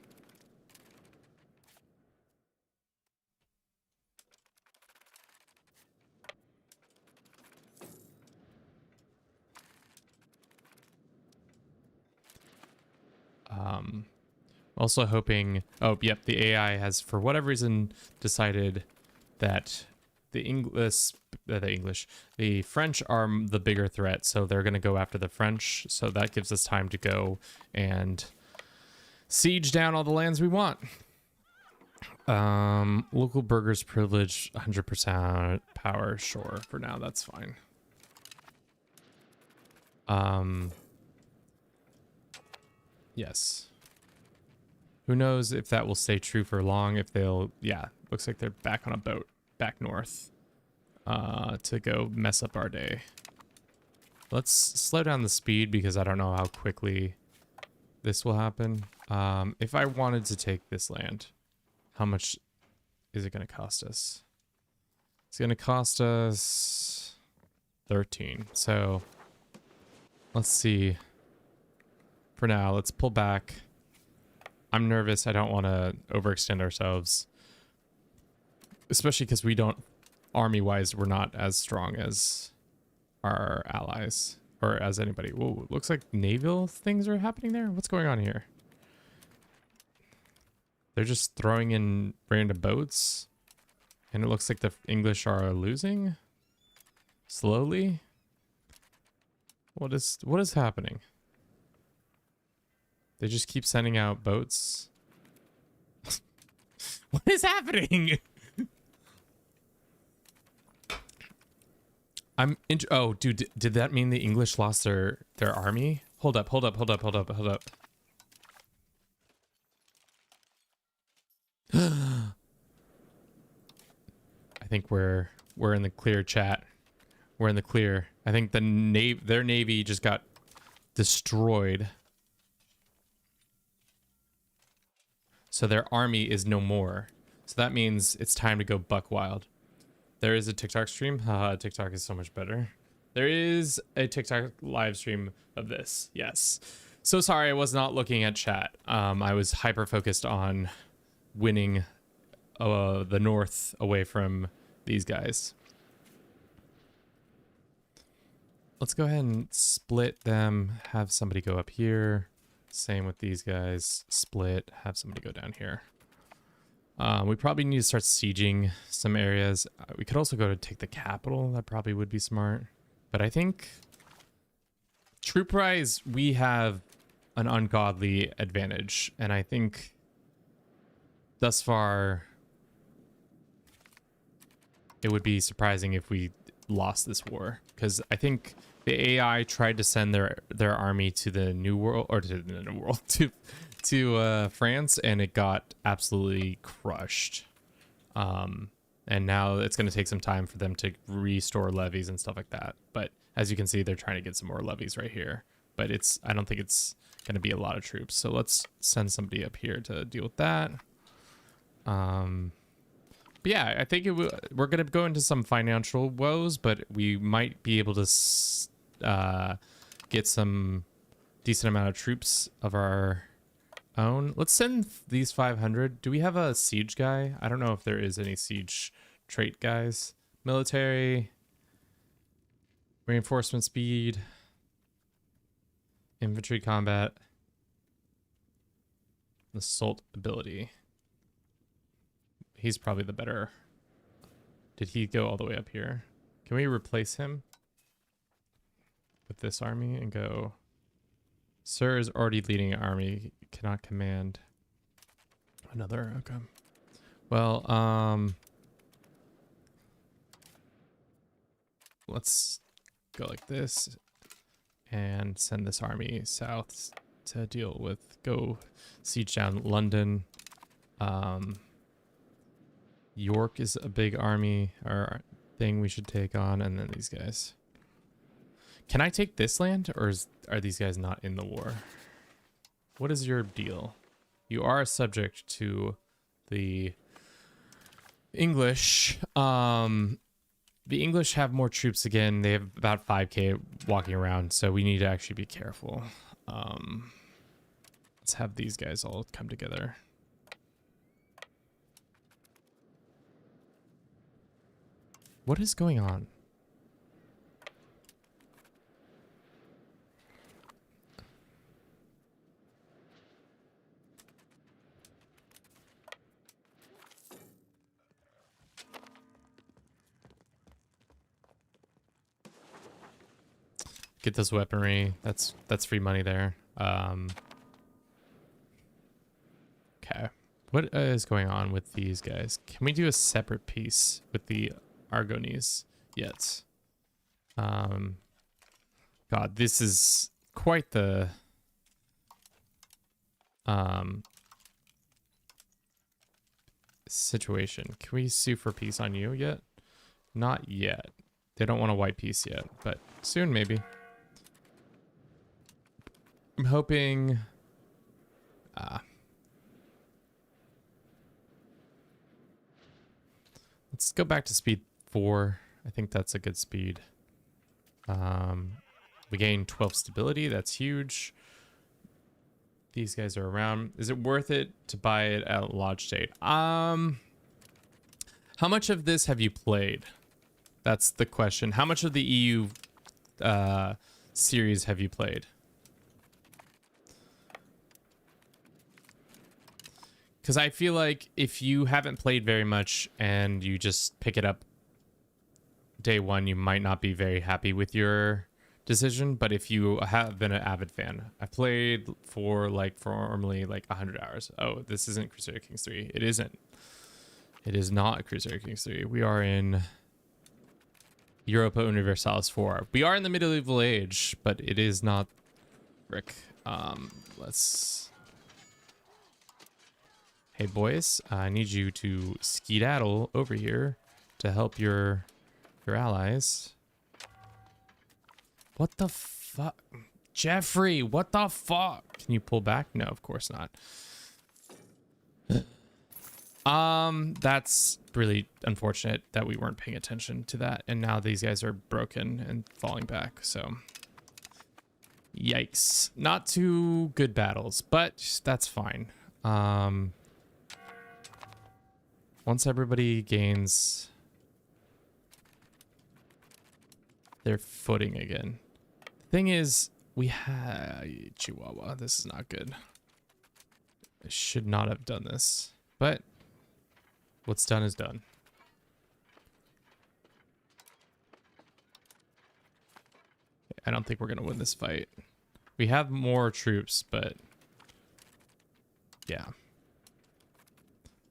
Also hoping, oh, yep, the AI has, for whatever reason, decided that the French are the bigger threat, so they're going to go after the French, so that gives us time to go and siege down all the lands we want. Local burghers privilege, 100% power, sure, for now, that's fine. Yes. Who knows if that will stay true for long, if they'll, yeah, looks like they're back on a boat, back north, to go mess up our day. Let's slow down the speed because I don't know how quickly this will happen. If I wanted to take this land, how much is it going to cost us? It's going to cost us 13. So let's see. For now, let's pull back. I'm nervous. I don't want to overextend ourselves. Especially because we don't, army-wise, we're not as strong as our allies. Or as anybody. Whoa, looks like naval things are happening there. What's going on here? They're just throwing in random boats. And it looks like the English are losing. Slowly. What is happening? They just keep sending out boats. What is happening? Oh, dude, did that mean the English lost their army? Hold up. I think we're in the clear, chat. We're in the clear. I think their navy just got destroyed. So their army is no more. So that means it's time to go buck wild. There is a TikTok stream. Haha, TikTok is so much better. There is a TikTok live stream of this. Yes. So sorry, I was not looking at chat. I was hyper focused on winning the north away from these guys. Let's go ahead and split them. Have somebody go up here. Same with these guys. Split. Have somebody go down here. We probably need to start sieging some areas. We could also go to take the capital. That probably would be smart. But I think troop-wise, we have an ungodly advantage. And I think thus far, it would be surprising if we lost this war. Because I think the AI tried to send their army to the New World, or to the New World, to France, and it got absolutely crushed. And now it's going to take some time for them to restore levies and stuff like that. But as you can see, they're trying to get some more levies right here. But I don't think it's going to be a lot of troops. So let's send somebody up here to deal with that. But yeah, I think we're going to go into some financial woes, but we might be able to get some decent amount of troops of our own. Let's send these 500. Do we have a siege guy? I don't know if there is any siege trait guys. Military, reinforcement speed, infantry combat, assault ability. He's probably the better. Did he go all the way up here? Can we replace him with this army and go? Sir is already leading an army. Cannot command another. Okay. Well, let's go like this and send this army south to deal with, go siege down London. York is a big army or thing we should take on, and then these guys. Can I take this land, or are these guys not in the war? What is your deal? You are subject to the English. The English have more troops again. They have about 5k walking around, so we need to actually be careful. Let's have these guys all come together. What is going on? Get this weaponry. That's free money there. Okay. What is going on with these guys? Can we do a separate piece with the Argones yet? God, this is quite the situation. Can we sue for peace on you yet? Not yet. They don't want a white peace yet, but soon maybe. I'm hoping let's go back to speed 4. I think that's a good speed. We gain 12 stability. That's huge. These guys are around. Is it worth it to buy it at Lodge State? How much of this have you played? That's the question. How much of the EU series have you played? Because I feel like if you haven't played very much and you just pick it up day one, you might not be very happy with your decision. But if you have been an avid fan, I played for normally 100 hours. Oh, this isn't Crusader Kings 3. It isn't. It is not Crusader Kings 3. We are in Europa Universalis 4. We are in the medieval age, but it is not Rick. Let's... Hey boys, I need you to skedaddle over here to help your allies. What the fuck? Jeffrey, what the fuck? Can you pull back? No, of course not. That's really unfortunate that we weren't paying attention to that, and now these guys are broken and falling back, so yikes. Not too good battles, but that's fine. Once everybody gains their footing again. The thing is, we have Chihuahua. This is not good. I should not have done this, but what's done is done. I don't think we're gonna win this fight. We have more troops, but yeah.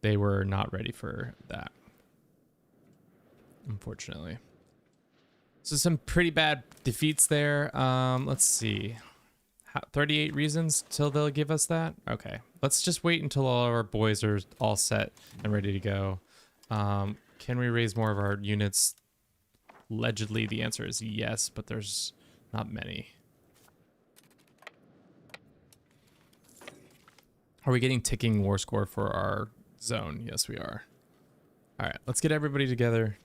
They were not ready for that, unfortunately. So some pretty bad defeats there. Let's see. 38 reasons till they'll give us that? Okay. Let's just wait until all our boys are all set and ready to go. Can we raise more of our units? Allegedly, the answer is yes, but there's not many. Are we getting ticking war score for our zone? Yes, we are. All right, let's get everybody together.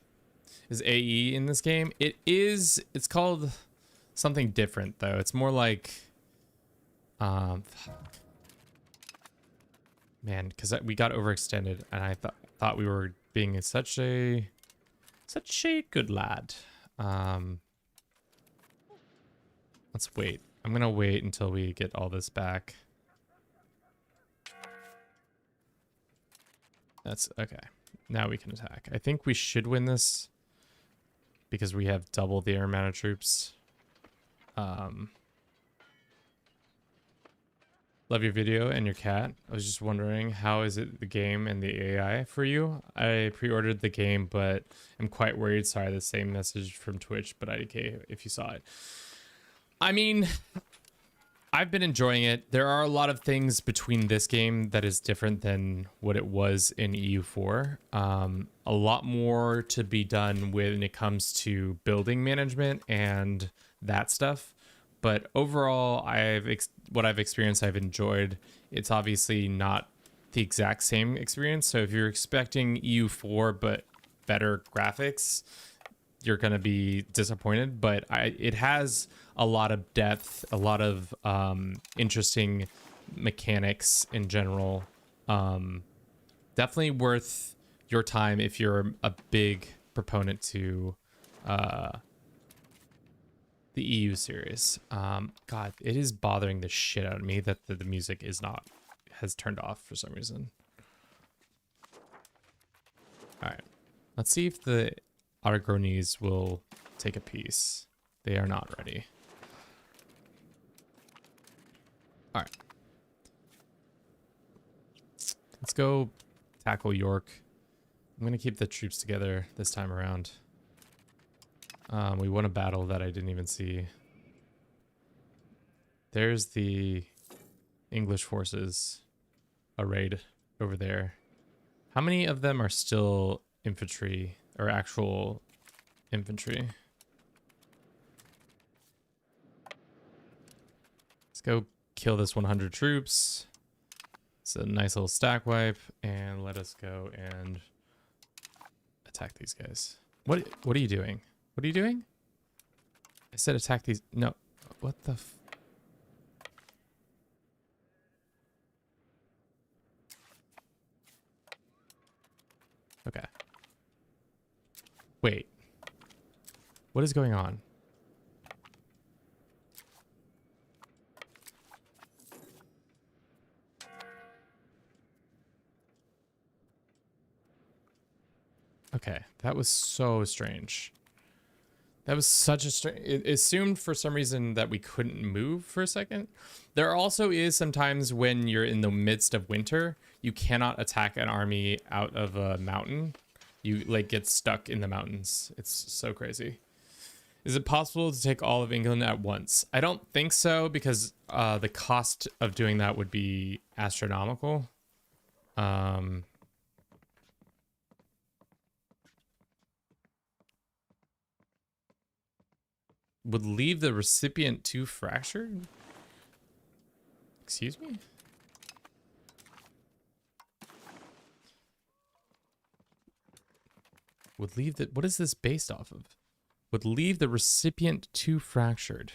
Is AE in this game? It is. It's called something different though. It's more like man, because we got overextended and I thought we were being such a good lad. Let's wait. I'm gonna wait until we get all this back. That's okay. Now we can attack. I think we should win this because we have double the air amount of troops. Love your video and your cat. I was just wondering, how is it the game and the AI for you? I pre-ordered the game, but I'm quite worried. Sorry, the same message from Twitch, but IDK if you saw it. I mean, I've been enjoying it. There are a lot of things between this game that is different than what it was in EU4. A lot more to be done when it comes to building management and that stuff. But overall, what I've experienced, I've enjoyed. It's obviously not the exact same experience. So if you're expecting EU4 but better graphics, you're gonna be disappointed. But it has a lot of depth, a lot of interesting mechanics in general. Definitely worth your time if you're a big proponent to the EU series. God, it is bothering the shit out of me that the music has turned off for some reason. All right, let's see if the Autogronis will take a piece. They are not ready. All right, let's go tackle York. I'm gonna keep the troops together this time around. We won a battle that I didn't even see. There's the English forces arrayed over there. How many of them are still infantry or actual infantry? Let's go kill this 100 troops. It's a nice little stack wipe, and let us go and attack these guys. What are you doing? What are you doing? I said attack these. No. What the f... Okay. Wait. What is going on? Okay. That was so strange. That was such a strange... It assumed for some reason that we couldn't move for a second. There also is sometimes when you're in the midst of winter, you cannot attack an army out of a mountain. You like get stuck in the mountains. It's so crazy. Is it possible to take all of England at once? I don't think so, because the cost of doing that would be astronomical. Would leave the recipient too fractured? Excuse me? Would leave the... What is this based off of? Would leave the recipient too fractured.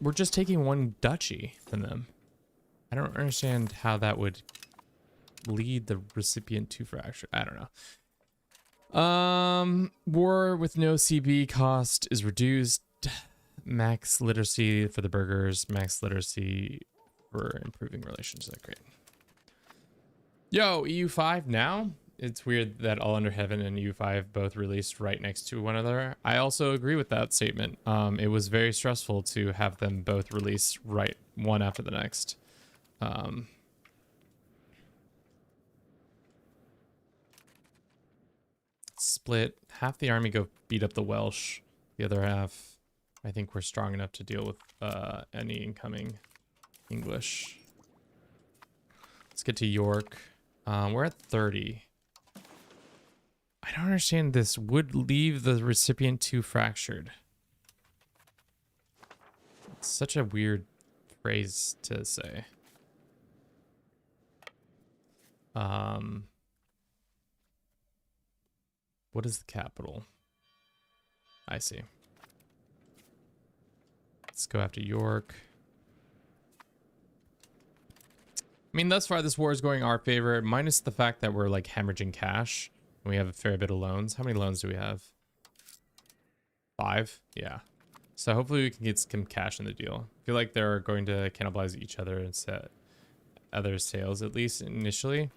We're just taking one duchy from them. I don't understand how that would lead the recipient too fractured. I don't know. War with no CB cost is reduced. Max literacy for the burghers. Max literacy for improving relations. That's great. Yo, EU5 now? It's weird that All Under Heaven and EU5 both released right next to one another. I also agree with that statement. It was very stressful to have them both released right one after the next. Split. Half the army go beat up the Welsh. The other half, I think we're strong enough to deal with any incoming English. Let's get to York. We're at 30. I don't understand this. Would leave the recipient too fractured. It's such a weird phrase to say. What is the capital? I see. Let's go after York. I mean, thus far, this war is going our favor, minus the fact that we're like hemorrhaging cash. And we have a fair bit of loans. How many loans do we have? 5? Yeah. So hopefully we can get some cash in the deal. I feel like they're going to cannibalize each other and set other sales, at least initially.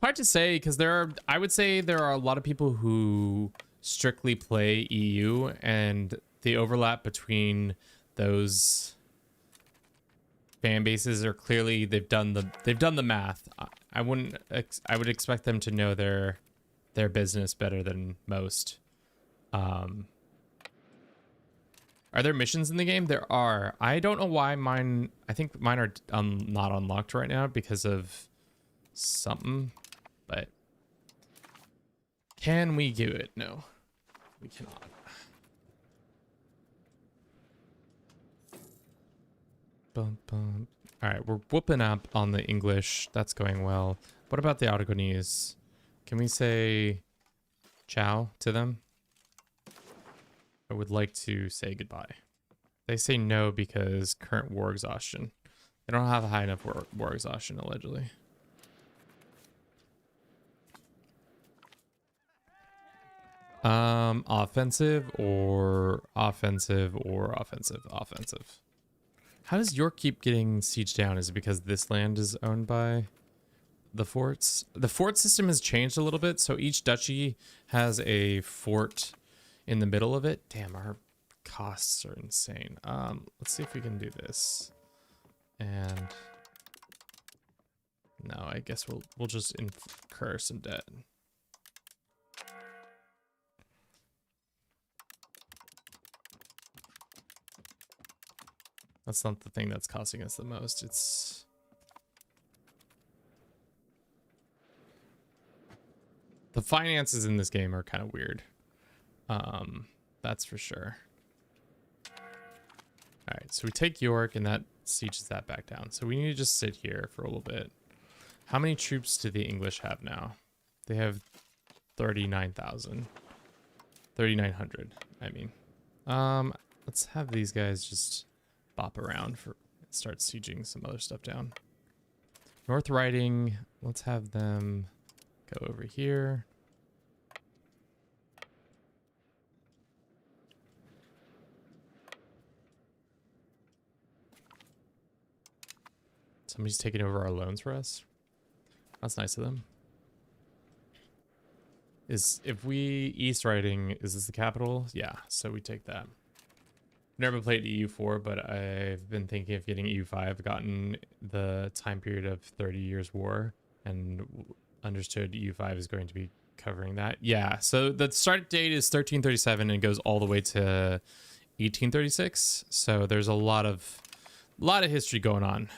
Hard to say, because I would say there are a lot of people who strictly play EU, and the overlap between those fan bases are clearly they've done the math. I would expect them to know their business better than most. Are there missions in the game? There are. I don't know why mine. I think mine are not unlocked right now because of something. But can we do it? No, we cannot. Bum, bum. All right, we're whooping up on the English. That's going well. What about the Aragonese? Can we say ciao to them? I would like to say goodbye. They say no because current war exhaustion. They don't have a high enough war exhaustion, allegedly. Offensive or offensive or offensive? Offensive. How does York keep getting sieged down? Is it because this land is owned by the forts? The fort system has changed a little bit, so each duchy has a fort in the middle of it. Damn, our costs are insane. Let's see if we can do this. And no, I guess we'll just incur some debt. That's not the thing that's costing us the most. It's the finances in this game are kind of weird. That's for sure. All right, so we take York and that sieges that back down. So we need to just sit here for a little bit. How many troops do the English have now? They have 39,000. 3,900, I mean. Let's have these guys just bop around for start sieging some other stuff down. North Riding, let's have them go over here. Somebody's taking over our loans for us. That's nice of them. If we East Riding, is this the capital? Yeah, so we take that. Never played EU4, but I've been thinking of getting EU5. I've gotten the time period of 30 Years War and understood EU5 is going to be covering that. Yeah, so the start date is 1337 and goes all the way to 1836. So there's a lot of history going on.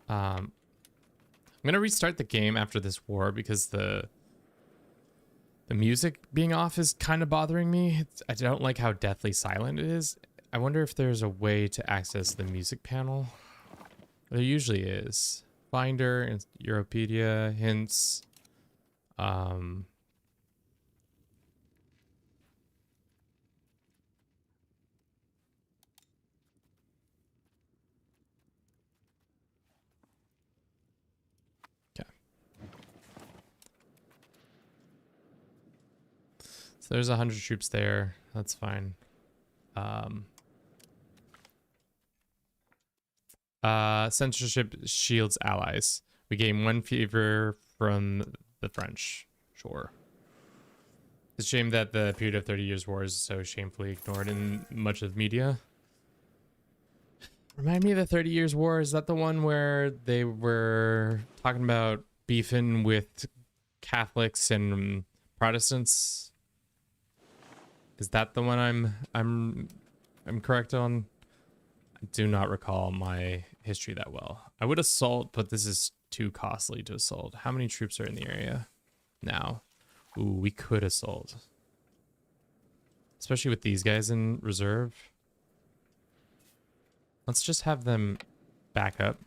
I'm gonna restart the game after this war because the music being off is kind of bothering me. I don't like how deathly silent it is. I wonder if there's a way to access the music panel. There usually is. Finder and Europedia, hints. There's 100 troops there. That's fine. Censorship shields allies. We gain 1 favor from the French. Sure. It's a shame that the period of 30 Years War is so shamefully ignored in much of media. Remind me of the 30 Years War. Is that the one where they were talking about beefing with Catholics and Protestants? Is that the one I'm correct on? I do not recall my history that well. I would assault, but this is too costly to assault. How many troops are in the area now? Ooh, we could assault. Especially with these guys in reserve. Let's just have them back up.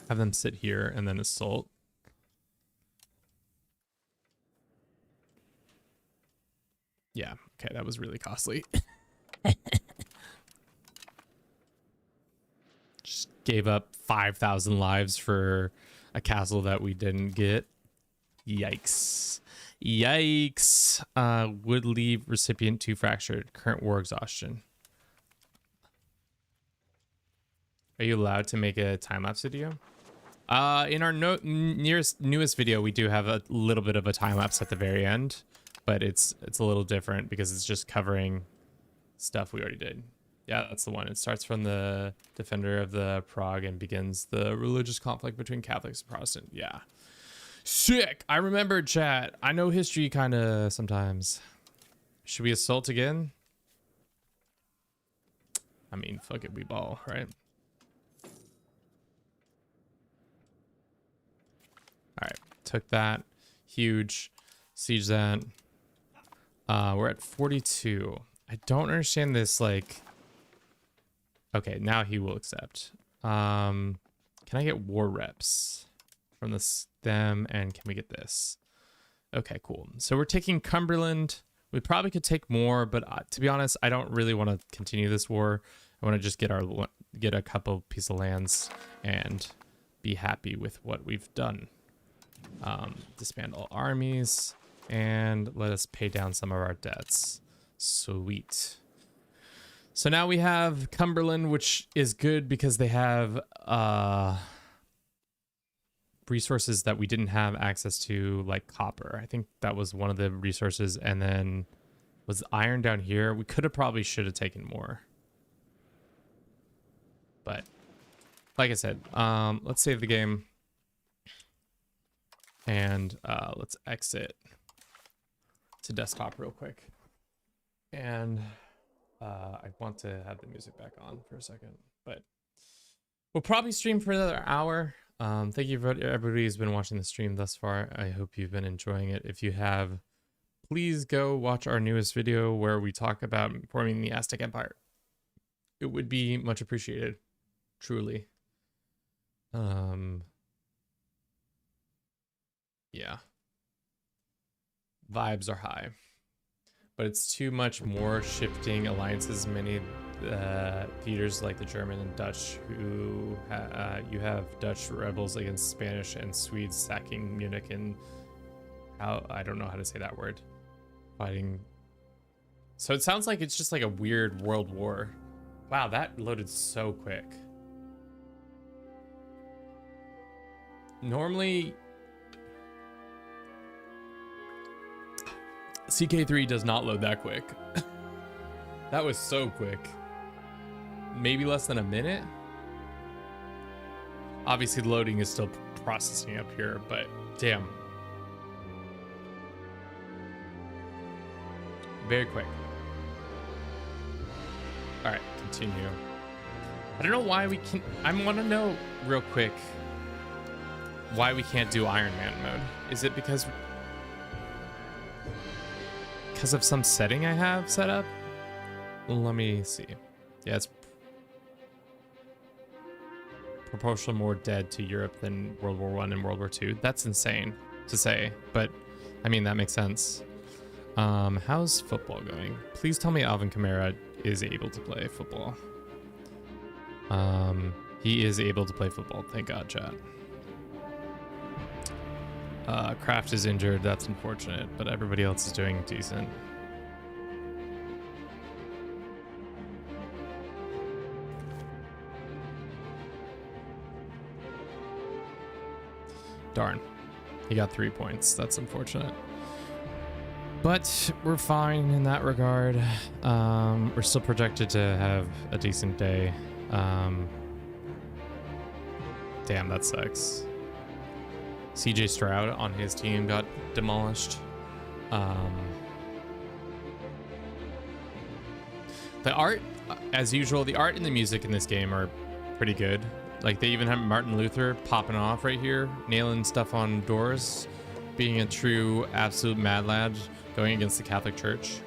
Have them sit here and then assault. Yeah, okay, that was really costly. Just gave up 5,000 lives for a castle that we didn't get. Yikes. Yikes. Would leave recipient 2 fractured. Current war exhaustion. Are you allowed to make a time-lapse video? In our newest video, we do have a little bit of a time-lapse at the very end. but it's a little different because it's just covering stuff we already did. Yeah, that's the one. It starts from the defender of the Prague and begins the religious conflict between Catholics and Protestant. Yeah. Sick. I remember, chat. I know history kind of sometimes. Should we assault again? I mean, fuck it, we ball, right? All right, took that. Huge. Siege that. We're at 42. I don't understand this, like... Okay, now he will accept. Can I get war reps from them? And can we get this? Okay, cool. So we're taking Cumberland. We probably could take more, but to be honest, I don't really want to continue this war. I want to just get a couple piece of lands and be happy with what we've done. Disband all armies and let us pay down some of our debts. Sweet. So now we have Cumberland, which is good because they have resources that we didn't have access to, like copper. I think that was one of the resources. And then was iron down here. We should have taken more. But like I said, let's save the game. And let's exit to desktop real quick. And... I want to have the music back on for a second, but we'll probably stream for another hour. Thank you for everybody who's been watching the stream thus far. I hope you've been enjoying it. If you have, please go watch our newest video where we talk about forming the Aztec Empire. It would be much appreciated, truly. Yeah. Vibes are high. But it's too much more shifting alliances. Many theaters like the German and Dutch, who you have Dutch rebels against Spanish and Swedes sacking Munich and I don't know how to say that word. Fighting. So it sounds like it's just like a weird world war. Wow, that loaded so quick. Normally, CK3 does not load that quick. That was so quick. Maybe less than a minute. Obviously, loading is still processing up here, but damn. Very quick. All right, continue. I don't know why we can. I want to know real quick why we can't do Iron Man mode. Is it because of some setting I have set up? Let me see. Yeah, it's proportionally more dead to Europe than World War I and World War II. That's insane to say, but I mean, that makes sense. How's football going? Please tell me Alvin Kamara is able to play football. He is able to play football. Thank God, chat. Kraft is injured. That's unfortunate, but everybody else is doing decent. Darn. He got 3 points. That's unfortunate. But we're fine in that regard. We're still projected to have a decent day. Damn, that sucks. CJ Stroud on his team got demolished. The art, as usual, the art and the music in this game are pretty good. Like, they even have Martin Luther popping off right here, nailing stuff on doors, being a true absolute mad lad going against the Catholic Church.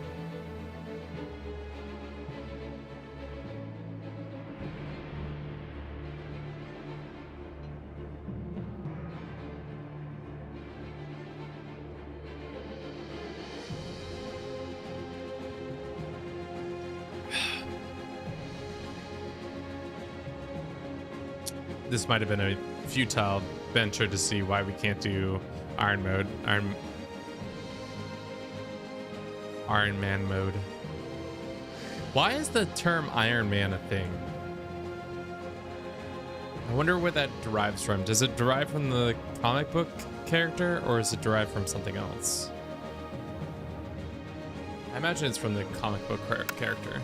This might have been a futile venture to see why we can't do Iron Man mode. Why is the term Iron Man a thing? I wonder where that derives from. Does it derive from the comic book character, or is it derived from something else? I imagine it's from the comic book character.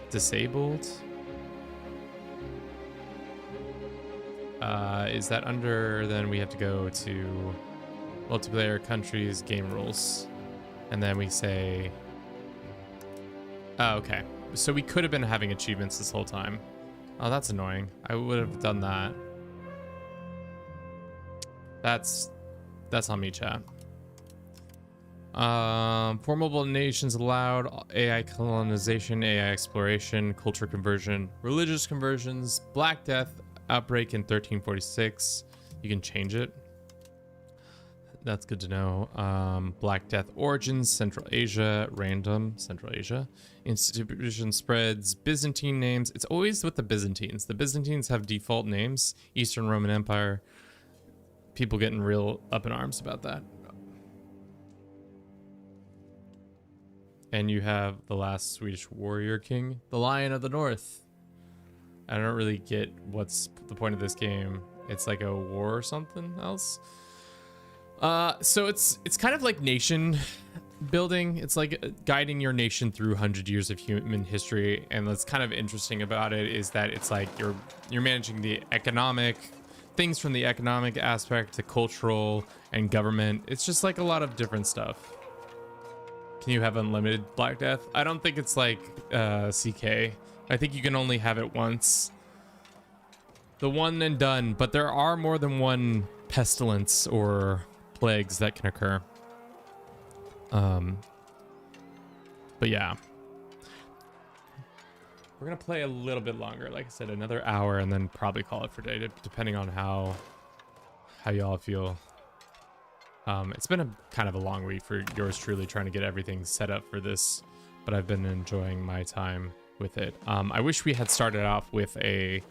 Disabled. Is that under? Then we have to go to multiplayer countries game rules, and then we say, oh, okay. So we could have been having achievements this whole time. Oh, that's annoying. I would have done that. That's on me, chat. Formable nations allowed, AI colonization, AI exploration, culture conversion, religious conversions, Black Death outbreak in 1346. You can change it. That's good to know. Black Death origins, Central Asia, random, Central Asia. Institution spreads, Byzantine names. It's always with the Byzantines. The Byzantines have default names. Eastern Roman Empire. People getting real up in arms about that. And you have the last Swedish warrior king, the Lion of the North. I don't really get what's the point of this game. It's like a war or something else. So it's kind of like nation building. It's like guiding your nation through 100 years of human history. And what's kind of interesting about it is that it's like you're managing the economic things, from the economic aspect to cultural and government. It's just like a lot of different stuff. Can you have unlimited Black Death? I don't think it's like CK. I think you can only have it once. The one and done, but there are more than one pestilence or plagues that can occur. But yeah. We're gonna play a little bit longer, like I said, another hour, and then probably call it for day, depending on how y'all feel. It's been a kind of a long week for yours truly, trying to get everything set up for this, but I've been enjoying my time with it. I wish we had started off with a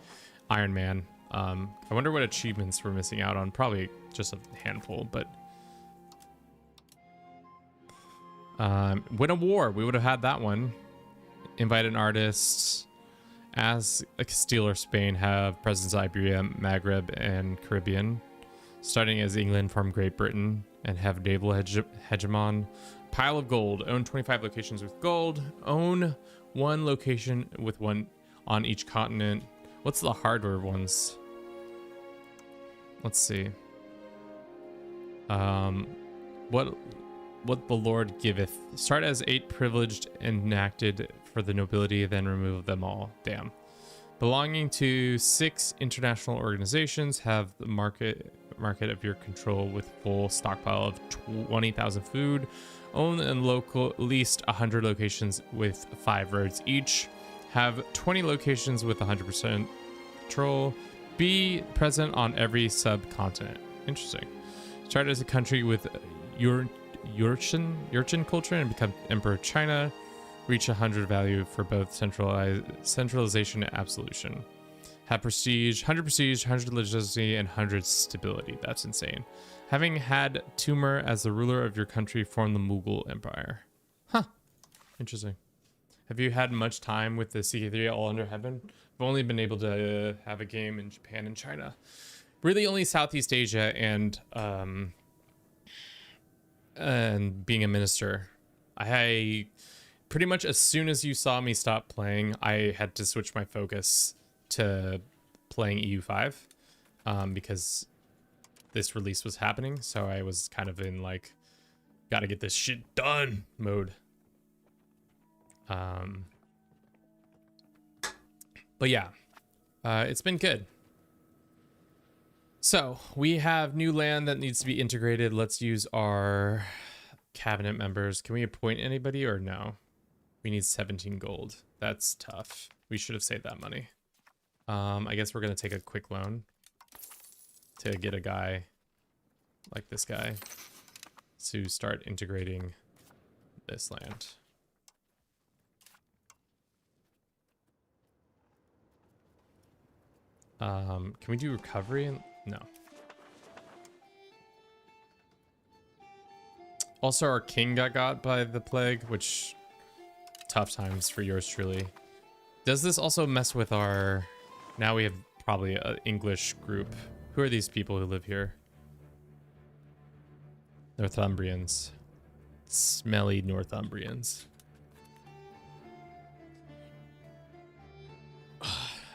Iron Man. I wonder what achievements we're missing out on. Probably just a handful, but win a war, we would have had that one. Invite an artist. As a Castile or Spain have presence Iberia, Maghreb, and Caribbean. Starting as England from Great Britain and have naval hegemon. Pile of gold. Own 25 locations with gold. Own one location with one on each continent. What's the hardware ones? Let's see. What the Lord giveth. Start as 8 privileged enacted for the nobility, then remove them all. Damn. Belonging to 6 international organizations, have the market of your control with full stockpile of 20,000 food. Own and local at least 100 locations with 5 roads each. Have 20 locations with 100% control. Be present on every subcontinent. Interesting. Start as a country with Yurchin culture and become Emperor of China. Reach 100 value for both centralization and absolution. Have prestige, 100 legitimacy, and 100 stability. That's insane. Having had Tumor as the ruler of your country, form the Mughal Empire. Huh. Interesting. Have you had much time with the CK3 All Under Heaven? I've only been able to have a game in Japan and China. Really only Southeast Asia and being a minister. I pretty much as soon as you saw me stop playing, I had to switch my focus to playing EU5 because this release was happening. So I was kind of in like, gotta get this shit done mode. But yeah, it's been good. So we have new land that needs to be integrated. Let's use our cabinet members. Can we appoint anybody or no? We need 17 gold. That's tough. We should have saved that money. I guess we're going to take a quick loan to get a guy like this guy to start integrating this land. Can we do recovery? No. Also, our king got by the plague, which tough times for yours truly. Does this also mess with our... Now we have probably an English group. Who are these people who live here? Northumbrians. smelly Northumbrians.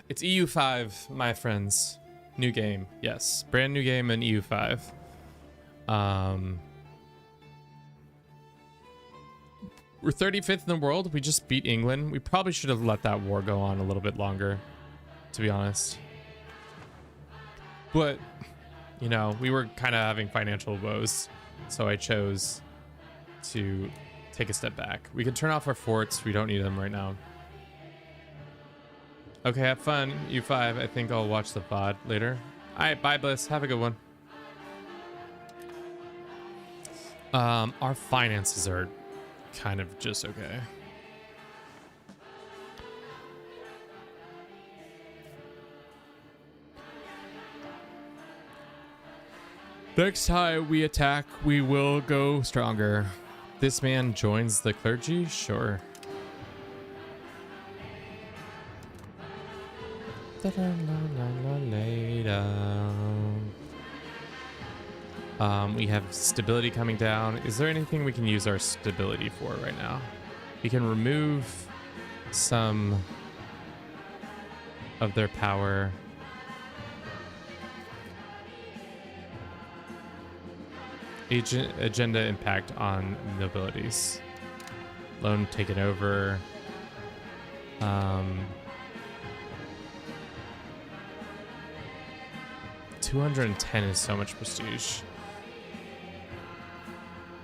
It's EU5, my friends. New game, yes. Brand new game in EU5. We're 35th in the world. We just beat England. We probably should have let that war go on a little bit longer, to be honest. But, you know, we were kind of having financial woes, so I chose to take a step back. We can turn off our forts. We don't need them right now. Okay, have fun, U5. I think I'll watch the VOD later. All right, bye, Bliss. Have a good one. Our finances are kind of just okay. Next time we attack, we will go stronger. This man joins the clergy? Sure. We have stability coming down. Is there anything we can use our stability for right now? We can remove some of their power. Agenda impact on nobilities. Loan taken over. 210 is so much prestige.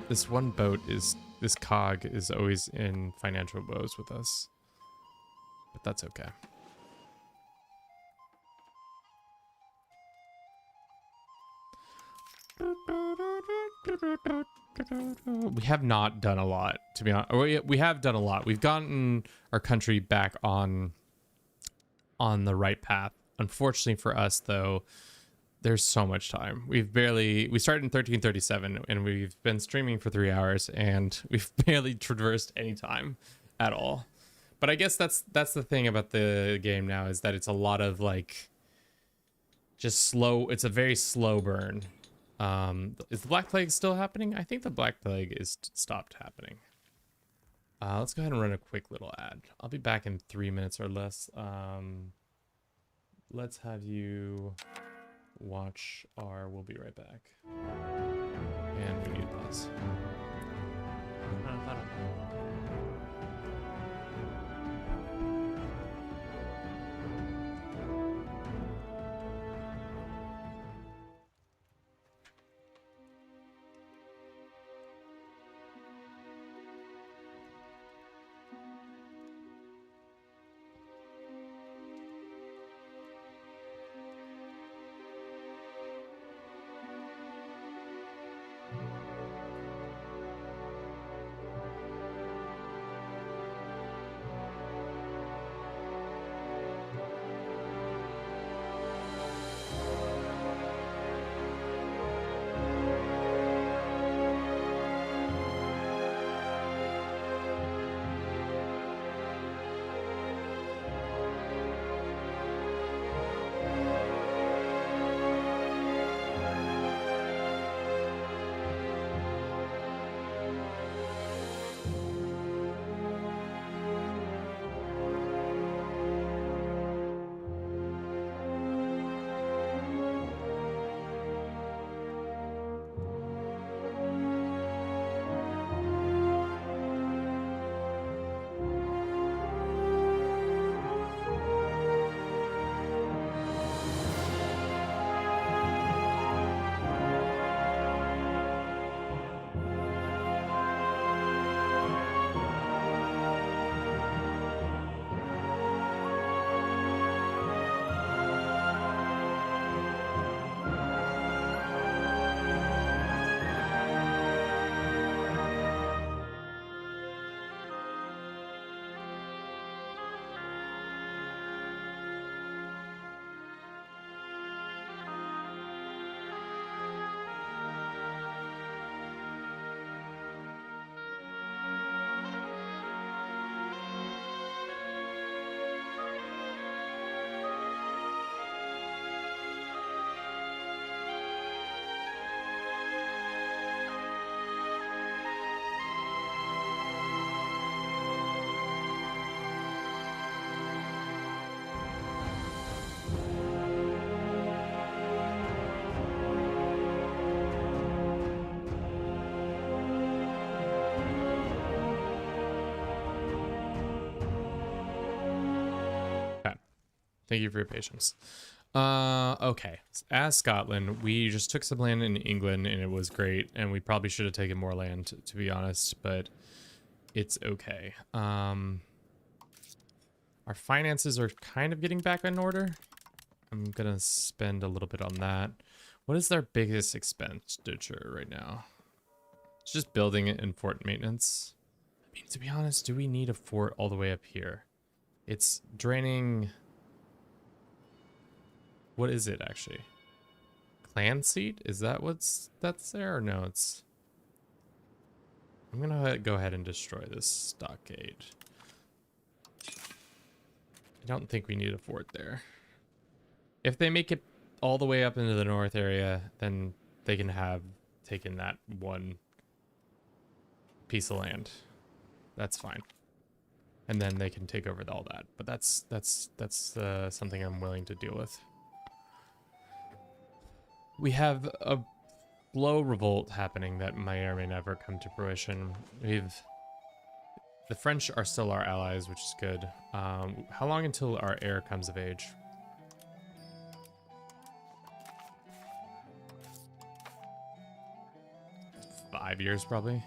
This one boat is, this cog is always in financial woes with us. But that's okay. We have not done a lot, to be honest. We have done a lot. We've gotten our country back on the right path. Unfortunately for us, though, there's so much time. We started in 1337 and we've been streaming for 3 hours and we've barely traversed any time at all. But I guess that's the thing about the game now, is that it's a lot of like just slow. It's a very slow burn. Is the Black Plague still happening? I think the Black Plague is stopped happening. Let's go ahead and run a quick little ad. I'll be back in 3 minutes or less. Let's have you watch our we'll be right back. And we need to pause. Thank you for your patience. Okay. As Scotland, we just took some land in England and it was great. And we probably should have taken more land, to be honest, but it's okay. Our finances are kind of getting back in order. I'm gonna spend a little bit on that. What is their biggest expenditure right now? It's just building it and fort maintenance. I mean, to be honest, do we need a fort all the way up here? It's draining... What is it, actually? Clan seat? Is that that's there? Or no, it's... I'm gonna go ahead and destroy this stockade. I don't think we need a fort there. If they make it all the way up into the north area, then they can have taken that one piece of land. That's fine. And then they can take over all that. But that's something I'm willing to deal with. We have a slow revolt happening that may or may never come to fruition. The French are still our allies, which is good. How long until our heir comes of age? $5 years, probably.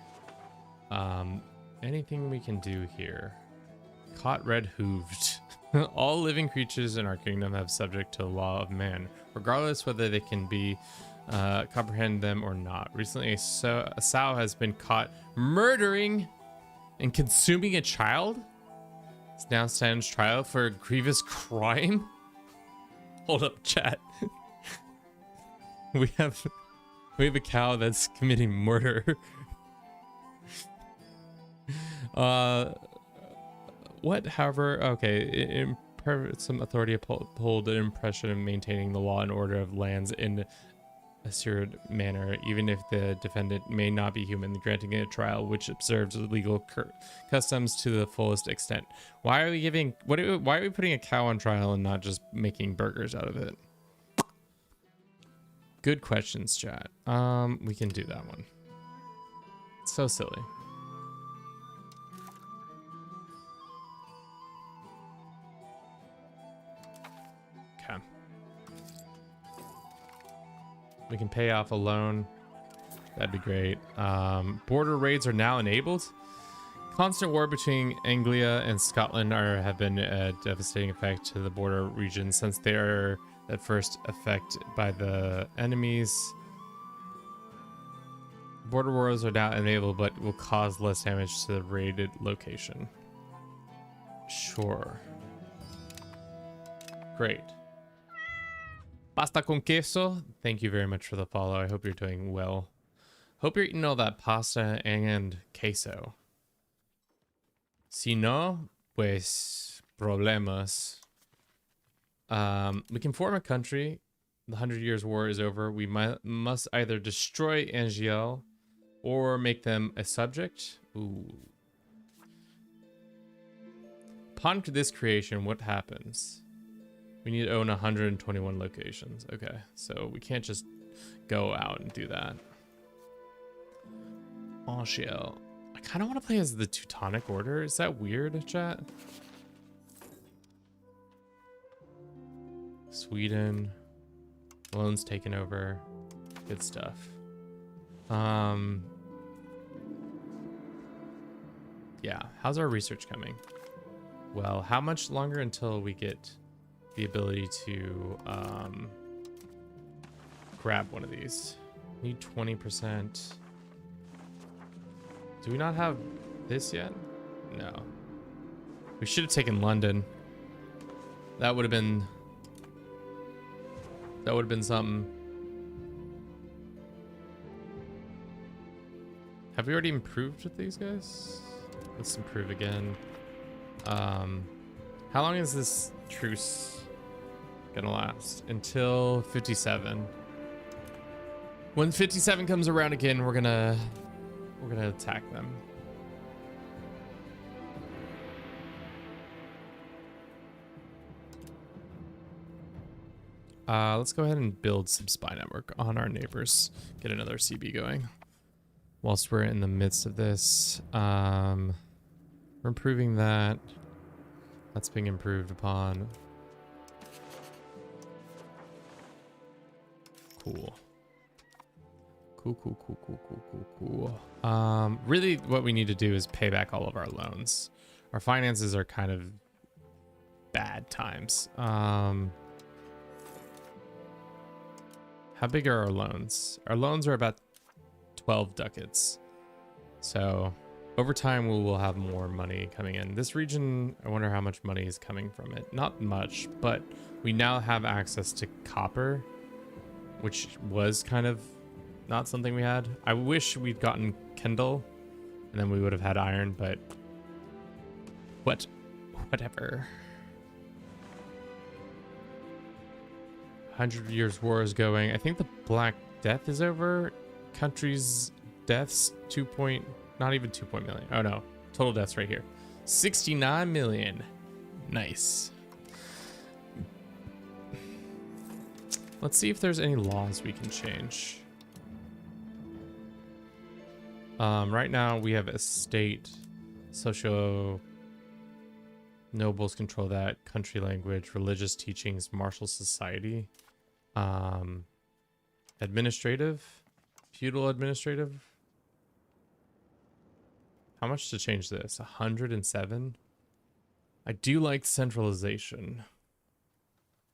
Anything we can do here? Caught red-hooved. All living creatures in our kingdom have subject to the law of man, regardless whether they can be comprehend them or not. Recently, a sow has been caught murdering and consuming a child. It now stands trial for a grievous crime. Hold up, chat. we have a cow that's committing murder. What, however, okay, some authority uphold an impression of maintaining the law and order of lands in a assured manner, even if the defendant may not be human, granting a trial which observes legal customs to the fullest extent. Why are we why are we putting a cow on trial and not just making burgers out of it? Good questions, chat. We can do that one. It's so silly. Okay. We can pay off a loan. That'd be great. Border raids are now enabled. Constant war between Anglia and Scotland have been a devastating effect to the border region since they are at first affected by the enemies. Border wars are now enabled, but will cause less damage to the raided location. Sure. Great. Pasta con queso. Thank you very much for the follow. I hope you're doing well. Hope you're eating all that pasta and queso. Si no, pues problemas. We can form a country. The 100 Years' War is over. We must either destroy Angel or make them a subject. Ooh. Upon this creation, what happens? We need to own 121 locations. Okay, so we can't just go out and do that. Angel. I kind of want to play as the Teutonic Order. Is that weird, chat? Sweden. Loans taken over. Good stuff. Yeah, how's our research coming? Well, how much longer until we get the ability to grab one of these? Need 20%. Do we not have this yet? No. We should have taken London. That would have been something. Have we already improved with these guys? Let's improve again. How long is this truce gonna last? Until 57. When 57 comes around again, we're gonna attack them. Let's go ahead and build some spy network on our neighbors. Get another CB going. Whilst we're in the midst of this, we're improving that. That's being improved upon. Cool. Cool. Really what we need to do is pay back all of our loans. Our finances are kind of bad times. How big are our loans? Our loans are about 12 ducats. So over time we will have more money coming in. This region, I wonder how much money is coming from it. Not much, but we now have access to copper, which was kind of not something we had. I wish we'd gotten Kendall and then we would have had iron, but whatever. 100 Years War is going. I think the Black Death is over. Countries deaths not even 2 million. Oh no, total deaths right here. 69 million. Nice. Let's see if there's any laws we can change. Right now we have estate, socio, nobles control that, country language, religious teachings, martial society, administrative, feudal administrative. How much to change this? 107. I do like centralization.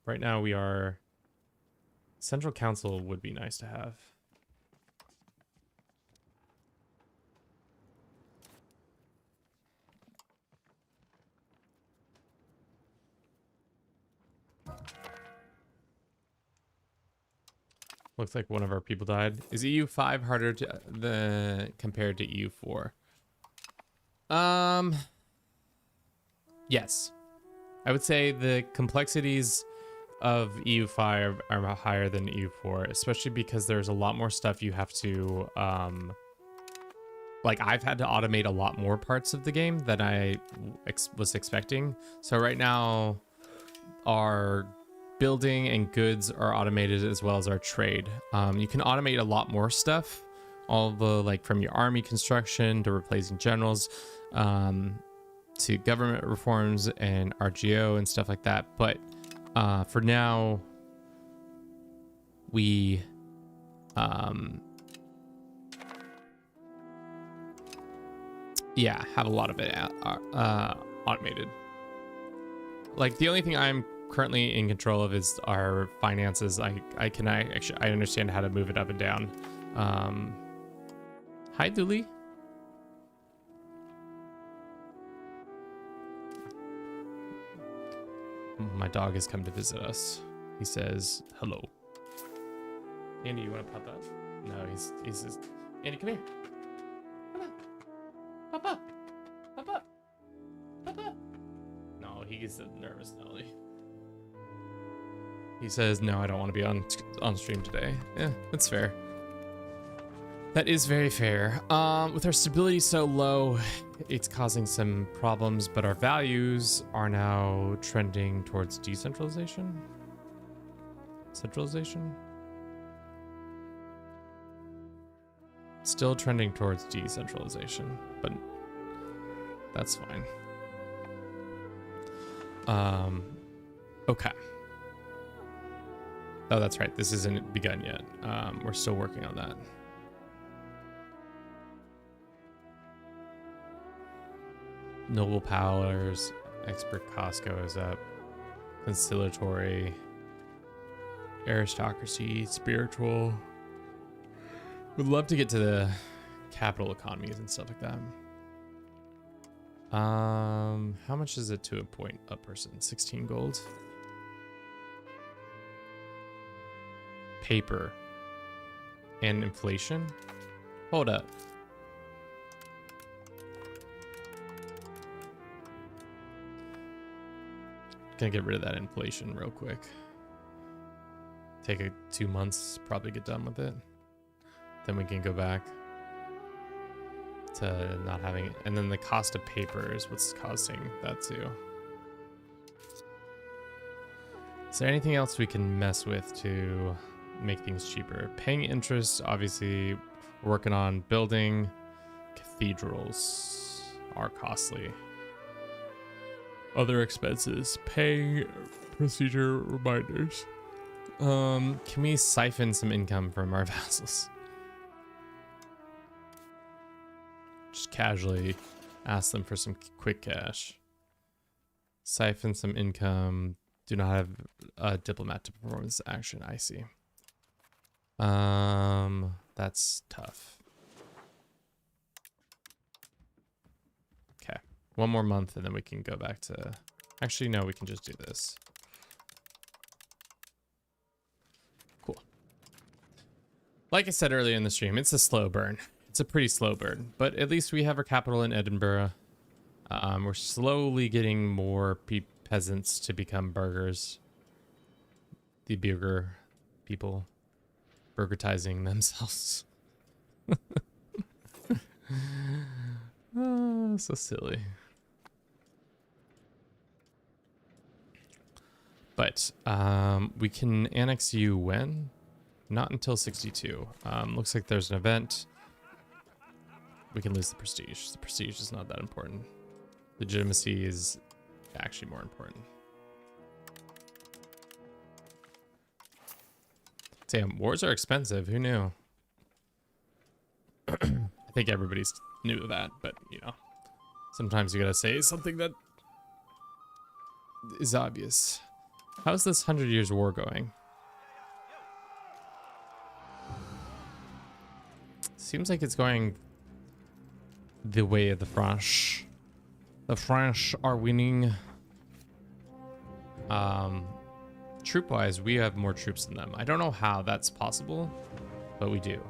Right now we are, central council would be nice to have. Looks like one of our people died. Is EU5 harder compared to EU4? Yes. I would say the complexities of EU5 are higher than EU4, especially because there's a lot more stuff you have to, like I've had to automate a lot more parts of the game than I was expecting. So right now, our building and goods are automated as well as our trade. You can automate a lot more stuff, all the like from your army construction to replacing generals, to government reforms and RGO and stuff like that. But for now, we yeah, have a lot of it automated. Like the only thing I'm currently in control of is our finances. I understand how to move it up and down. Hi Dooley. My dog has come to visit us. He says hello. Andy, you want to pop up? No, he's just, Andy, come here. Come on. Pop up. Pop up. Pop up. No, he gets nervous, Nelly. He says, no, I don't want to be on stream today. Yeah, that's fair. That is very fair. With our stability so low, it's causing some problems, but our values are now trending towards decentralization. Centralization? Still trending towards decentralization, but that's fine. Okay. Oh, that's right. This isn't begun yet. We're still working on that. Noble powers, expert cost goes up, conciliatory, aristocracy, spiritual. Would love to get to the capital economies and stuff like that. How much is it to appoint a person? 16 gold. Paper and inflation. Hold up. Gonna get rid of that inflation real quick. Take 2 months, probably get done with it. Then we can go back to not having it. And then the cost of paper is what's causing that too. Is there anything else we can mess with to make things cheaper? Paying interest, obviously, we're working on building. Cathedrals are costly. Other expenses, paying procedure reminders. Can we siphon some income from our vassals? Just casually ask them for some quick cash. Siphon some income. Do not have a diplomat to perform this action. I see. That's tough. Okay. One more month and then we can go back to... Actually, no, we can just do this. Cool. Like I said earlier in the stream, it's a slow burn. It's a pretty slow burn, but at least we have our capital in Edinburgh. We're slowly getting more peasants to become burghers. The burger people burgertizing themselves. Oh, so silly. But we can annex you when? Not until 62. Looks like there's an event. We can lose the prestige. The prestige is not that important. Legitimacy is actually more important. Damn, wars are expensive. Who knew? I think everybody's knew that, but you know, sometimes you gotta say something that is obvious. How's this 100 Years' War going? Seems like it's going the way of the French. The French are winning. Troop-wise, we have more troops than them. I don't know how that's possible, but we do.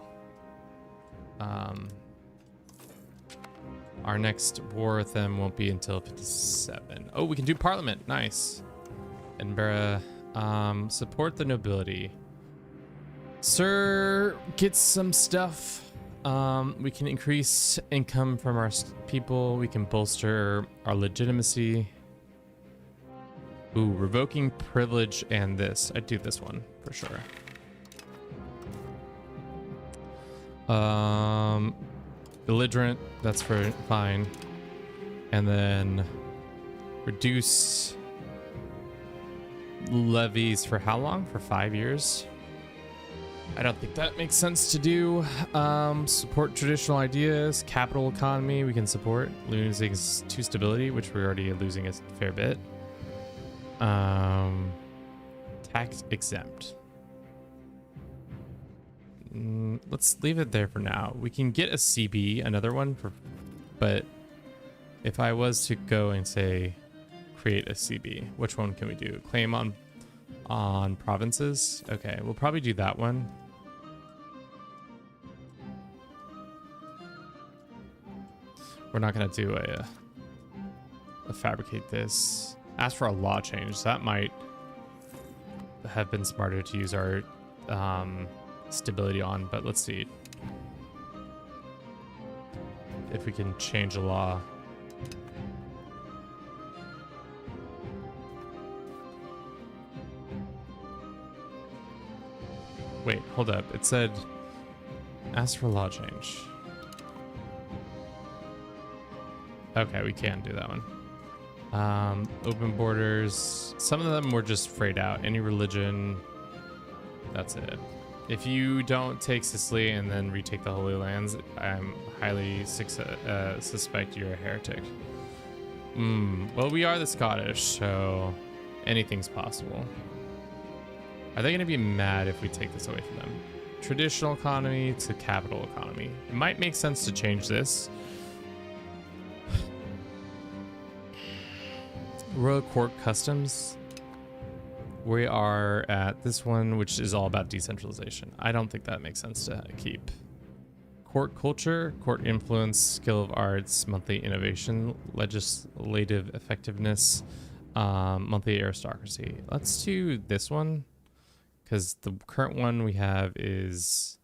Our next war with them won't be until 57. Oh, we can do Parliament. Nice. Edinburgh. Support the nobility. Sir, get some stuff. We can increase income from our people. We can bolster our legitimacy. Ooh, revoking privilege and this. I'd do this one for sure. Belligerent, that's for fine. And then reduce levies for how long? For 5 years? I don't think that makes sense to do. Support traditional ideas, capital economy, we can support. Losing to stability, which we're already losing a fair bit. Tax exempt. Let's leave it there for now. We can get a CB, another one, but if I was to go and say create a CB, which one can we do? Claim on provinces? Okay, we'll probably do that one. We're not gonna do a fabricate this. Ask for a law change. That might have been smarter to use our stability on, but let's see if we can change a law. Wait, hold up. It said ask for law change. Okay, we can do that one. Open borders. Some of them were just frayed out. Any religion. That's it. If you don't take Sicily and then retake the Holy Lands, I'm highly suspect you're a heretic. Well, we are the Scottish, so anything's possible. Are they going to be mad if we take this away from them? Traditional economy to capital economy. It might make sense to change this. Royal Court Customs. We are at this one, which is all about decentralization. I don't think that makes sense to keep. Court culture, court influence, skill of arts, monthly innovation, legislative effectiveness, monthly aristocracy. Let's do this one, because the current one we have is...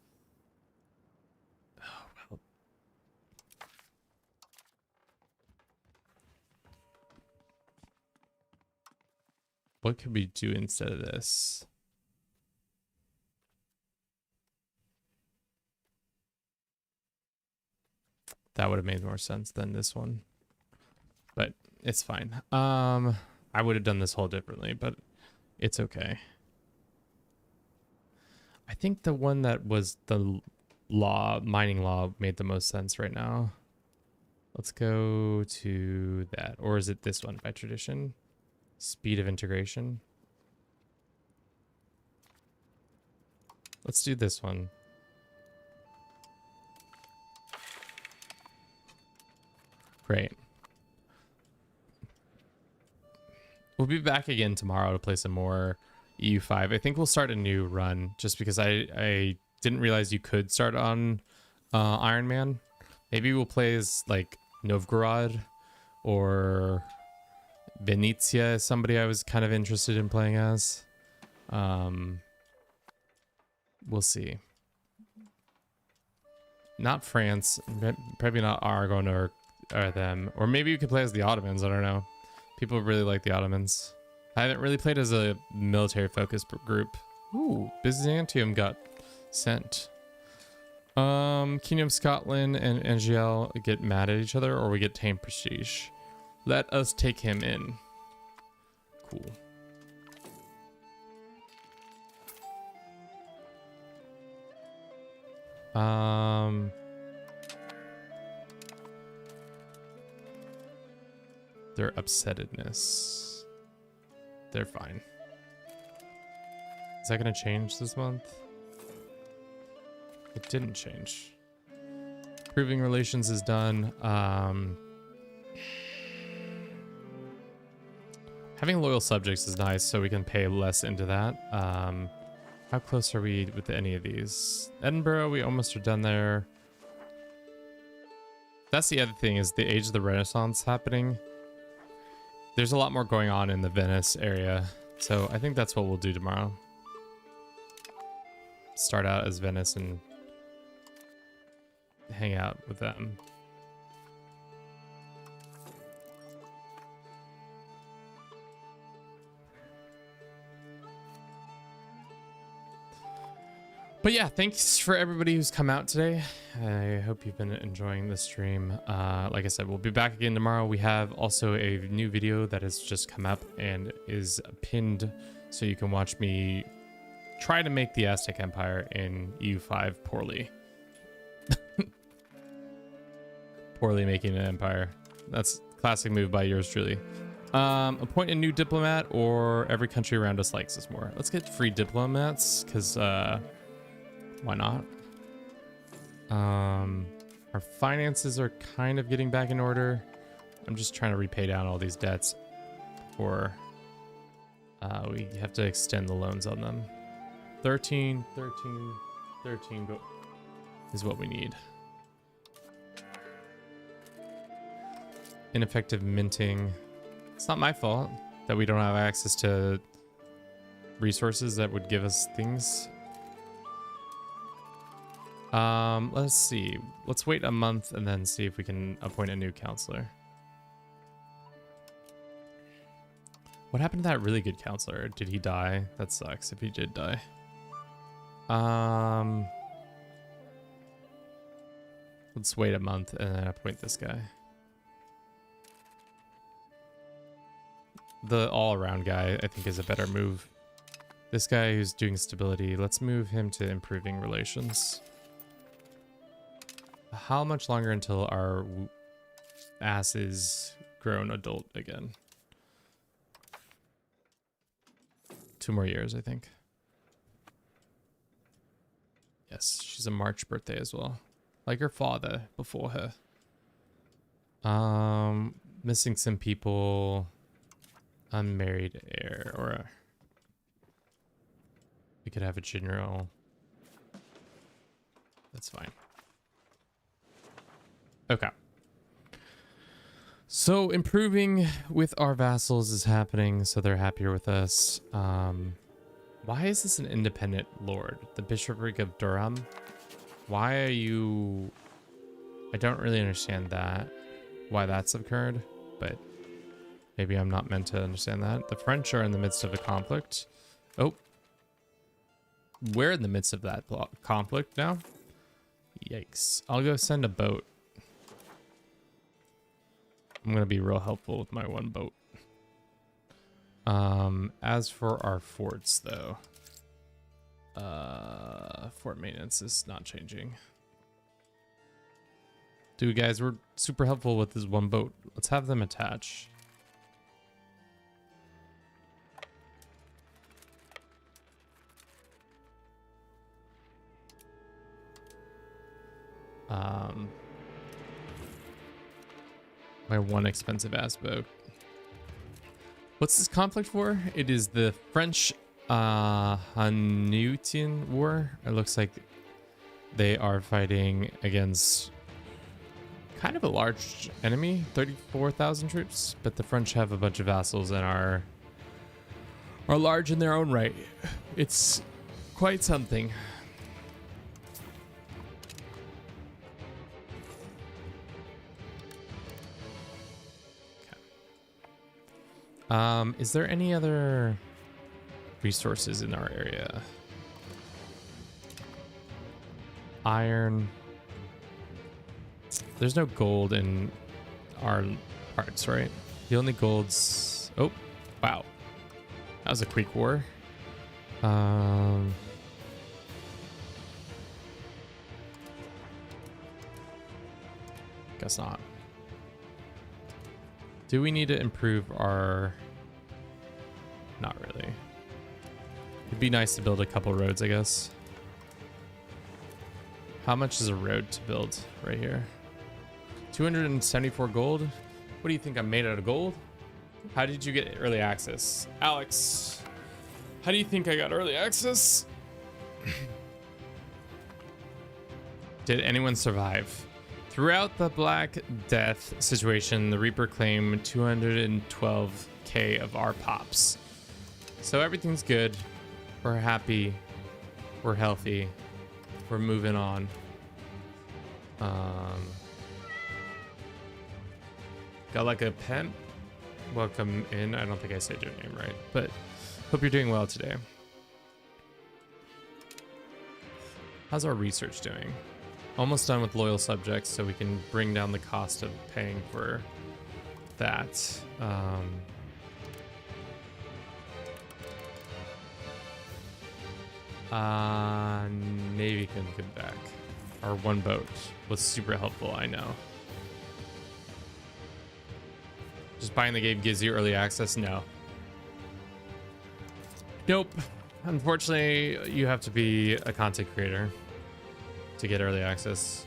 Oh, well. What could we do instead of this? That would have made more sense than this one, but it's fine. I would have done this whole differently, but it's okay. I think the one that was the law, mining law, made the most sense right now. Let's go to that. Or is it this one by tradition? Speed of integration. Let's do this one. Great. We'll be back again tomorrow to play some more EU5. I think we'll start a new run just because I didn't realize you could start on Iron Man. Maybe we'll play as like Novgorod or Venetia is somebody I was kind of interested in playing as. We'll see. Not France, probably not Aragon or them. Or maybe you could play as the Ottomans, I don't know. People really like the Ottomans. I haven't really played as a military focused group. Ooh, Byzantium got sent. Kingdom of Scotland and NGL get mad at each other, or we get tame prestige. Let us take him in. Cool. Their upsettedness. They're fine. Is that gonna change this month? It didn't change. Proving relations is done. Having loyal subjects is nice, so we can pay less into that. How close are we with any of these? Edinburgh, we almost are done there. That's the other thing, is the age of the Renaissance happening. There's a lot more going on in the Venice area, so I think that's what we'll do tomorrow. Start out as Venice and hang out with them. But yeah, thanks for everybody who's come out today. I hope you've been enjoying the stream. Like I said, we'll be back again tomorrow. We have also a new video that has just come up and is pinned, so you can watch me try to make the Aztec Empire in EU5 poorly. Poorly making an empire. That's a classic move by yours truly. Appoint a new diplomat, or every country around us likes us more. Let's get free diplomats, because why not? Our finances are kind of getting back in order. I'm just trying to repay down all these debts before we have to extend the loans on them. 13 go is what we need. Ineffective minting. It's not my fault that we don't have access to resources that would give us things. Let's see. Let's wait a month and then see if we can appoint a new counselor. What happened to that really good counselor? Did he die? That sucks if he did die. Let's wait a month and then appoint this guy. The all-around guy, I think, is a better move. This guy who's doing stability, let's move him to improving relations. How much longer until our ass is grown adult again? 2 more years, I think. Yes, she's a March birthday as well. Like her father before her. Missing some people. Unmarried heir, or we could have a general. That's fine. Okay. So improving with our vassals is happening, so they're happier with us. Why is this an independent lord? The bishopric of Durham? Why are you... I don't really understand that, why that's occurred, but maybe I'm not meant to understand that. The French are in the midst of a conflict. Oh. We're in the midst of that conflict now. Yikes. I'll go send a boat. I'm going to be real helpful with my one boat. As for our forts, though. Fort maintenance is not changing. Dude, guys, we're super helpful with this one boat. Let's have them attach. My one expensive ass boat. What's this conflict for? It is the French Hanutian War. It looks like they are fighting against kind of a large enemy, 34,000 troops, but the French have a bunch of vassals and are large in their own right. It's quite something. Is there any other resources in our area? Iron. There's no gold in our parts, right? The only gold's... Oh, wow. That was a quick war. Guess not. Do we need to improve our... Not really. It'd be nice to build a couple roads, I guess. How much is a road to build right here? 274 gold? What do you think I'm made out of gold? How did you get early access? Alex, how do you think I got early access? Did anyone survive? Throughout the Black Death situation, the Reaper claimed 212k of our pops. So everything's good. We're happy. We're healthy. We're moving on. Got like a pimp. Welcome in. I don't think I said your name right, but hope you're doing well today. How's our research doing? Almost done with loyal subjects, so we can bring down the cost of paying for that. Navy can get back. Our one boat was super helpful, I know. Just buying the game gives you early access? No. Nope. Unfortunately, you have to be a content creator to get early access.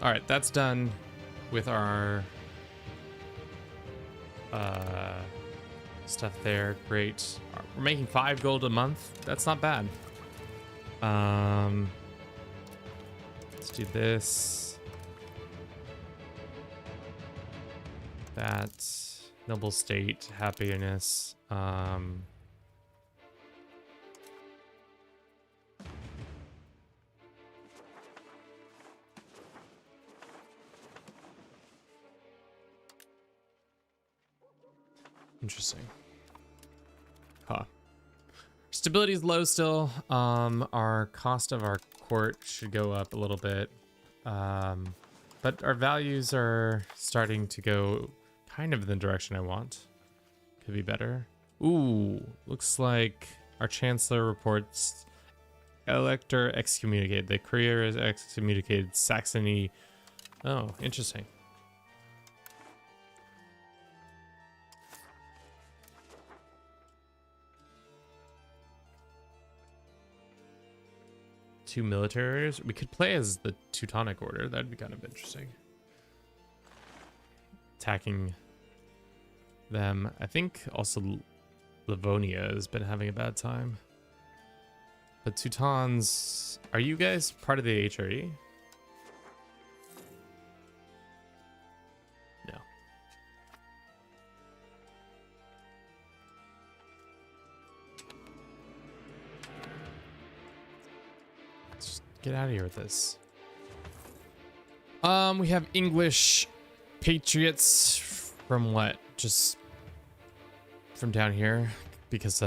All right, that's done with our stuff there. Great. We're making 5 gold a month. That's not bad. Let's do this. That. Noble state, happiness. Interesting. Huh. Stability is low still. Our cost of our court should go up a little bit. But our values are starting to go kind of in the direction I want. Could be better. Ooh, looks like our chancellor reports elector excommunicated. The courier is excommunicated Saxony. Oh, interesting. Two military orders. We could play as the Teutonic Order. That'd be kind of interesting. Attacking them. I think also Livonia has been having a bad time. But Teutons, are you guys part of the HRE? No. Get out of here with this. We have English patriots from what? Just from down here because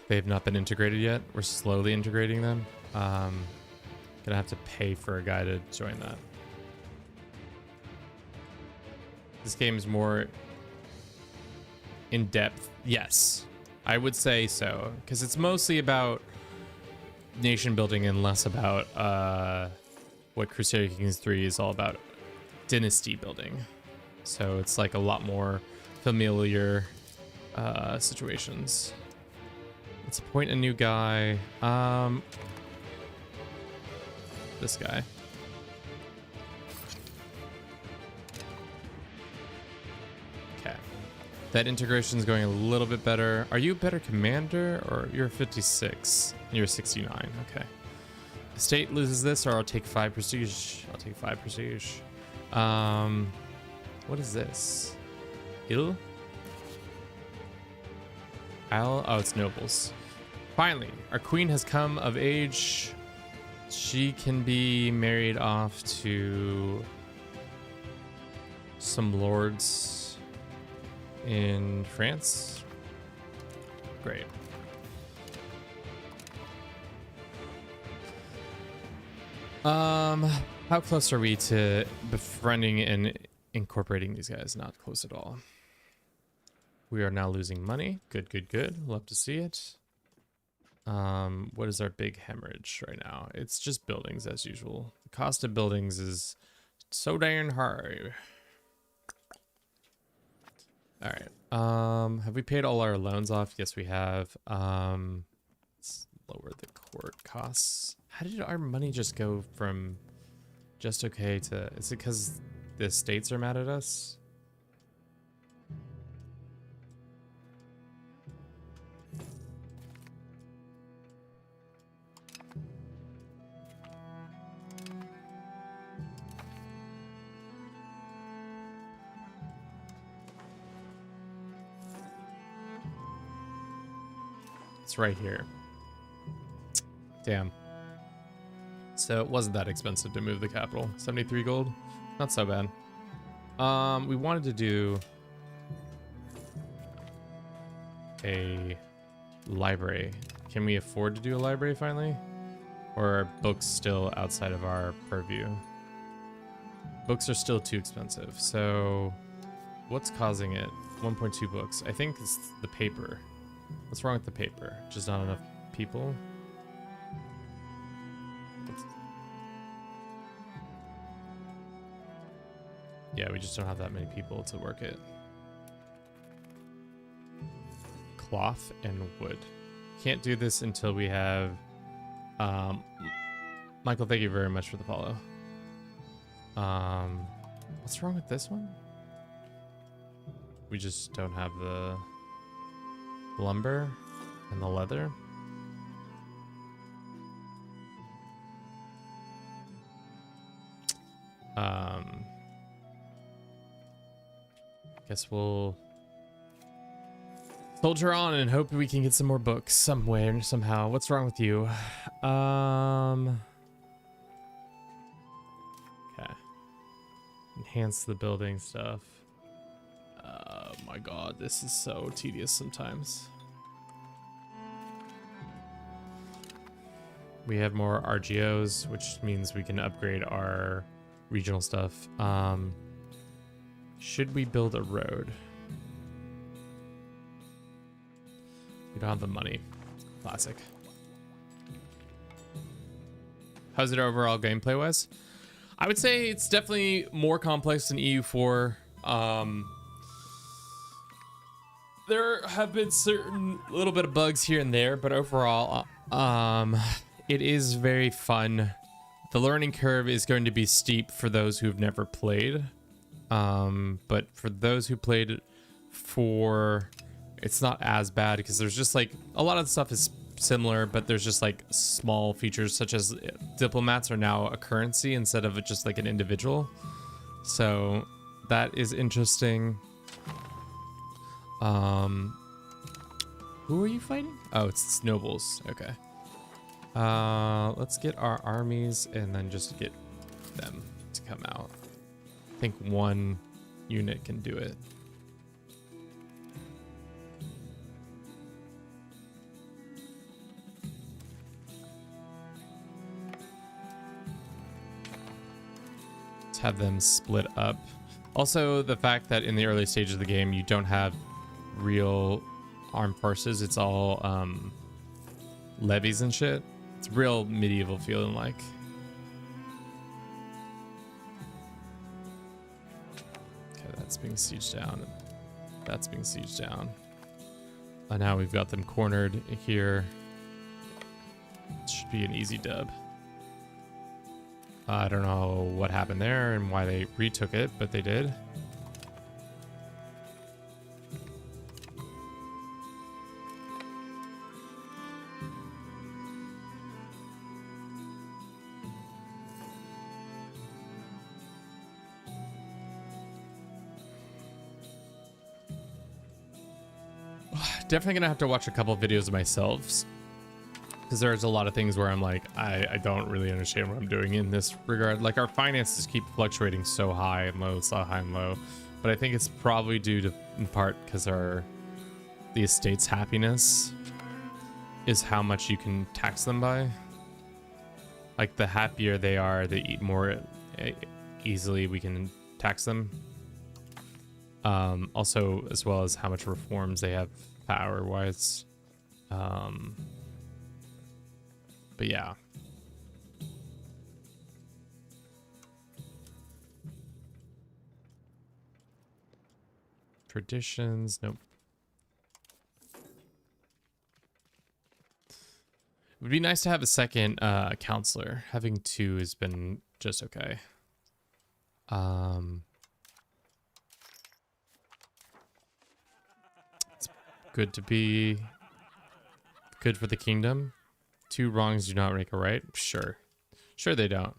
they've not been integrated yet. We're slowly integrating them. Gonna have to pay for a guy to join that. This game is more in depth. Yes. I would say so, because it's mostly about nation building and less about what Crusader Kings 3 is all about, dynasty building. So it's like a lot more familiar situations. Let's appoint a new guy. This guy. Okay. That integration is going a little bit better. Are you a better commander, or you're 56? You're 69. Okay. The state loses this, or I'll take 5 prestige. I'll take 5 prestige. What is this? Il? Al? Oh, it's nobles. Finally, our queen has come of age. She can be married off to some lords in France. Great. How close are we to befriending and incorporating these guys? Not close at all. We are now losing money. Good, good, good. Love to see it. What is our big hemorrhage right now? It's just buildings as usual. The cost of buildings is so darn high. All right. Have we paid all our loans off? Yes, we have. Let's lower the court costs. How did our money just go from just okay to... Is it because the states are mad at us? It's right here. Damn. So it wasn't that expensive to move the capital. 73 gold. Not so bad. We wanted to do a library. Can we afford to do a library finally? Or are books still outside of our purview? Books are still too expensive. So what's causing it? 1.2 books. I think it's the paper. What's wrong with the paper? Just not enough people? Yeah, we just don't have that many people to work it. Cloth and wood. Can't do this until we have... Michael, thank you very much for the follow. What's wrong with this one? We just don't have the lumber and the leather. Guess we'll soldier on and hope we can get some more books somewhere, somehow. What's wrong with you? Okay. Enhance the building stuff. Oh my god, this is so tedious sometimes. We have more RGOs, which means we can upgrade our regional stuff. Should we build a road? We don't have the money. Classic. How's it overall gameplay wise? I would say it's definitely more complex than EU4. There have been certain little bit of bugs here and there, but overall, it is very fun. The learning curve is going to be steep for those who've never played. But for those who played it it's not as bad because there's just like a lot of the stuff is similar, but there's just like small features such as diplomats are now a currency instead of just like an individual. So that is interesting. Who are you fighting? Oh, it's nobles. Okay. Let's get our armies and then just get them to come out. I think one unit can do it. Let's have them split up. Also, the fact that in the early stages of the game, you don't have real armed forces. It's all levies and shit. It's real medieval feeling like. Okay, that's being sieged down. That's being sieged down. Now we've got them cornered here. It should be an easy dub. I don't know what happened there and why they retook it, but they did. Definitely gonna have to watch a couple of videos of myself, because there's a lot of things where I'm like, I don't really understand what I'm doing in this regard. Like, our finances keep fluctuating so high and low, so high and low, but I think it's probably due to, in part, because the estate's happiness is how much you can tax them by. Like, the happier they are, the more easily we can tax them. Also, as well as how much reforms they have power wise. But yeah. Traditions, nope. It would be nice to have a second counselor. Having two has been just okay. It's good to be good for the kingdom. Two wrongs do not make a right. Sure. Sure they don't.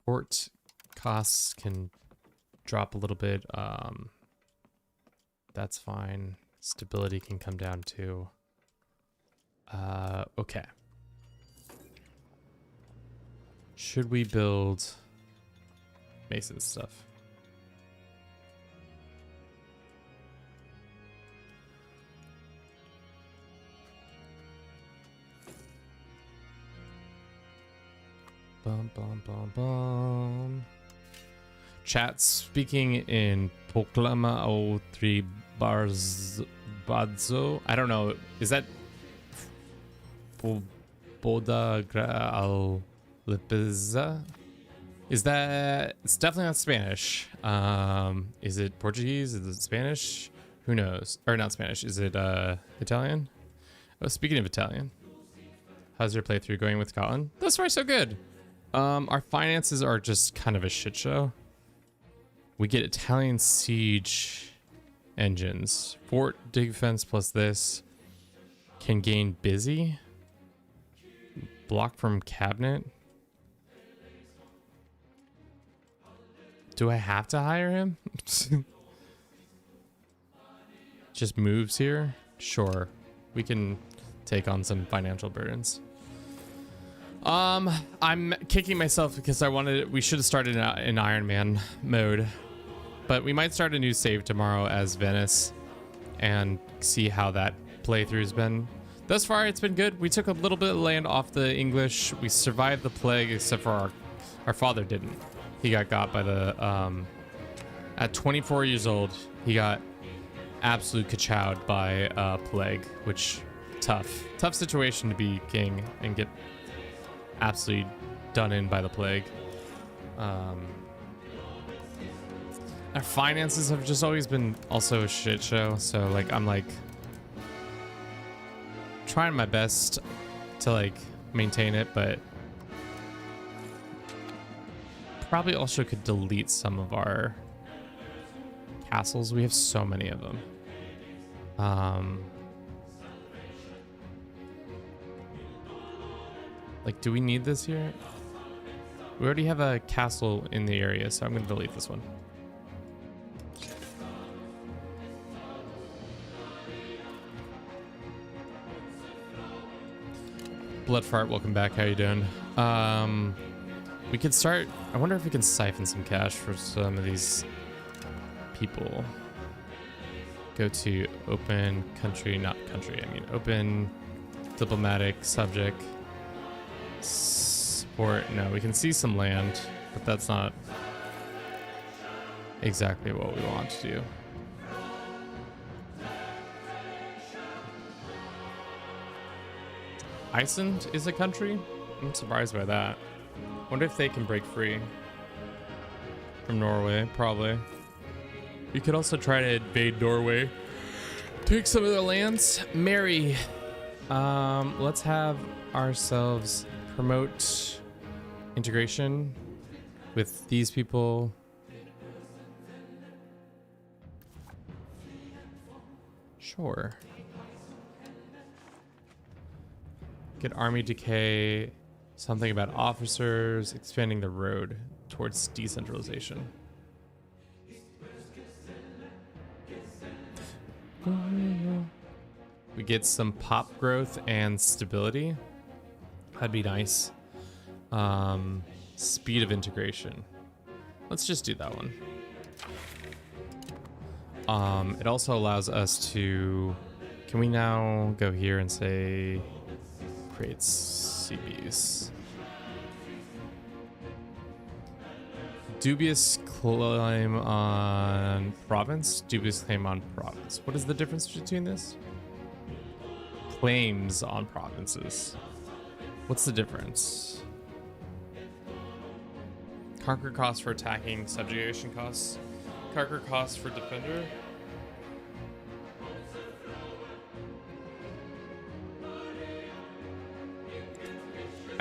Court costs can drop a little bit. That's fine. Stability can come down too. Okay. Should we build Mason stuff? Bum, bum, bum, bum. Chat speaking in Poklama o tri Badzo. I don't know. Is that Boda al Lipeza? Is that? It's definitely not Spanish. Is it Portuguese? Is it Spanish? Who knows? Or not Spanish. Is it Italian? Oh, speaking of Italian, how's your playthrough going with Scotland? Thus far, so good. Our finances are just kind of a shit show. We get Italian siege engines. Fort defense plus this can gain busy. Block from cabinet. Do I have to hire him? Just moves here? Sure. We can take on some financial burdens. I'm kicking myself because we should have started in Iron Man mode, but we might start a new save tomorrow as Venice and see how that playthrough's been. Thus far, it's been good. We took a little bit of land off the English. We survived the plague, except for our father didn't. He got by the, at 24 years old, he got absolute kachowed by plague, which tough situation to be king and get absolutely done in by the plague. Our finances have just always been also a shit show, so like I'm like trying my best to like maintain it, but probably also could delete some of our castles. We have so many of them. Like, do we need this here? We already have a castle in the area, so I'm going to delete this one. Bloodfart, welcome back. How you doing? We could start. I wonder if we can siphon some cash for some of these people. Go to open country, not country. I mean, open diplomatic subject. Support. No, we can see some land, but that's not exactly what we want to do. Iceland is a country? I'm surprised by that. Wonder if they can break free from Norway. Probably. We could also try to invade Norway. Take some of their lands. Mary. Let's have ourselves promote integration with these people. Sure. Get army decay. Something about officers. Expanding the road towards decentralization. We get some pop growth and stability. That'd be nice. Speed of integration. Let's just do that one. It also allows us to... Can we now go here and say... Create CBs. Dubious claim on province. Dubious claim on province. What is the difference between this? Claims on provinces. What's the difference? Conquer costs for attacking, subjugation costs. Conquer costs for defender.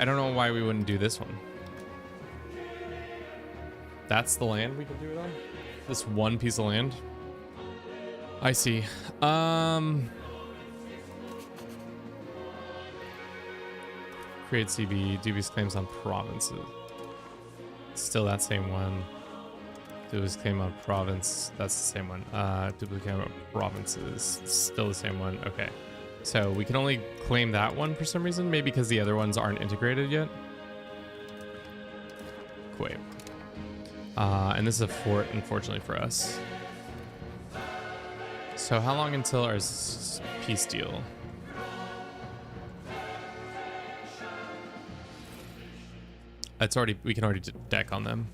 I don't know why we wouldn't do this one. That's the land we can do it on? This one piece of land? I see. Create CB, dubious claims on provinces. Still that same one. Dubious claim on province, that's the same one. Dubious claim on provinces, still the same one. Okay. So we can only claim that one for some reason, maybe because the other ones aren't integrated yet. Wait. And this is a fort, unfortunately for us. So how long until our peace deal? It's already, we can already deck on them,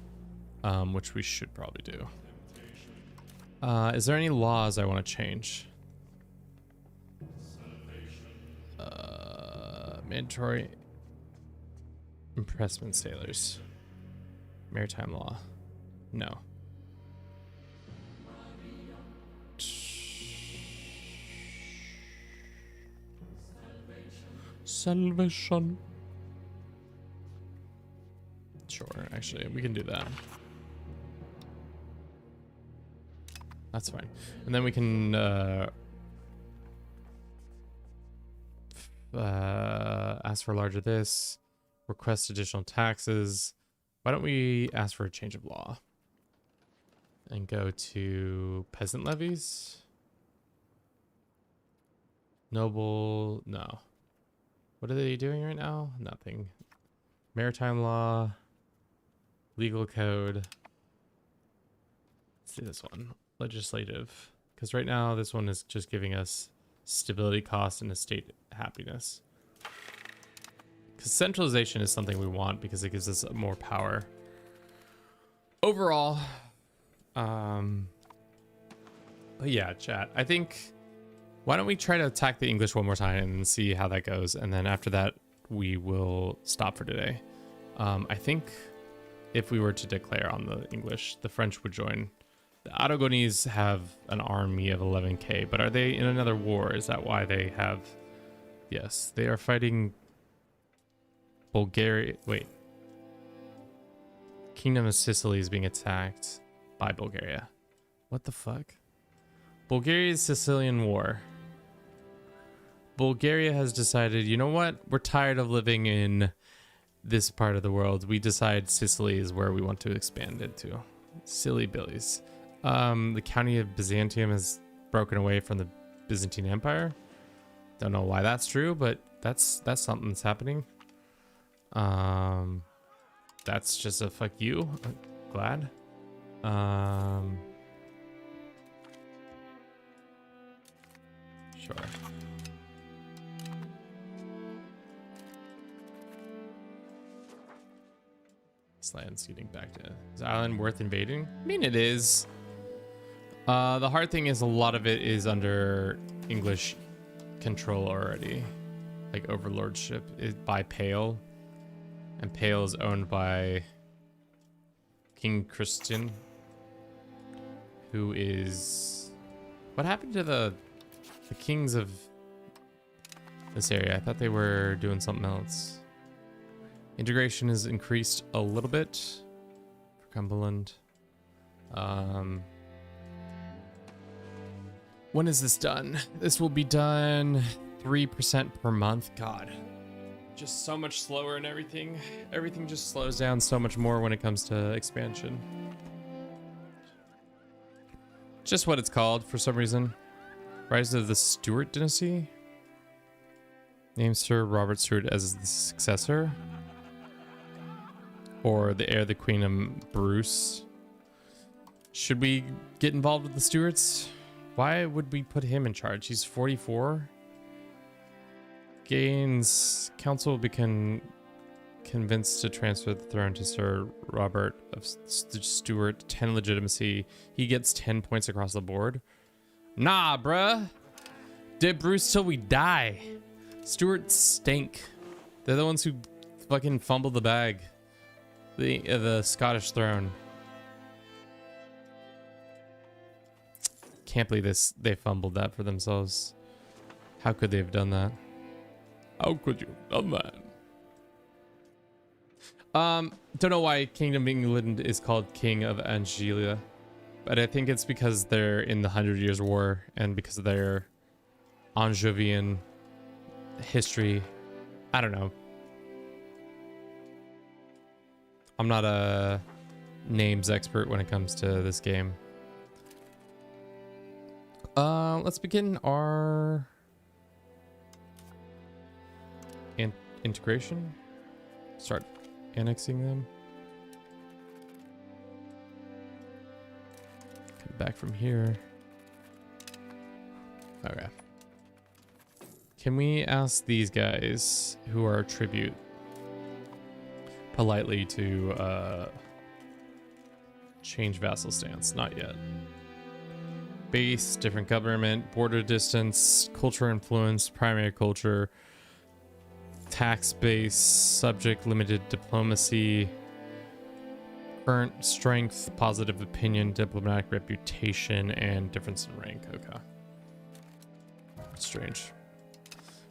which we should probably do. Is there any laws I want to change? Mandatory impressment sailors. Maritime law. No. Salvation. Sure, actually, we can do that. That's fine. And then we can ask for larger this, request additional taxes. Why don't we ask for a change of law and go to peasant levies? Noble, no. What are they doing right now? Nothing. Maritime law, legal code. Let's do this one, legislative. Because right now this one is just giving us stability, cost, and estate happiness. Because centralization is something we want because it gives us more power overall. But yeah, chat, I think, why don't we try to attack the English one more time and see how that goes, and then after that we will stop for today. I think if we were to declare on the English, the French would join. The Aragonese have an army of 11k, but are they in another war? Is that why they have... Yes, they are fighting Bulgaria. Wait. Kingdom of Sicily is being attacked by Bulgaria. What the fuck? Bulgaria's Sicilian War. Bulgaria has decided, you know what? We're tired of living in this part of the world. We decide Sicily is where we want to expand into. Silly billies. The county of Byzantium has broken away from the Byzantine Empire. Don't know why that's true, but that's something that's happening. That's just a fuck you. Glad. Sure. This land's getting back to... Is the island worth invading? I mean, it is. The hard thing is a lot of it is under English control already. like overlordship is by Pale, and Pale is owned by King Christian, who is what happened to the kings of this area? I thought they were doing something else. Integration is increased a little bit for Cumberland. When is this done? This will be done 3% per month. God, just so much slower and everything. Everything just slows down so much more when it comes to expansion. Just what it's called for some reason. Rise of the Stuart dynasty. Name Sir Robert Stuart as the successor. Or the heir of the Queen of Bruce. Should we get involved with the Stuarts? Why would we put him in charge? He's 44. Gains council will be convinced to transfer the throne to Sir Robert of Stuart. 10 legitimacy. He gets 10 points across the board. Nah, bruh. Did Bruce till we die. Stuarts stink. They're the ones who fucking fumbled the bag. The Scottish throne. Can't believe this. They fumbled that for themselves. How could they have done that? How could you have done that? Don't know why Kingdom of England is called King of Angelia, but I think it's because they're in the 100 Years' War and because of their Angevin history. I don't know. I'm not a names expert when it comes to this game. Let's begin our integration. Start annexing them. Come back from here. Okay. Can we ask these guys who are tribute politely to change vassal stance? Not yet. Base, different government, border distance, culture influence, primary culture, tax base, subject limited diplomacy, current strength, positive opinion, diplomatic reputation, and difference in rank. Okay. Strange.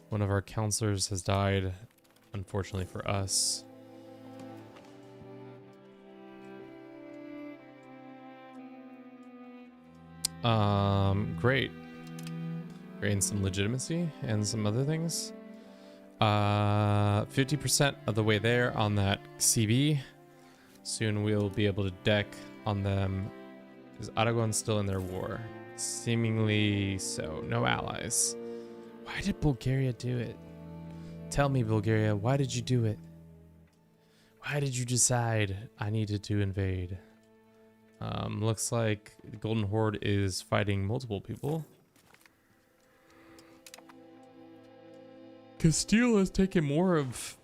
One of our counselors has died, unfortunately for us. Great. Gain some legitimacy and some other things. 50% of the way there on that CB. Soon we'll be able to deck on them. Is Aragon still in their war? Seemingly so. No allies. Why did Bulgaria do it? Tell me, Bulgaria, why did you do it? Why did you decide I needed to invade? Looks like the Golden Horde is fighting multiple people. Castile has taken more of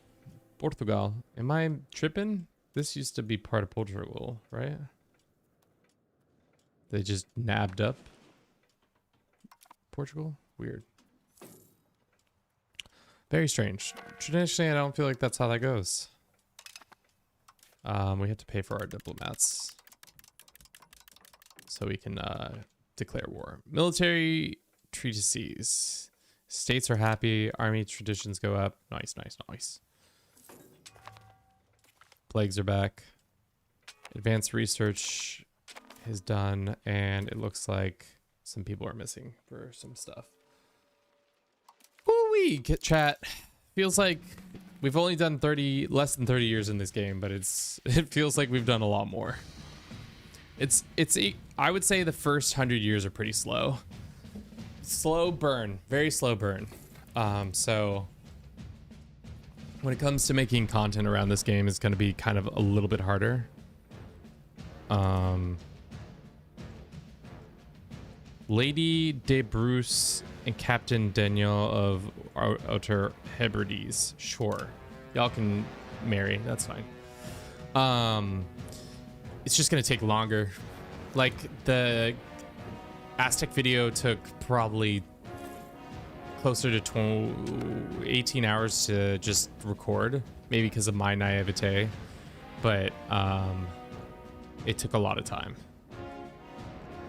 Portugal. Am I tripping? This used to be part of Portugal, right? They just nabbed up Portugal? Weird. Very strange. Traditionally, I don't feel like that's how that goes. We have to pay for our diplomats so we can declare war. Military treatises. States are happy. Army traditions go up. Nice, nice, nice. Plagues are back. Advanced research is done, and it looks like some people are missing for some stuff. Ooh-wee, get chat. Feels like we've only done less than 30 years in this game, but it feels like we've done a lot more. I would say the first 100 years are pretty slow. Slow burn, very slow burn. So when it comes to making content around this game, it's going to be kind of a little bit harder. Lady de Bruce and Captain Daniel of Outer Hebrides. Sure. Y'all can marry. That's fine. It's just going to take longer. Like, the Aztec video took probably closer to 18 hours to just record, maybe because of my naivete, but it took a lot of time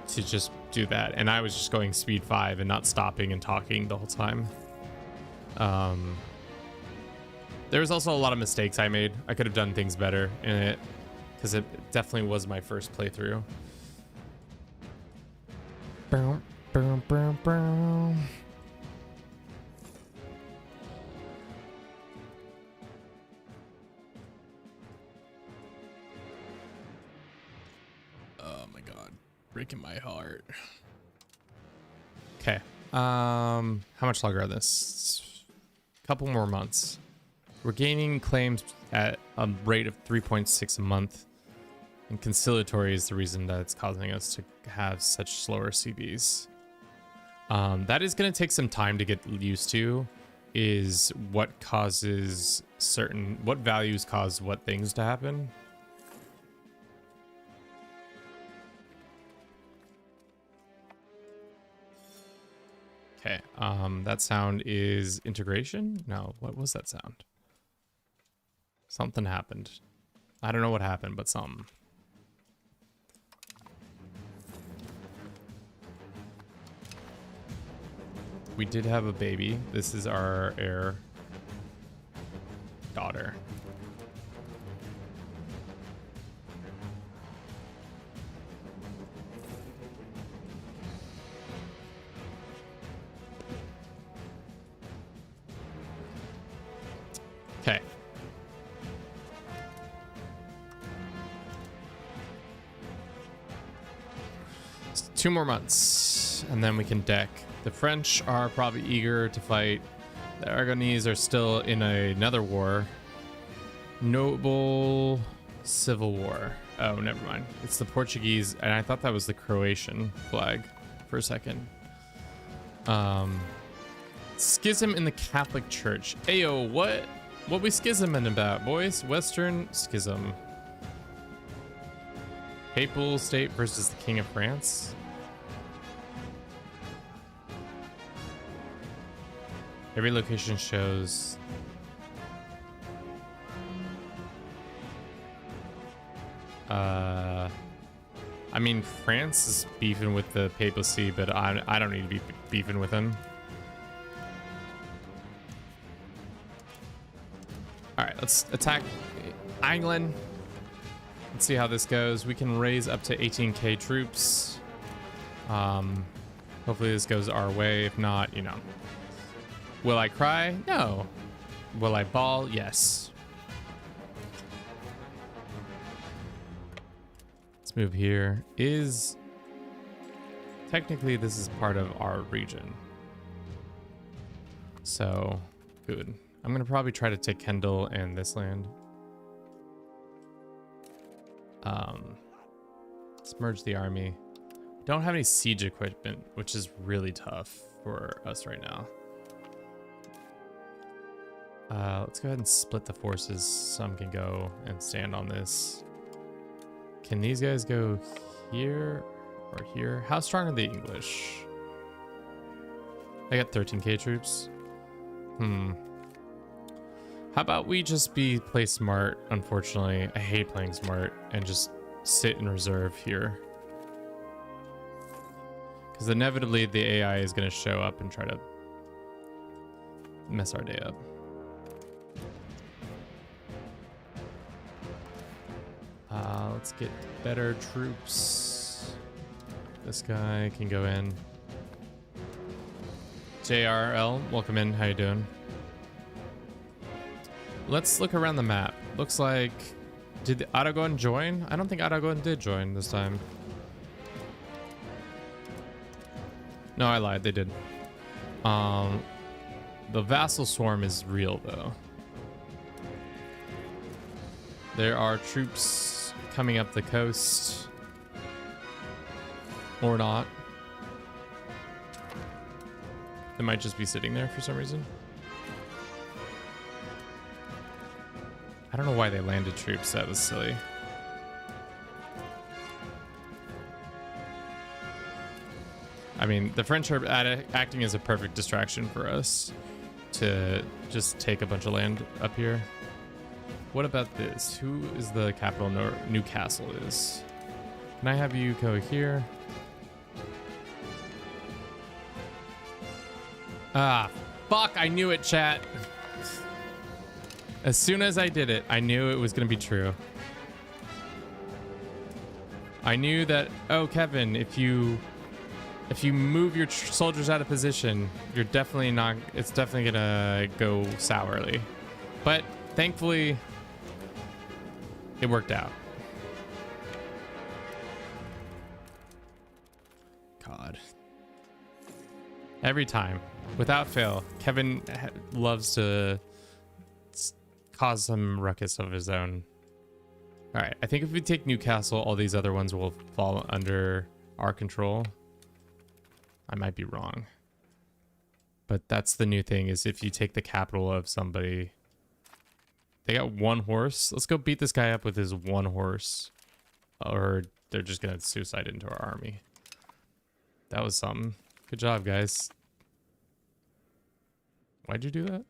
to just do that, and I was just going speed 5 and not stopping and talking the whole time. There was also a lot of mistakes I made. I could have done things better in it because it definitely was my first playthrough. Boom, boom, boom, boom. Oh my god, breaking my heart. Okay, how much longer are this? Couple more months. We're gaining claims at a rate of 3.6 a month, and conciliatory is the reason that it's causing us to have such slower CBs. That is going to take some time to get used to, is what causes what values cause what things to happen. Okay, that sound is integration? No, what was that sound? Something happened. I don't know what happened, but something. We did have a baby. This is our heir daughter. Okay. Two more months, and then we can deck. The French are probably eager to fight. The Aragonese are still in another war. Noble civil war. Oh, never mind. It's the Portuguese, and I thought that was the Croatian flag for a second. Schism in the Catholic Church. Ayo, what we schisming about, boys? Western schism. Papal state versus the King of France. Every location shows I mean, France is beefing with the papacy, but I don't need to be beefing with them. All right, let's attack England. Let's see how this goes. We can raise up to 18k troops. Hopefully this goes our way. If not, you know. Will I cry? No. Will I bawl? Yes. Let's move here. Technically this is part of our region. So, good. I'm gonna probably try to take Kendall and this land. Let's merge the army. Don't have any siege equipment, which is really tough for us right now. Let's go ahead and split the forces. Some can go and stand on this. Can these guys go here or here? How strong are the English? I got 13k troops. How about we just play smart? Unfortunately, I hate playing smart, and just sit in reserve here. Because inevitably the AI is going to show up and try to mess our day up. Let's get better troops. This guy can go in. JRL, welcome in. How you doing? Let's look around the map. Looks like... Did Aragon join? I don't think Aragon did join this time. No, I lied. They did. The vassal swarm is real, though. There are troops coming up the coast. Or not. They might just be sitting there for some reason. I don't know why they landed troops. That was silly. I mean, the French are acting as a perfect distraction for us to just take a bunch of land up here. What about this? Who is the capital? Newcastle is. Can I have you go here? Ah, fuck, I knew it, chat. As soon as I did it, I knew it was going to be true. I knew that, oh, Kevin, if you move your soldiers out of position, you're definitely not, it's definitely going to go sourly. But thankfully, it worked out. God. Every time, without fail, Kevin loves to cause some ruckus of his own. All right, I think if we take Newcastle, all these other ones will fall under our control. I might be wrong, but that's the new thing, is if you take the capital of somebody, they got one horse. Let's go beat this guy up with his one horse, or they're just gonna suicide into our army. That was something. Good job, guys. Why'd you do that?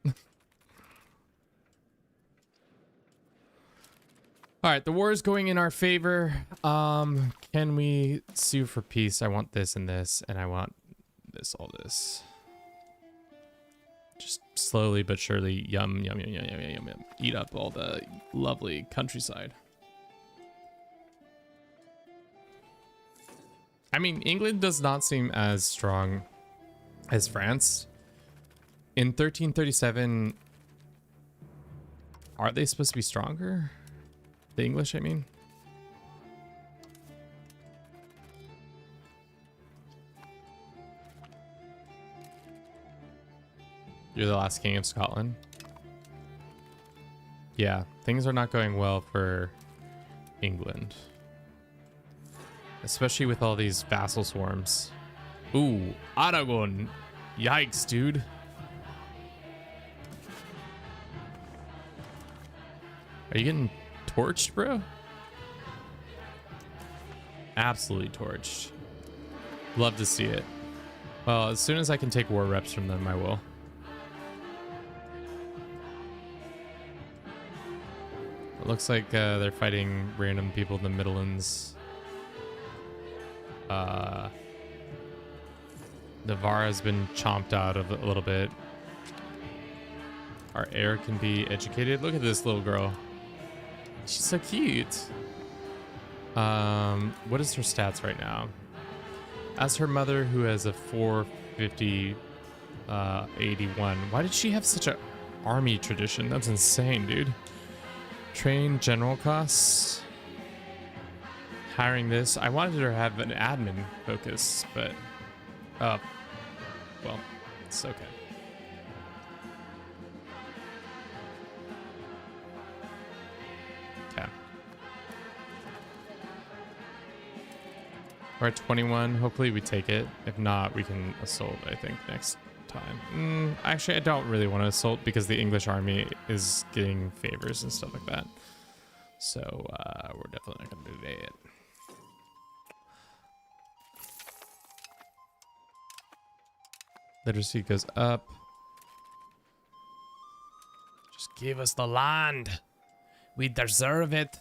All right, the war is going in our favor. Can we sue for peace? I want this and this, and I want this, all this. Just slowly but surely, yum, yum, yum, yum, yum, yum, yum. Eat up all the lovely countryside. I mean, England does not seem as strong as France. In 1337, are they supposed to be stronger? The English, I mean. You're the last king of Scotland. Yeah, things are not going well for England. Especially with all these vassal swarms. Ooh, Aragon. Yikes, dude. Are you getting torched, bro? Absolutely torched. Love to see it. Well, as soon as I can take war reps from them, I will. It looks like they're fighting random people in the Midlands. Navarra's been chomped out of a little bit. Our heir can be educated. Look at this little girl. She's so cute. What is her stats right now? As her mother, who has a 450, 81. Why did she have such an army tradition? That's insane, dude. Train general costs. Hiring this. I wanted her to have an admin focus, but well, it's okay. Okay. We're at 21. Hopefully we take it. If not, we can assault, I think, next time. Actually, I don't really want to assault because the English army is getting favors and stuff like that. So we're definitely not going to do it. Literacy goes up. Just give us the land. We deserve it.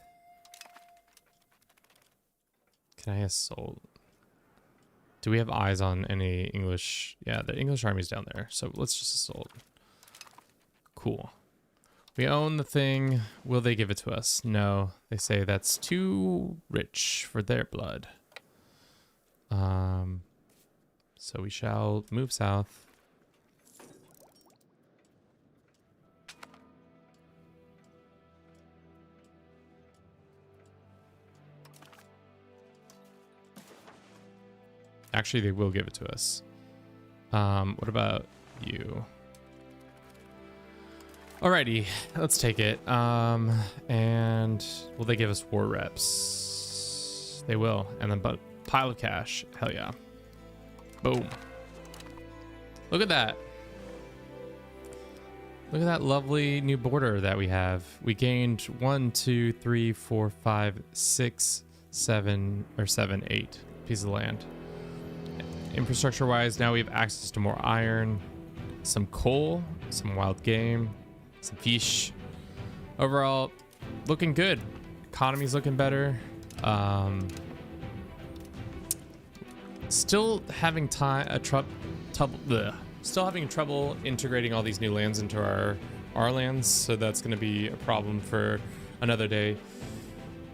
Can I assault? Do we have eyes on any English? Yeah, the English army's down there. So let's just assault. Cool. We own the thing. Will they give it to us? No. They say that's too rich for their blood. So we shall move south. Actually, they will give it to us. What about you? Alrighty, let's take it. And will they give us war reps? They will. And then but pile of cash. Hell yeah. Boom. Look at that. Look at that lovely new border that we have. We gained 1, 2, 3, 4, 5, 6, 7, or 7, 8 pieces of land. infrastructure wise, now we have access to more iron, some coal, some wild game, some fish. Overall, looking good. Economy's looking better. Still having still having trouble integrating all these new lands into our lands, so that's going to be a problem for another day.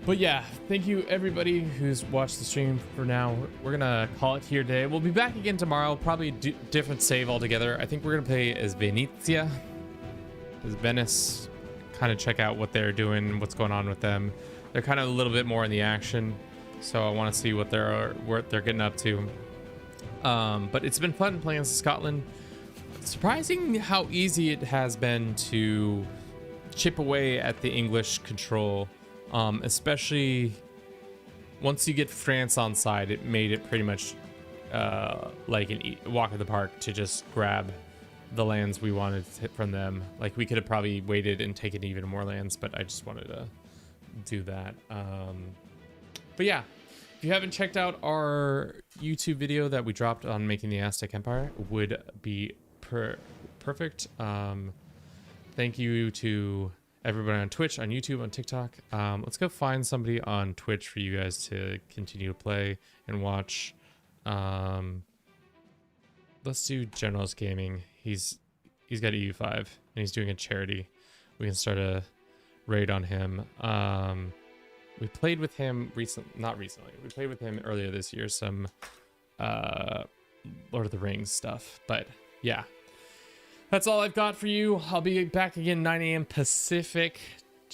But yeah, thank you everybody who's watched the stream. For now, we're gonna call it here today. We'll be back again tomorrow, probably different save altogether. I think we're gonna play as Venezia, as Venice, kind of check out what they're doing, what's going on with them. They're kind of a little bit more in the action, so I want to see what they're getting up to. But it's been fun playing as Scotland. Surprising how easy it has been to chip away at the English control. Especially once you get France on side, it made it pretty much like a walk in the park to just grab the lands we wanted from them. Like, we could have probably waited and taken even more lands, but I just wanted to do that. But yeah, if you haven't checked out our YouTube video that we dropped on making the Aztec Empire, would be perfect. Thank you to everybody on Twitch, on YouTube, on TikTok. Let's go find somebody on Twitch for you guys to continue to play and watch. Let's do Generals Gaming. He's got EU5 and he's doing a charity. We can start a raid on him. We played with him not recently. We played with him earlier this year, some Lord of the Rings stuff. But yeah. That's all I've got for you. I'll be back again 9 a.m. Pacific.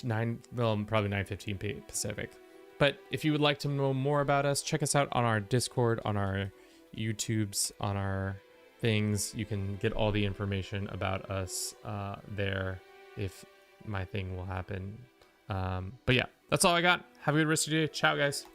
Probably 9:15 Pacific. But if you would like to know more about us, check us out on our Discord, on our YouTubes, on our things. You can get all the information about us there if my thing will happen. But yeah, that's all I got. Have a good rest of your day. Ciao, guys.